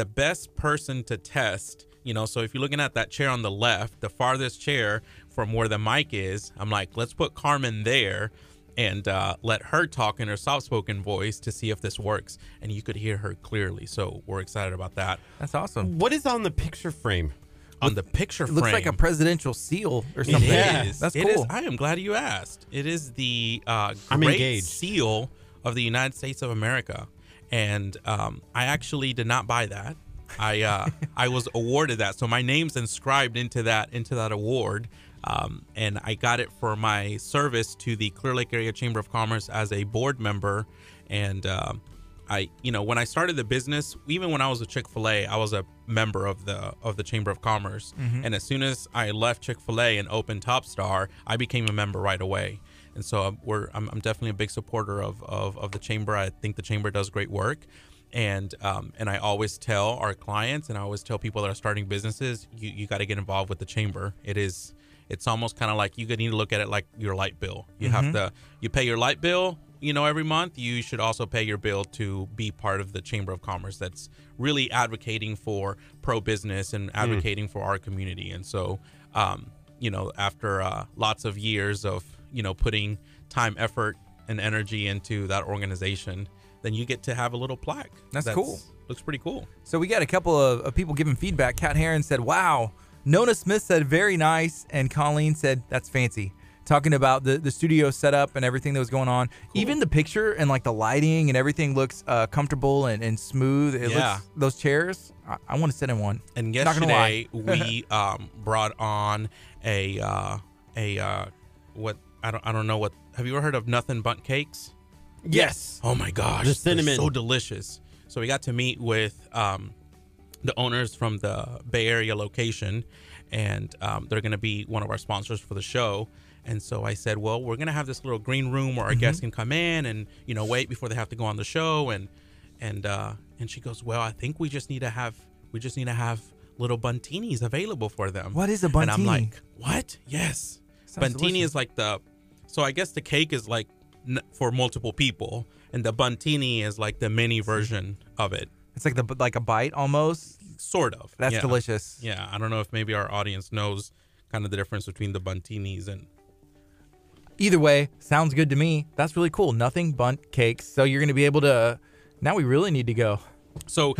best person to test, so if you're looking at that chair on the left, the farthest chair from where the mic is, I'm like, let's put Carmen there and let her talk in her soft-spoken voice to see if this works. And you could hear her clearly. So we're excited about that. That's awesome. What is on the picture frame? On the picture frame. It looks like a presidential seal or something. It is. That's cool. Is. I am glad you asked. It is the Great Seal of the United States of America. And I actually did not buy that. I was awarded that. So my name's inscribed into that award. And I got it for my service to the Clear Lake Area Chamber of Commerce as a board member. And when I started the business, even when I was with Chick-fil-A, I was a member of the Chamber of Commerce. And as soon as I left Chick-fil-A and opened Top Star, I became a member right away. And so I'm definitely a big supporter of the Chamber. I think the Chamber does great work. And I always tell our clients, and I always tell people that are starting businesses, you got to get involved with the Chamber. It's almost kind of like you need to look at it like your light bill. You have to, you pay your light bill, every month, you should also pay your bill to be part of the Chamber of Commerce that's really advocating for pro-business and advocating for our community. And so, after lots of years of, putting time, effort, and energy into that organization, then you get to have a little plaque. That's cool. Looks pretty cool. So we got a couple of people giving feedback. Kat Heron said, wow. Nona Smith said, very nice. And Colleen said, that's fancy. Talking about the studio setup and everything that was going on. Cool. Even the picture and like the lighting and everything looks comfortable and smooth. It looks, those chairs, I want to sit in one. And yesterday we brought on what I don't know what. Have you ever heard of Nothing Bundt Cakes? Yes. Oh my gosh, the cinnamon, so delicious. So we got to meet with the owners from the Bay Area location, and they're going to be one of our sponsors for the show. And so I said, well, we're going to have this little green room where our guests can come in and, wait before they have to go on the show. And she goes, well, I think we just need to have little buntinis available for them. What is a buntini? And I'm like, what? Yes. Sounds buntini delicious. is like so I guess the cake is like for multiple people, and the buntini is like the mini version of it. It's like a bite almost. Sort of. That's delicious. Yeah. I don't know if maybe our audience knows kind of the difference between the buntinis and. Either way, sounds good to me. That's really cool. Nothing Bundt Cakes. So you're going to be able to. Now we really need to go. So,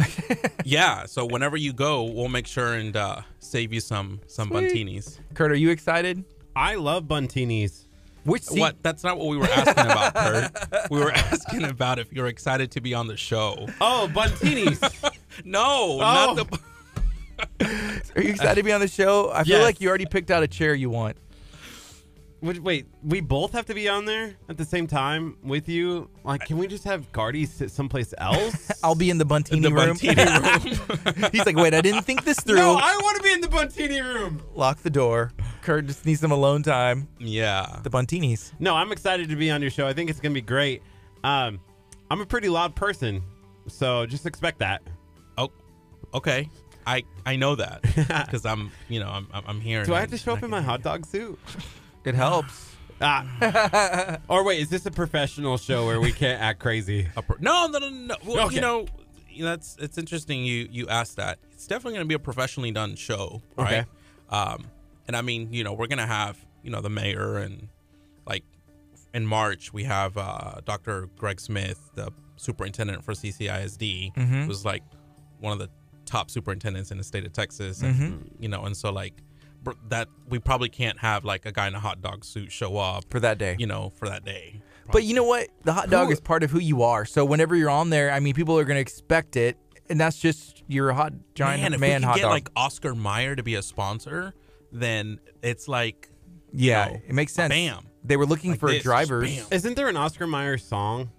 So whenever you go, we'll make sure and save you some buntinis. Kurt, are you excited? I love buntinis. What? That's not what we were asking about, Kurt. We were asking about if you're excited to be on the show. Oh, buntinis. No, not the. Are you excited to be on the show? I feel like you already picked out a chair you want. Wait, we both have to be on there at the same time with you? Like, can we just have Gardy sit someplace else? I'll be in the buntini room. He's like, wait, I didn't think this through. No, I want to be in the buntini room. Lock the door. Kurt just needs some alone time. Yeah. The buntinis. No, I'm excited to be on your show. I think it's going to be great. I'm a pretty loud person, so just expect that. Oh, okay. I know that because I'm hearing. Do I have to show up in my hot dog suit? It helps. Or wait, is this a professional show where we can't act crazy? No. Well, okay. It's interesting you asked that. It's definitely going to be a professionally done show, right? Okay. And I mean, we're going to have, the mayor, and like in March we have Dr. Greg Smith, the superintendent for CCISD, who's like one of the top superintendents in the state of Texas, and and so like that we probably can't have like a guy in a hot dog suit show up for that day. For that day. Probably. But you know what? The hot dog is part of who you are. So whenever you're on there, I mean, people are going to expect it, and that's just your giant man if we hot can get dog. like Oscar Mayer to be a sponsor, then it's like it makes sense. Bam. They were looking for drivers. Bam. Isn't there an Oscar Mayer song?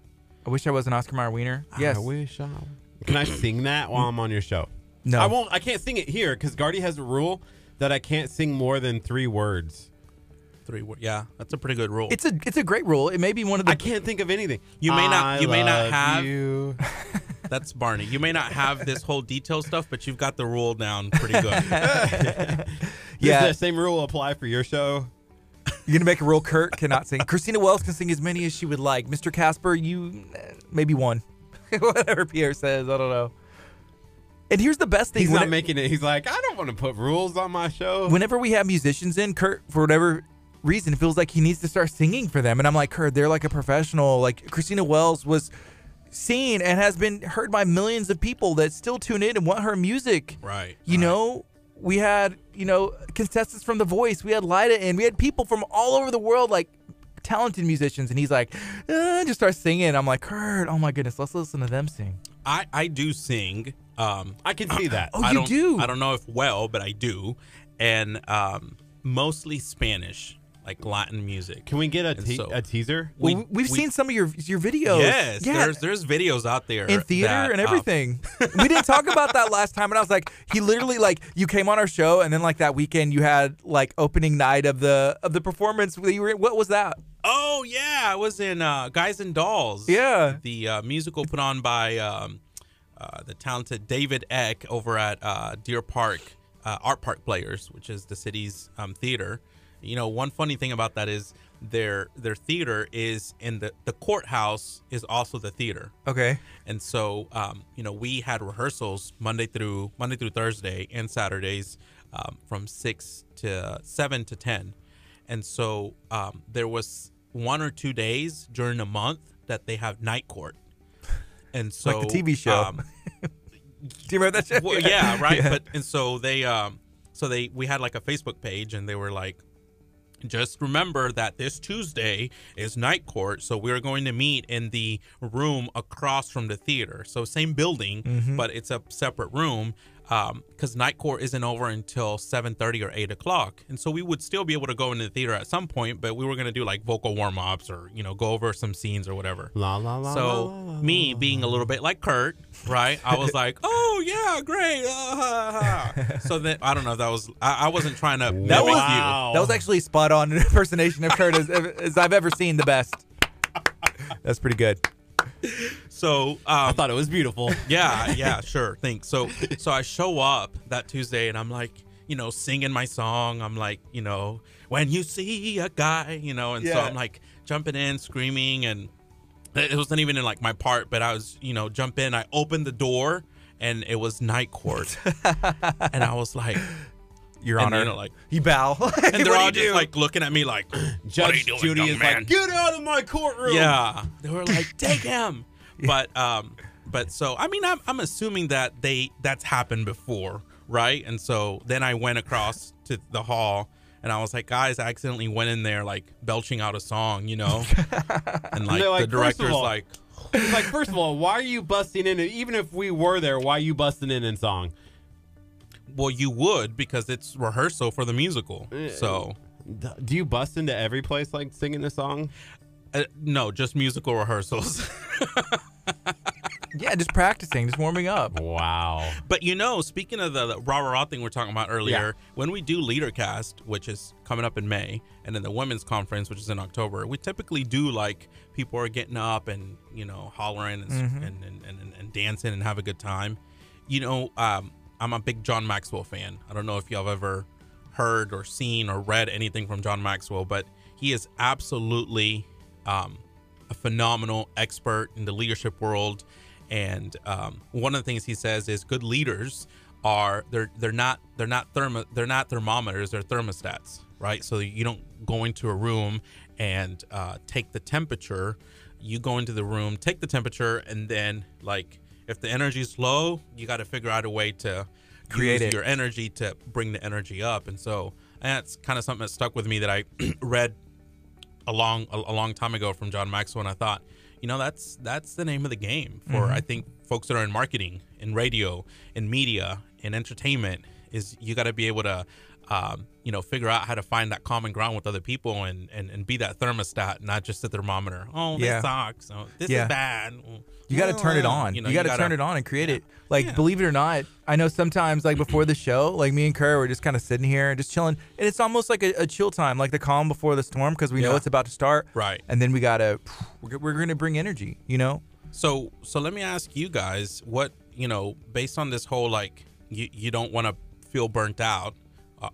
I wish I was an Oscar Mayer wiener. Yes. I wish I. Can I sing that while I'm on your show? No. I won't. I can't sing it here because Gardy has a rule that I can't sing more than 3 words. 3 words. Yeah, that's a pretty good rule. It's a great rule. It may be one of the. I can't think of anything. You may not have. You. That's Barney. You may not have this whole detail stuff, but you've got the rule down pretty good. Does the same rule apply for your show? You're gonna make a rule. Kurt cannot sing. Christina Wells can sing as many as she would like. Mr. Casper, you maybe one. Whatever Pierre says, I don't know. And here's the best thing. He's not making it. He's like, I don't want to put rules on my show. Whenever we have musicians in, Kurt, for whatever reason, feels like he needs to start singing for them. And I'm like, Kurt, they're like a professional. Like Christina Wells was seen and has been heard by millions of people that still tune in and want her music. Right. You know, we had, contestants from The Voice. We had Lida in. We had people from all over the world, like talented musicians. And he's like, just start singing. I'm like, Kurt, oh my goodness, let's listen to them sing. I do sing. I can see that. Oh, you do? I don't know if well, but I do. And mostly Spanish, like Latin music. Can we get a teaser? We've seen some of your videos. Yes, there's videos out there. In theater and everything. We didn't talk about that last time, and I was like, he literally, like, you came on our show, and then, like, that weekend you had, like, opening night of the performance. That you were in. What was that? Oh, yeah. I was in Guys and Dolls. Yeah. The musical put on by the talented David Eck over at Deer Park, Art Park Players, which is the city's theater. One funny thing about that is their theater is in the courthouse is also the theater. Okay. And so, we had rehearsals Monday through Thursday and Saturdays from 7 to 10. And so there was 1 or 2 days during the month that they have night court. And so like the TV show. Do you remember that show? Well, yeah, right. Yeah. But and so we had like a Facebook page, and they were like, just remember that this Tuesday is night court, so we're going to meet in the room across from the theater. So same building, but it's a separate room because night court isn't over until 7:30 or 8 o'clock. And so we would still be able to go into the theater at some point, but we were going to do like vocal warm-ups or, go over some scenes or whatever. So me being a little bit like Kurt, right? I was like, oh, yeah, great. So then, I don't know if that was, I wasn't trying to mimic you. That was actually spot on impersonation of Kurt as I've ever seen, the best. That's pretty good. So I thought it was beautiful. Yeah, sure. Thanks. So I show up that Tuesday and I'm like, singing my song. I'm like, when you see a guy, and so I'm like jumping in, screaming, and it wasn't even in like my part, but I was, jump in. I opened the door and it was night court, and I was like, Your Honor, like you bow, and they're all just like looking at me like, Judge what are you doing, Judy young is man? like, get out of my courtroom. Yeah, they were like, take him. But so I mean, I'm assuming that that's happened before, right? And so then I went across to the hall, and I was like, guys, I accidentally went in there like belching out a song, and like the director's like. He's like, first of all, why are you busting in? Even if we were there, why are you busting in song? Well, you would, because it's rehearsal for the musical. So, do you bust into every place like singing a song? No, just musical rehearsals. Yeah, just practicing, just warming up. Wow. But speaking of the rah-rah thing we're talking about earlier, when we do LeaderCast, which is coming up in May, and then the women's conference, which is in October, we typically do like people are getting up and hollering and dancing and have a good time. I'm a big John Maxwell fan. I don't know if y'all have ever heard or seen or read anything from John Maxwell, but he is absolutely a phenomenal expert in the leadership world. And one of the things he says is good leaders are they're not thermometers, they're thermostats, right? So you don't go into a room and take the temperature. You go into the room, take the temperature, and then like if the energy is low, you got to figure out a way to use your energy to bring the energy up. And so that's kind of something that stuck with me that I read a long time ago from John Maxwell, and I thought, that's the name of the game for I think folks that are in marketing, in radio, in media, in entertainment, is you got to be able to figure out how to find that common ground with other people and be that thermostat, not just the thermometer. Oh, this sucks. Oh, this is bad. You got to turn it on. You got to turn it on and create it. Like, believe it or not, I know sometimes, like, before the show, like, me and Kurt were just kind of sitting here and just chilling. And it's almost like a chill time, like the calm before the storm, because we know it's about to start. Right. And then we're going to bring energy, So let me ask you guys, what, based on this whole, like, you don't want to feel burnt out,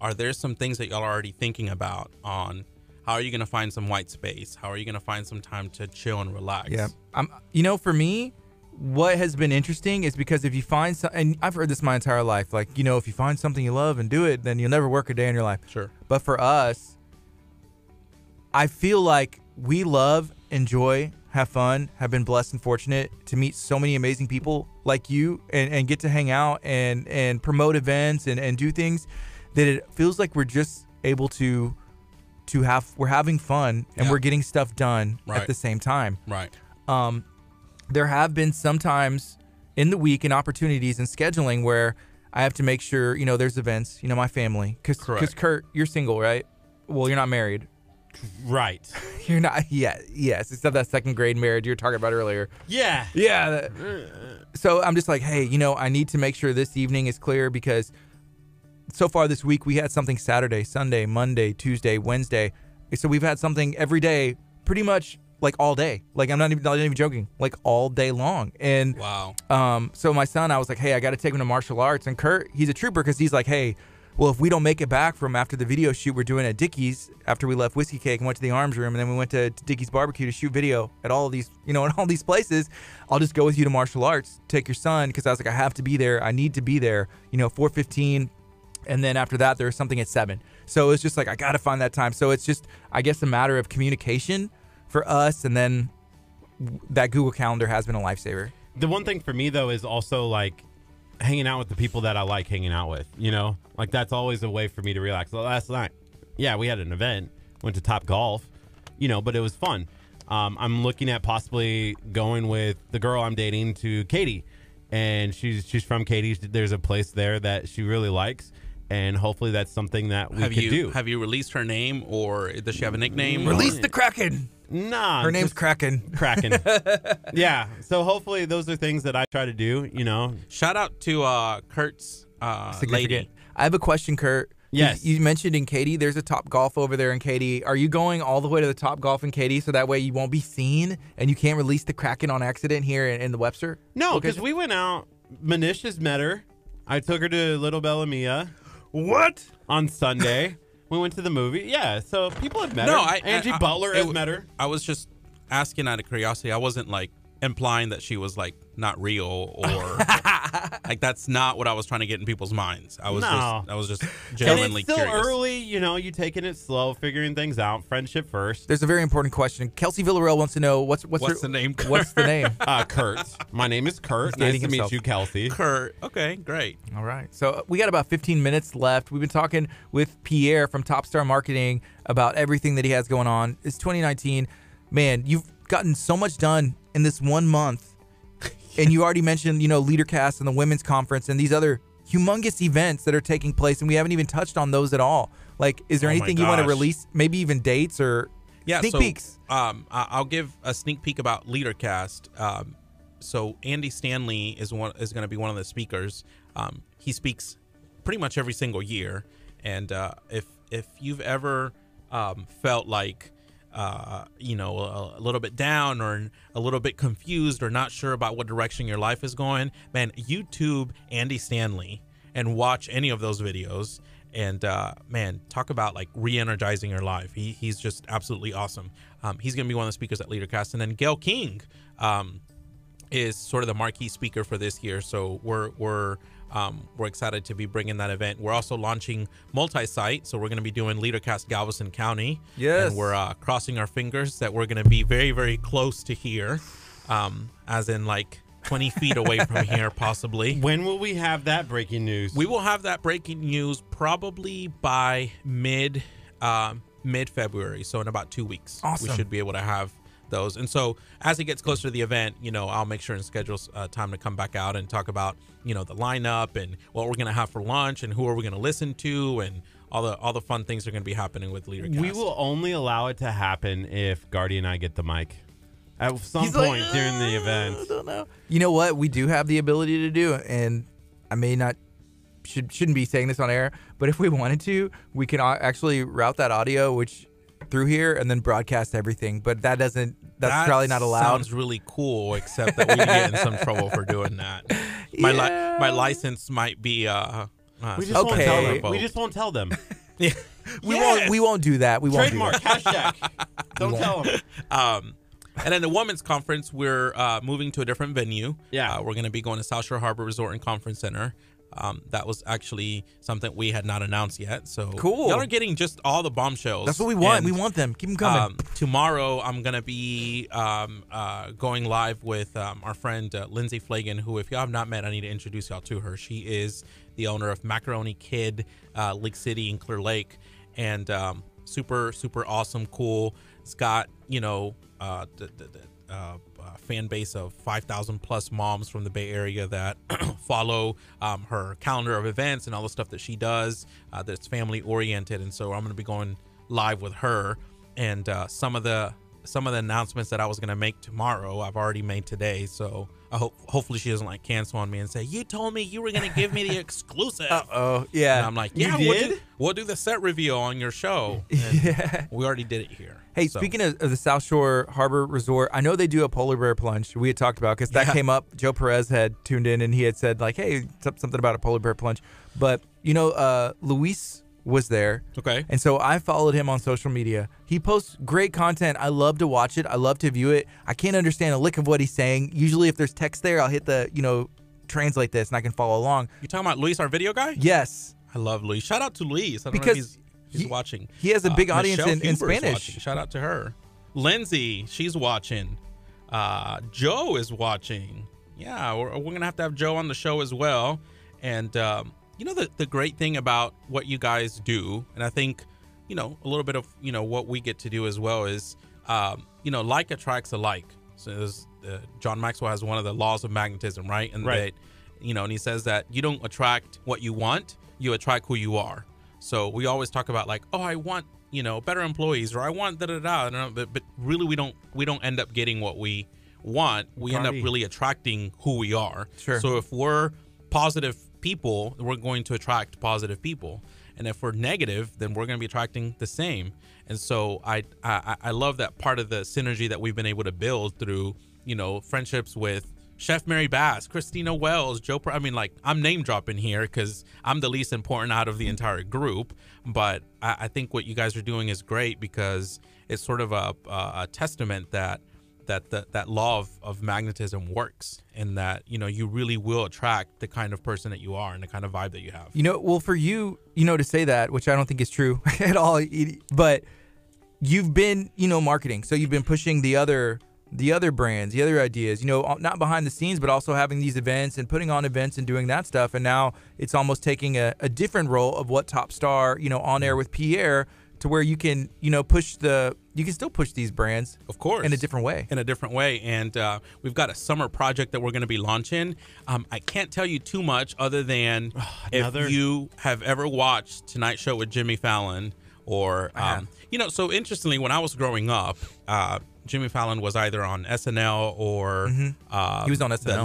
are there some things that y'all are already thinking about on how are you going to find some white space? How are you going to find some time to chill and relax? Yeah. For me, what has been interesting is because if you find and I've heard this my entire life, like, if you find something you love and do it, then you'll never work a day in your life. Sure. But for us, I feel like we love, enjoy, have fun, have been blessed and fortunate to meet so many amazing people like you and get to hang out and promote events and do things that it feels like we're just able to we're having fun and we're getting stuff done at the same time. Right. There have been some times in the week and opportunities and scheduling where I have to make sure, there's events, my family. Because Kurt, you're single, right? Well, you're not married. Right. You're not yet. Yes. Except that second grade marriage you were talking about earlier. Yeah. Yeah. So I'm just like, hey, I need to make sure this evening is clear because so far this week we had something Saturday, Sunday, Monday, Tuesday, Wednesday. So we've had something every day pretty much like all day. Like I'm not even joking, like all day long. And wow. So my son, I was like, hey, I got to take him to martial arts. And Kurt, he's a trooper because he's like, hey, well, if we don't make it back from after the video shoot we're doing at Dickie's, after we left Whiskey Cake and went to the Arms Room, and then we went to Dickie's Barbecue to shoot video at all of these, in all these places, I'll just go with you to martial arts, take your son, because I was like, I have to be there. I need to be there, 4:15. And then after that, there's something at 7. So it's just like, I got to find that time. So it's just, I guess, a matter of communication for us. And then that Google Calendar has been a lifesaver. The one thing for me, though, is also like hanging out with the people that I like hanging out with, Like that's always a way for me to relax. Well, last night, yeah, we had an event, went to Top Golf, but it was fun. I'm looking at possibly going with the girl I'm dating to Katie, and she's from Katie. There's a place there that she really likes, and hopefully that's something that we could do. Have you released her name, or does she have a nickname? Release the Kraken. Nah, her name's Kraken. Yeah. So hopefully those are things that I try to do. Shout out to Kurt's lady. I have a question, Kurt. Yes. You mentioned in Katy, there's a Top Golf over there in Katy. Are you going all the way to the Top Golf in Katy so that way you won't be seen and you can't release the Kraken on accident here in the Webster? No, because we went out. Manish has met her. I took her to Little Bella Mia. What? On Sunday. We went to the movie. Yeah, so people have met her. Angie Butler has met her. I was just asking out of curiosity. I wasn't like implying that she was like not real or like that's not what I was trying to get in people's minds. I was just genuinely curious. curious. Still early, you taking it slow, figuring things out, friendship first. There's a very important question. Kelsey Villarreal wants to know what's the name? What's the name? Kurt. My name is Kurt. Nice to meet you, Kelsey. Kurt. Okay, great. All right. So we got about 15 minutes left. We've been talking with Pierre from Top Star Marketing about everything that he has going on. It's 2019. Man, you've gotten so much done in this 1 month. And you already mentioned, LeaderCast and the Women's Conference and these other humongous events that are taking place, and we haven't even touched on those at all. Like, is there anything you want to release? Maybe even dates or sneak peeks? I'll give a sneak peek about LeaderCast. So Andy Stanley is going to be one of the speakers. He speaks pretty much every single year, and if you've ever felt like a little bit down or a little bit confused or not sure about what direction your life is going, man, YouTube Andy Stanley and watch any of those videos and man, talk about like re-energizing your life. He's just absolutely awesome. He's gonna be one of the speakers at LeaderCast, and then Gail King is sort of the marquee speaker for this year, so we're excited to be bringing that event. We're also launching multi-site, so we're going to be doing LeaderCast Galveston County. Yes. And we're crossing our fingers that we're going to be very, very close to here, as in like 20 feet away from here, possibly. When will we have that breaking news? We will have that breaking news probably by mid-February, so in about 2 weeks. Awesome. We should be able to have those. And so as it gets closer to the event, I'll make sure and schedule time to come back out and talk about, the lineup and what we're going to have for lunch and who are we going to listen to and all the fun things are going to be happening with LeaderCast. We will only allow it to happen if Gardy and I get the mic at some point during the event. I don't know. You know what? We do have the ability to do it, and I may not shouldn't be saying this on air, but if we wanted to, we can actually route that audio through here and then broadcast everything, but that's probably not allowed. Sounds really cool, except that we get in some trouble for doing that. My license might be we just won't tell them. We just won't tell them. Yeah. We won't do that. We won't trademark do that. hashtag. Don't tell them. And then the Women's Conference, we're moving to a different venue. Yeah. We're going to be going to South Shore Harbor Resort and Conference Center. That was actually something we had not announced yet. So cool. Y'all are getting just all the bombshells. That's what we want. And, we want them. Keep them coming. Tomorrow, I'm going to be going live with our friend Lindsay Flagan, who, if y'all have not met, I need to introduce y'all to her. She is the owner of Macaroni Kid, Lake City in Clear Lake, and super, super awesome, cool. It's got, fan base of 5,000 plus moms from the Bay Area that follow her calendar of events and all the stuff that she does that's family oriented. And so I'm going to be going live with her, and some of the announcements that I was going to make tomorrow I've already made today. So I hopefully she doesn't like cancel on me and say, you told me you were going to give me the exclusive. Yeah. And I'm like, yeah, we'll do the set reveal on your show. And we already did it here. Hey, speaking of the South Shore Harbor Resort, I know they do a polar bear plunge. We had talked about because that came up. Joe Perez had tuned in and he had said like, "Hey, something about a polar bear plunge." But Luis was there. Okay. And so I followed him on social media. He posts great content. I love to watch it. I love to view it. I can't understand a lick of what he's saying. Usually, if there's text there, I'll hit the translate this and I can follow along. You talking about Luis, our video guy? Yes. I love Luis. Shout out to Luis. I don't know Because if he's watching. He has a big audience Michelle in Huber's Spanish. watching. Shout out to her. Lindsay, she's watching. Joe is watching. Yeah, we're going to have Joe on the show as well. And, the great thing about what you guys do, and I think, a little bit of, what we get to do as well is, like attracts alike. So John Maxwell has one of the laws of magnetism, right? And that, and he says that you don't attract what you want, you attract who you are. So we always talk about like, oh, I want, better employees, or I want da-da-da. But really we don't end up getting what we want. We end up really attracting who we are. Sure. So if we're positive people, we're going to attract positive people. And if we're negative, then we're going to be attracting the same. And so I love that part of the synergy that we've been able to build through, friendships with Chef Mary Bass, Christina Wells, Joe. I mean, like, I'm name dropping here because I'm the least important out of the entire group. But I think what you guys are doing is great because it's sort of a testament that law of magnetism works, and that you really will attract the kind of person that you are and the kind of vibe that you have. Well, for you, to say that, which I don't think is true at all, but you've been, marketing, so you've been pushing the other brands, the other ideas, not behind the scenes, but also having these events and putting on events and doing that stuff. And now it's almost taking a different role of what Top Star, on air with Pierre, to where you can, you can still push these brands, of course, in a different way. And we've got a summer project that we're going to be launching. I can't tell you too much other than if you have ever watched Tonight Show with Jimmy Fallon, or so interestingly, when I was growing up, Jimmy Fallon was either on SNL or he was on SNL, the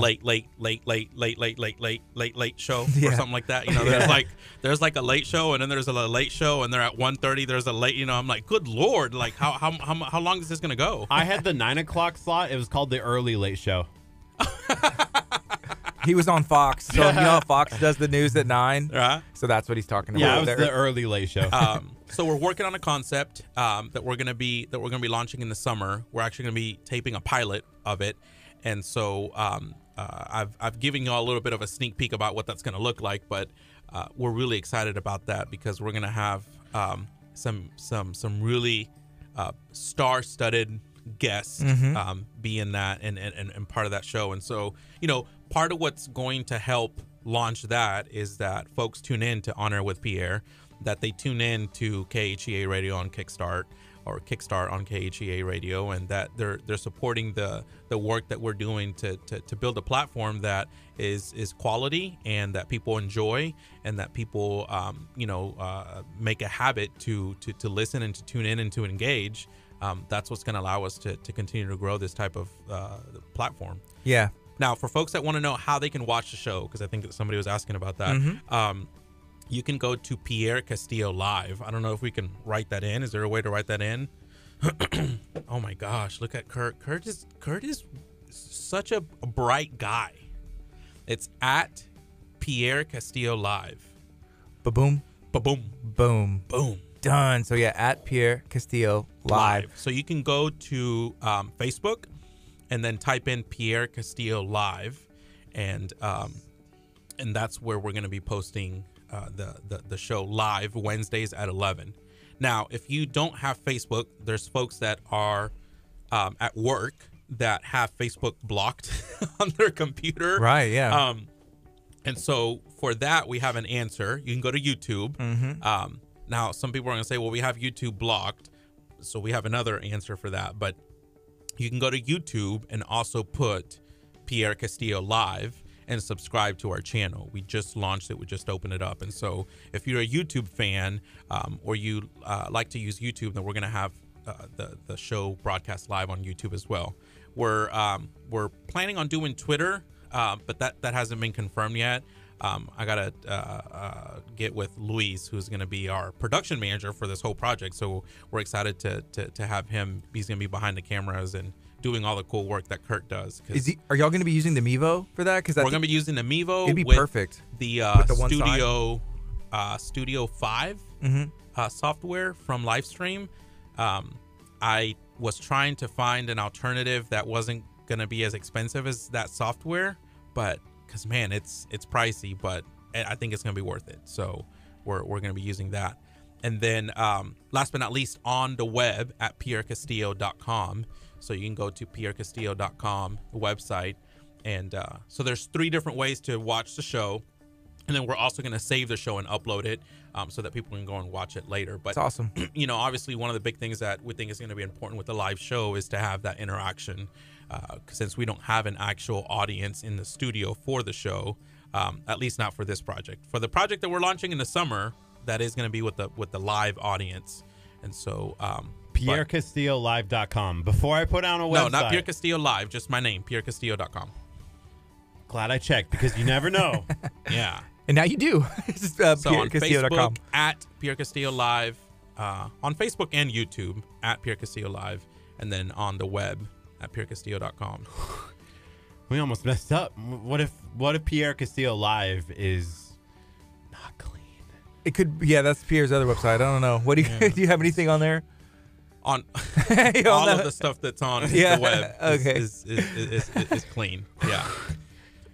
late show or something like that. There's like a late show, and then there's a late show, and they're at 1:30. There's a late. I'm like, good Lord, like how long is this gonna go? I had the 9 o'clock slot. It was called the early late show. He was on Fox, so how Fox does the news at 9. Right. So that's what he's talking about. Yeah, it was the early late show. So we're working on a concept that we're gonna be launching in the summer. We're actually gonna be taping a pilot of it, and so I've given you all a little bit of a sneak peek about what that's gonna look like, but we're really excited about that because we're gonna have some really star-studded guests be in that and part of that show. And so part of what's going to help launch that is that folks tune in to On Air with Pierre, that they tune in to KHEA Radio on Kickstart, or Kickstart on KHEA Radio, and that they're supporting the work that we're doing to build a platform that is quality and that people enjoy, and that people make a habit to listen and to tune in and to engage. That's what's going to allow us to continue to grow this type of platform. Yeah. Now, for folks that want to know how they can watch the show, because I think that somebody was asking about that, you can go to Pierre Castillo Live. I don't know if we can write that in. Is there a way to write that in? Oh my gosh, look at Curt. Curt is such a bright guy. It's at Pierre Castillo Live. Ba-boom. Ba-boom. Boom. Boom. Done. So yeah, at Pierre Castillo Live. So you can go to Facebook and then type in Pierre Castillo Live, and that's where we're going to be posting the show live Wednesdays at 11. Now, if you don't have Facebook, there's folks that are at work that have Facebook blocked on their computer. Right, yeah. And so for that, we have an answer. You can go to YouTube. Now, some people are going to say, well, we have YouTube blocked. So we have another answer for that. But you can go to YouTube and also put Pierre Castillo Live and subscribe to our channel. We just launched it. We just opened it up. And so if you're a YouTube fan, or you like to use YouTube, then we're going to have the show broadcast live on YouTube as well. We're planning on doing Twitter, but that hasn't been confirmed yet. I gotta get with Luis, who's gonna be our production manager for this whole project. So we're excited to have him. He's gonna be behind the cameras and doing all the cool work that Curt does. Are y'all gonna be using the Mevo for that? Because we're gonna be using the Mevo. It'd be with perfect. The one Studio 5 software from Livestream. I was trying to find an alternative that wasn't gonna be as expensive as that software, but because man, it's pricey, but I think it's gonna be worth it. So we're gonna be using that. And then last but not least, on the web at pierrecastillo.com. So you can go to pierrecastillo.com website, and so there's 3 different ways to watch the show. And then we're also going to save the show and upload it so that people can go and watch it later. But it's awesome. You know, obviously one of the big things that we think is going to be important with the live show is to have that interaction. Since we don't have an actual audience in the studio for the show, at least not for this project. For the project that we're launching in the summer, that is going to be with the live audience. And so PierreCastilloLive.com. Before I put on a website. No, not Pierre Castillo Live, just my name, PierreCastillo.com. Glad I checked, because you never know. Yeah. And now you do. It's just, so on PierreCastillo.com. Facebook at Pierre Castillo Live, on Facebook and YouTube at Pierre Castillo Live, and then on the web at PierreCastillo.com. We almost messed up. What if Pierre Castillo Live is not clean? It could. Yeah, that's Pierre's other website. I don't know. What do you do? You have anything on there? On all of the stuff that's on the web is clean. Yeah.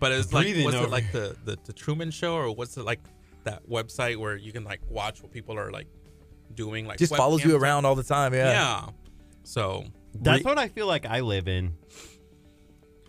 But it's like, what's it like the Truman Show, or what's it like that website where you can like watch what people are like doing, like just follows you around all the time. Yeah. So that's what I feel like I live in.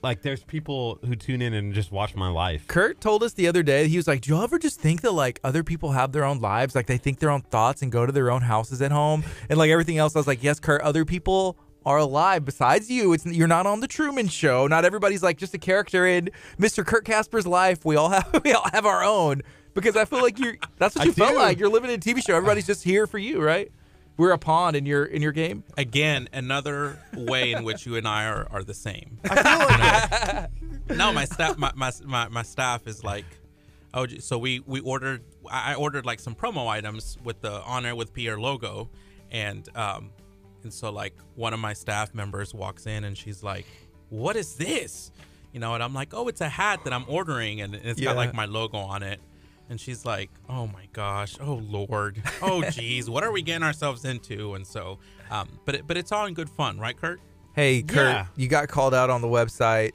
Like there's people who tune in and just watch my life. Curt told us the other day, he was like, do you ever just think that like other people have their own lives? Like they think their own thoughts and go to their own houses at home and like everything else. I was like, yes, Curt, other people are alive besides you. You're not on the Truman Show. Not everybody's like just a character in Mr. Curt Casper's life. We all have our own, because I feel like that's what you felt like. You're living in a TV show. Everybody's just here for you, right? We're a pawn in your game. Again, another way in which you and I are the same. I feel like no, my staff is like, oh, so I ordered like some promo items with the On Air with Pierre logo, and so like one of my staff members walks in and she's like, what is this? You know, and I'm like, oh, it's a hat that I'm ordering, and it's got like my logo on it. And she's like, oh my gosh, oh Lord, oh geez, what are we getting ourselves into? And so, but it's all in good fun, right, Curt? Hey, Curt, you got called out on the website.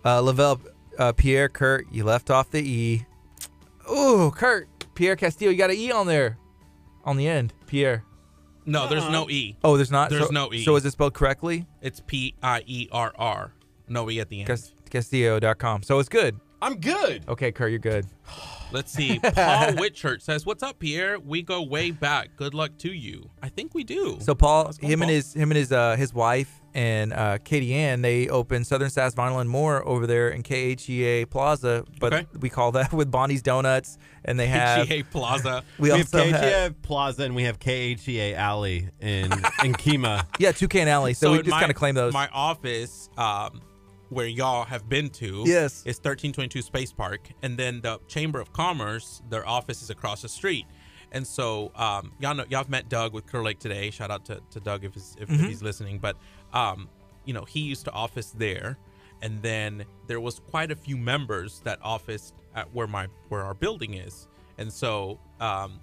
Lavelle, Pierre, Curt, you left off the E. Ooh, Curt, Pierre Castillo, you got an E on there, on the end, Pierre. No, there's no E. Oh, there's not? There's no E. So is it spelled correctly? It's Pierre. No E at the end. Castillo.com. So it's good. I'm good. Okay, Curt, you're good. Let's see. Paul Whitchurch says, "What's up, Pierre? We go way back. Good luck to you." I think we do. So Paul, him and his wife and KHEA, they opened Southern Sass Vinyl and More over there in KHEA Plaza, but we call that with Bonnie's Donuts, and they have KHEA Plaza. We have KHEA Plaza, and we have KHEA Alley in Kemah. Yeah, Toucan Alley. So we just kind of claim those. My office, where y'all have been to, yes, is 1322 Space Park, and then the Chamber of Commerce, their office is across the street. And so y'all have met Doug with Curl Lake today. Shout out to Doug if he's listening. But you know, he used to office there, and then there was quite a few members that officed at where our building is. And so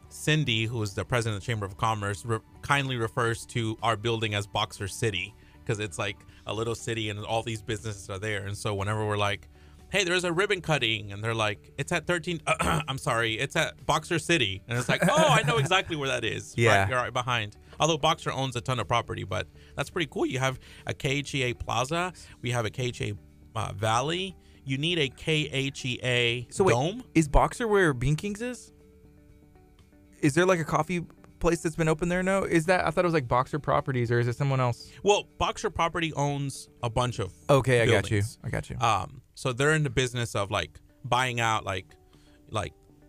Cindy, who is the president of the Chamber of Commerce, kindly refers to our building as Boxer City, because it's like a little city and all these businesses are there. And so whenever we're like, hey, there's a ribbon cutting, and they're like, it's at 13, I'm sorry, it's at Boxer City. And it's like, oh, I know exactly where that is. Yeah. Right, you're right behind. Although Boxer owns a ton of property, but that's pretty cool. You have a KHEA Plaza. We have a KHEA Valley. You need a KHEA Dome. Wait, is Boxer where Bean Kings is? Is there like a coffee place that's been open there? No, is that? I thought it was like Boxer Properties, or is it someone else? Well, Boxer Property owns a bunch of buildings. I got you. So they're in the business of like buying out like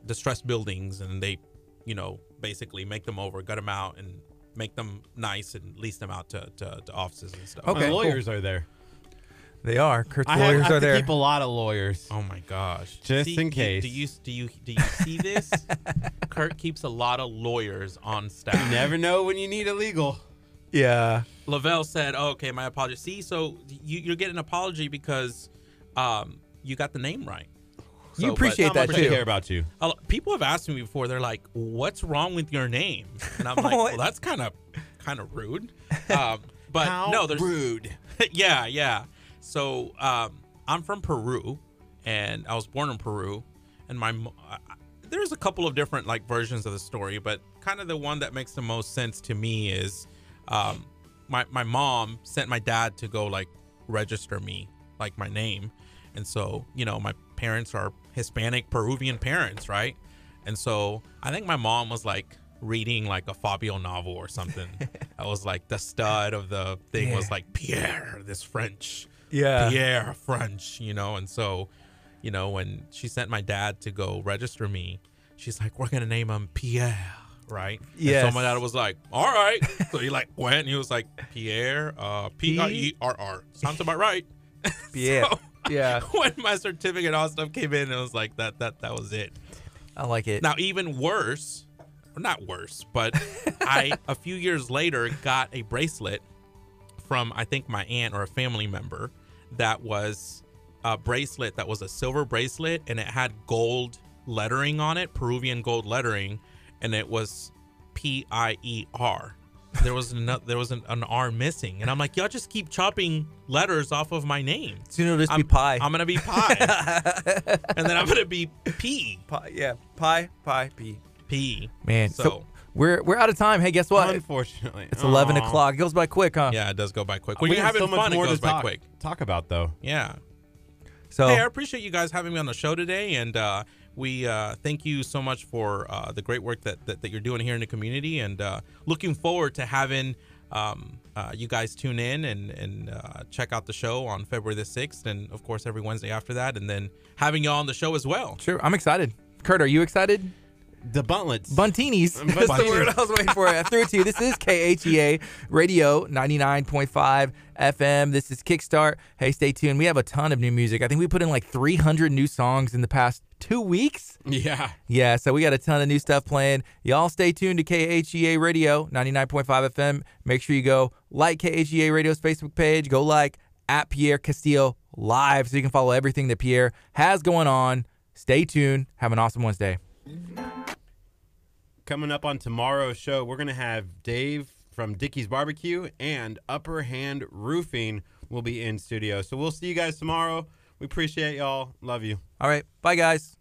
distressed buildings, and they, you know, basically make them over, gut them out, and make them nice and lease them out to offices and stuff. Okay, my lawyers are there. They are. Kurt's I lawyers have are to there. keep a lot of lawyers. Oh my gosh! Just in case. Do you see this? Kurt keeps a lot of lawyers on staff. You never know when you need a legal. Yeah. Lavelle said, oh, "Okay, my apology." See, so you're getting an apology because you got the name right. You appreciate that I too. care about you. People have asked me before. They're like, "What's wrong with your name?" And I'm like, "Well, that's kind of rude." But How no, there's rude. yeah. So I'm from Peru, and I was born in Peru, and there's a couple of different like versions of the story, but kind of the one that makes the most sense to me is my mom sent my dad to go like register me, like my name. And so, my parents are Hispanic Peruvian parents, right? And so I think my mom was like reading like a Fabio novel or something. I was like, the stud of the thing was like Pierre, this French. Yeah. Pierre, French, and so, when she sent my dad to go register me, she's like, we're going to name him Pierre, right? Yes. And so my dad was like, all right. So he like went and he was like, Pierre, Pierre. Sounds about right. Yeah. So, yeah. when my certificate and all stuff came in, it was like that was it. I like it. Now, even worse, not worse, but I a few years later got a bracelet from I think my aunt or a family member that was a bracelet that was a silver bracelet, and it had gold lettering on it, Peruvian gold lettering, and it was P-I-E-R. There was an R missing, and I'm like, y'all just keep chopping letters off of my name. Soon it'll just be pie. I'm gonna be pie, and then I'm gonna be P. Pie, yeah, pie, P. P. Man, so we're out of time. Hey, guess what? Unfortunately, It's 11 o'clock. It goes by quick, huh? Yeah, it does go by quick. We When you're have having so much fun, it more goes to by quick. talk about though. Yeah. So hey, I appreciate you guys having me on the show today, and we thank you so much for the great work that you're doing here in the community, and looking forward to having you guys tune in and check out the show on February the 6th, and of course every Wednesday after that, and then having you all on the show as well. Sure, I'm excited. Kurt, are you excited? The buntlets. Buntinis. That's the word I was waiting for. I threw it to you. This is KHEA Radio 99.5 FM. This is Kickstart. Hey, stay tuned. We have a ton of new music. I think we put in like 300 new songs in the past 2 weeks. Yeah. Yeah, so we got a ton of new stuff playing. Y'all stay tuned to KHEA Radio 99.5 FM. Make sure you go like KHEA Radio's Facebook page. Go like at Pierre Castillo Live so you can follow everything that Pierre has going on. Stay tuned. Have an awesome Wednesday. Coming up on tomorrow's show, we're going to have Dave from Dickie's Barbecue and Upper Hand Roofing will be in studio. So we'll see you guys tomorrow. We appreciate y'all. Love you. All right. Bye, guys.